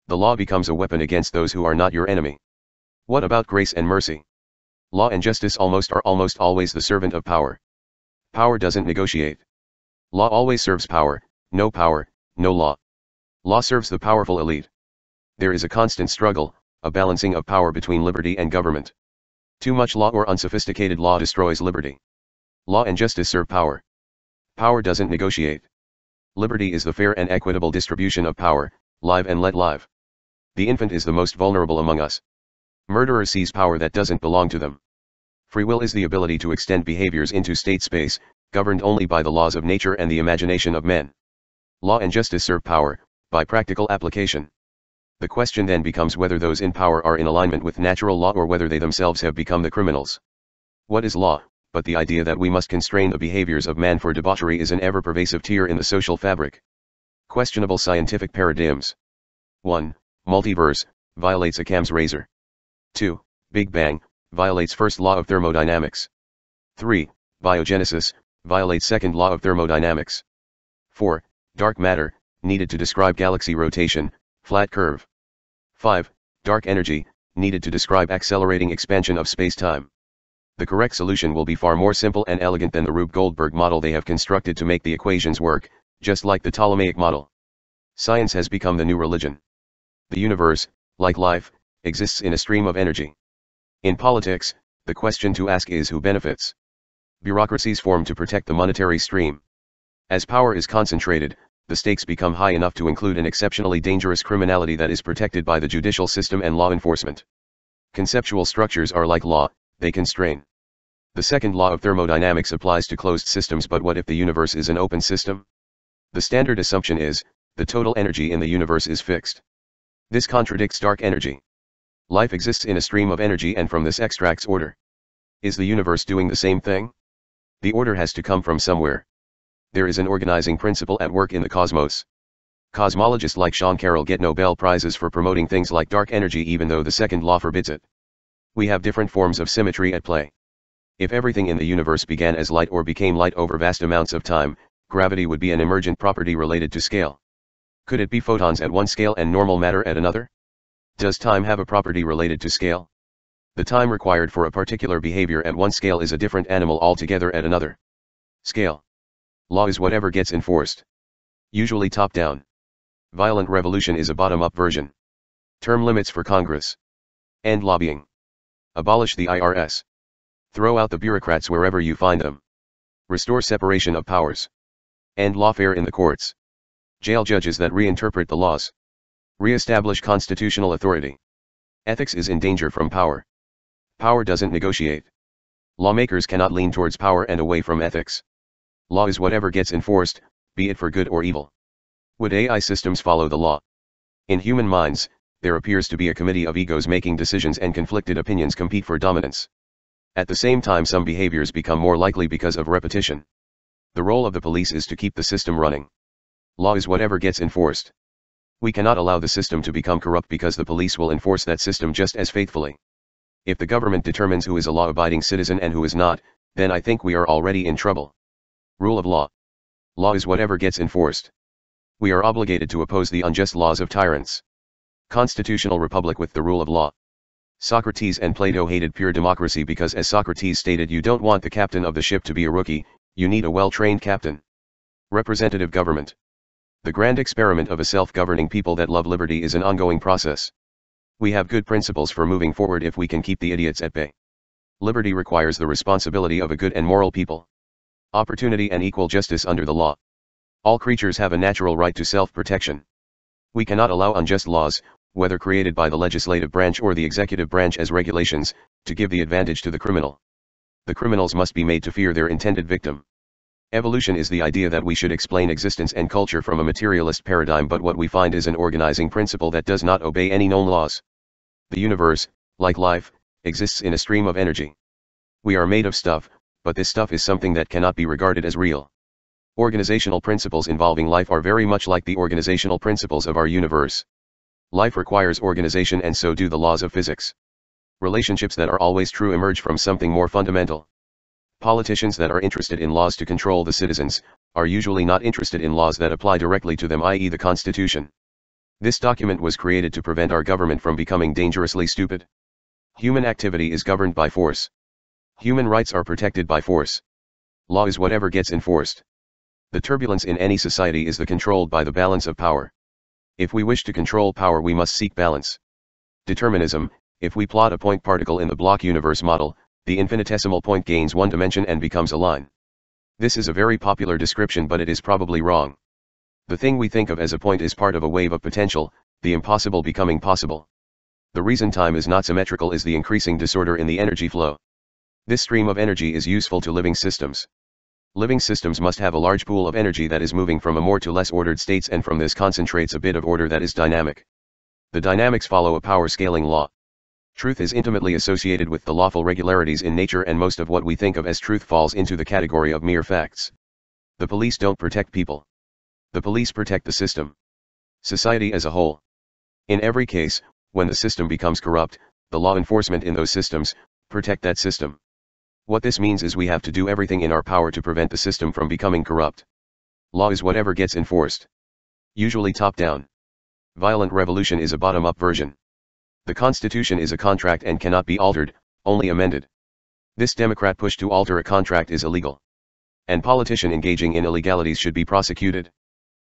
[SPEAKER 1] The law becomes a weapon against those who are not your enemy. What about grace and mercy? Law and justice are almost always the servant of power. Power doesn't negotiate. Law always serves power, no law. Law serves the powerful elite. There is a constant struggle, a balancing of power between liberty and government. Too much law or unsophisticated law destroys liberty. Law and justice serve power. Power doesn't negotiate. Liberty is the fair and equitable distribution of power, live and let live. The infant is the most vulnerable among us. Murderers seize power that doesn't belong to them. Free will is the ability to extend behaviors into state space, governed only by the laws of nature and the imagination of men. Law and justice serve power, by practical application. The question then becomes whether those in power are in alignment with natural law or whether they themselves have become the criminals. What is law, but the idea that we must constrain the behaviors of man for debauchery is an ever-pervasive tear in the social fabric. Questionable scientific paradigms. 1. Multiverse, violates Occam's razor. 2. Big Bang, violates first law of thermodynamics. 3. Biogenesis, violates second law of thermodynamics. 4. Dark matter, needed to describe galaxy rotation, flat curve. 5. Dark energy, needed to describe accelerating expansion of space-time. The correct solution will be far more simple and elegant than the Rube Goldberg model they have constructed to make the equations work, just like the Ptolemaic model. Science has become the new religion. The universe, like life, exists in a stream of energy. In politics, the question to ask is who benefits. Bureaucracies form to protect the monetary stream. As power is concentrated, the stakes become high enough to include an exceptionally dangerous criminality that is protected by the judicial system and law enforcement. Conceptual structures are like law, they constrain. The second law of thermodynamics applies to closed systems, but what if the universe is an open system? The standard assumption is, the total energy in the universe is fixed. This contradicts dark energy. Life exists in a stream of energy and from this extracts order. Is the universe doing the same thing? The order has to come from somewhere. There is an organizing principle at work in the cosmos. Cosmologists like Sean Carroll get Nobel Prizes for promoting things like dark energy even though the second law forbids it. We have different forms of symmetry at play. If everything in the universe began as light or became light over vast amounts of time, gravity would be an emergent property related to scale. Could it be photons at one scale and normal matter at another? Does time have a property related to scale? The time required for a particular behavior at one scale is a different animal altogether at another scale. Law is whatever gets enforced. Usually top-down. Violent revolution is a bottom-up version. Term limits for Congress. End lobbying. Abolish the IRS. Throw out the bureaucrats wherever you find them. Restore separation of powers. End lawfare in the courts. Jail judges that reinterpret the laws. Re-establish constitutional authority. Ethics is in danger from power. Power doesn't negotiate. Lawmakers cannot lean towards power and away from ethics. Law is whatever gets enforced, be it for good or evil. Would AI systems follow the law? In human minds, there appears to be a committee of egos making decisions and conflicted opinions compete for dominance. At the same time, some behaviors become more likely because of repetition. The role of the police is to keep the system running. Law is whatever gets enforced. We cannot allow the system to become corrupt because the police will enforce that system just as faithfully. If the government determines who is a law-abiding citizen and who is not, then I think we are already in trouble. Rule of law. Law is whatever gets enforced. We are obligated to oppose the unjust laws of tyrants. Constitutional republic with the rule of law. Socrates and Plato hated pure democracy because, as Socrates stated, you don't want the captain of the ship to be a rookie, you need a well-trained captain. Representative government. The grand experiment of a self-governing people that love liberty is an ongoing process. We have good principles for moving forward if we can keep the idiots at bay. Liberty requires the responsibility of a good and moral people. Opportunity and equal justice under the law. All creatures have a natural right to self-protection. We cannot allow unjust laws, whether created by the legislative branch or the executive branch as regulations, to give the advantage to the criminal. The criminals must be made to fear their intended victim. Evolution is the idea that we should explain existence and culture from a materialist paradigm, but what we find is an organizing principle that does not obey any known laws. The universe, like life, exists in a stream of energy. We are made of stuff, but this stuff is something that cannot be regarded as real. Organizational principles involving life are very much like the organizational principles of our universe. Life requires organization, and so do the laws of physics. Relationships that are always true emerge from something more fundamental. Politicians that are interested in laws to control the citizens, are usually not interested in laws that apply directly to them, i.e. the Constitution. This document was created to prevent our government from becoming dangerously stupid. Human activity is governed by force. Human rights are protected by force. Law is whatever gets enforced. The turbulence in any society is controlled by the balance of power. If we wish to control power, we must seek balance. Determinism, If we plot a point particle in the block universe model, the infinitesimal point gains one dimension and becomes a line. This is a very popular description, but it is probably wrong. The thing we think of as a point is part of a wave of potential, the impossible becoming possible. The reason time is not symmetrical is the increasing disorder in the energy flow. This stream of energy is useful to living systems. Living systems must have a large pool of energy that is moving from a more to less ordered states, and from this concentrates a bit of order that is dynamic. The dynamics follow a power scaling law. Truth is intimately associated with the lawful regularities in nature, and most of what we think of as truth falls into the category of mere facts. The police don't protect people. The police protect the system. Society as a whole. In every case, when the system becomes corrupt, the law enforcement in those systems protect that system. What this means is we have to do everything in our power to prevent the system from becoming corrupt. Law is whatever gets enforced. Usually top-down. Violent revolution is a bottom-up version. The Constitution is a contract and cannot be altered, only amended. This Democrat push to alter a contract is illegal. And politician engaging in illegalities should be prosecuted.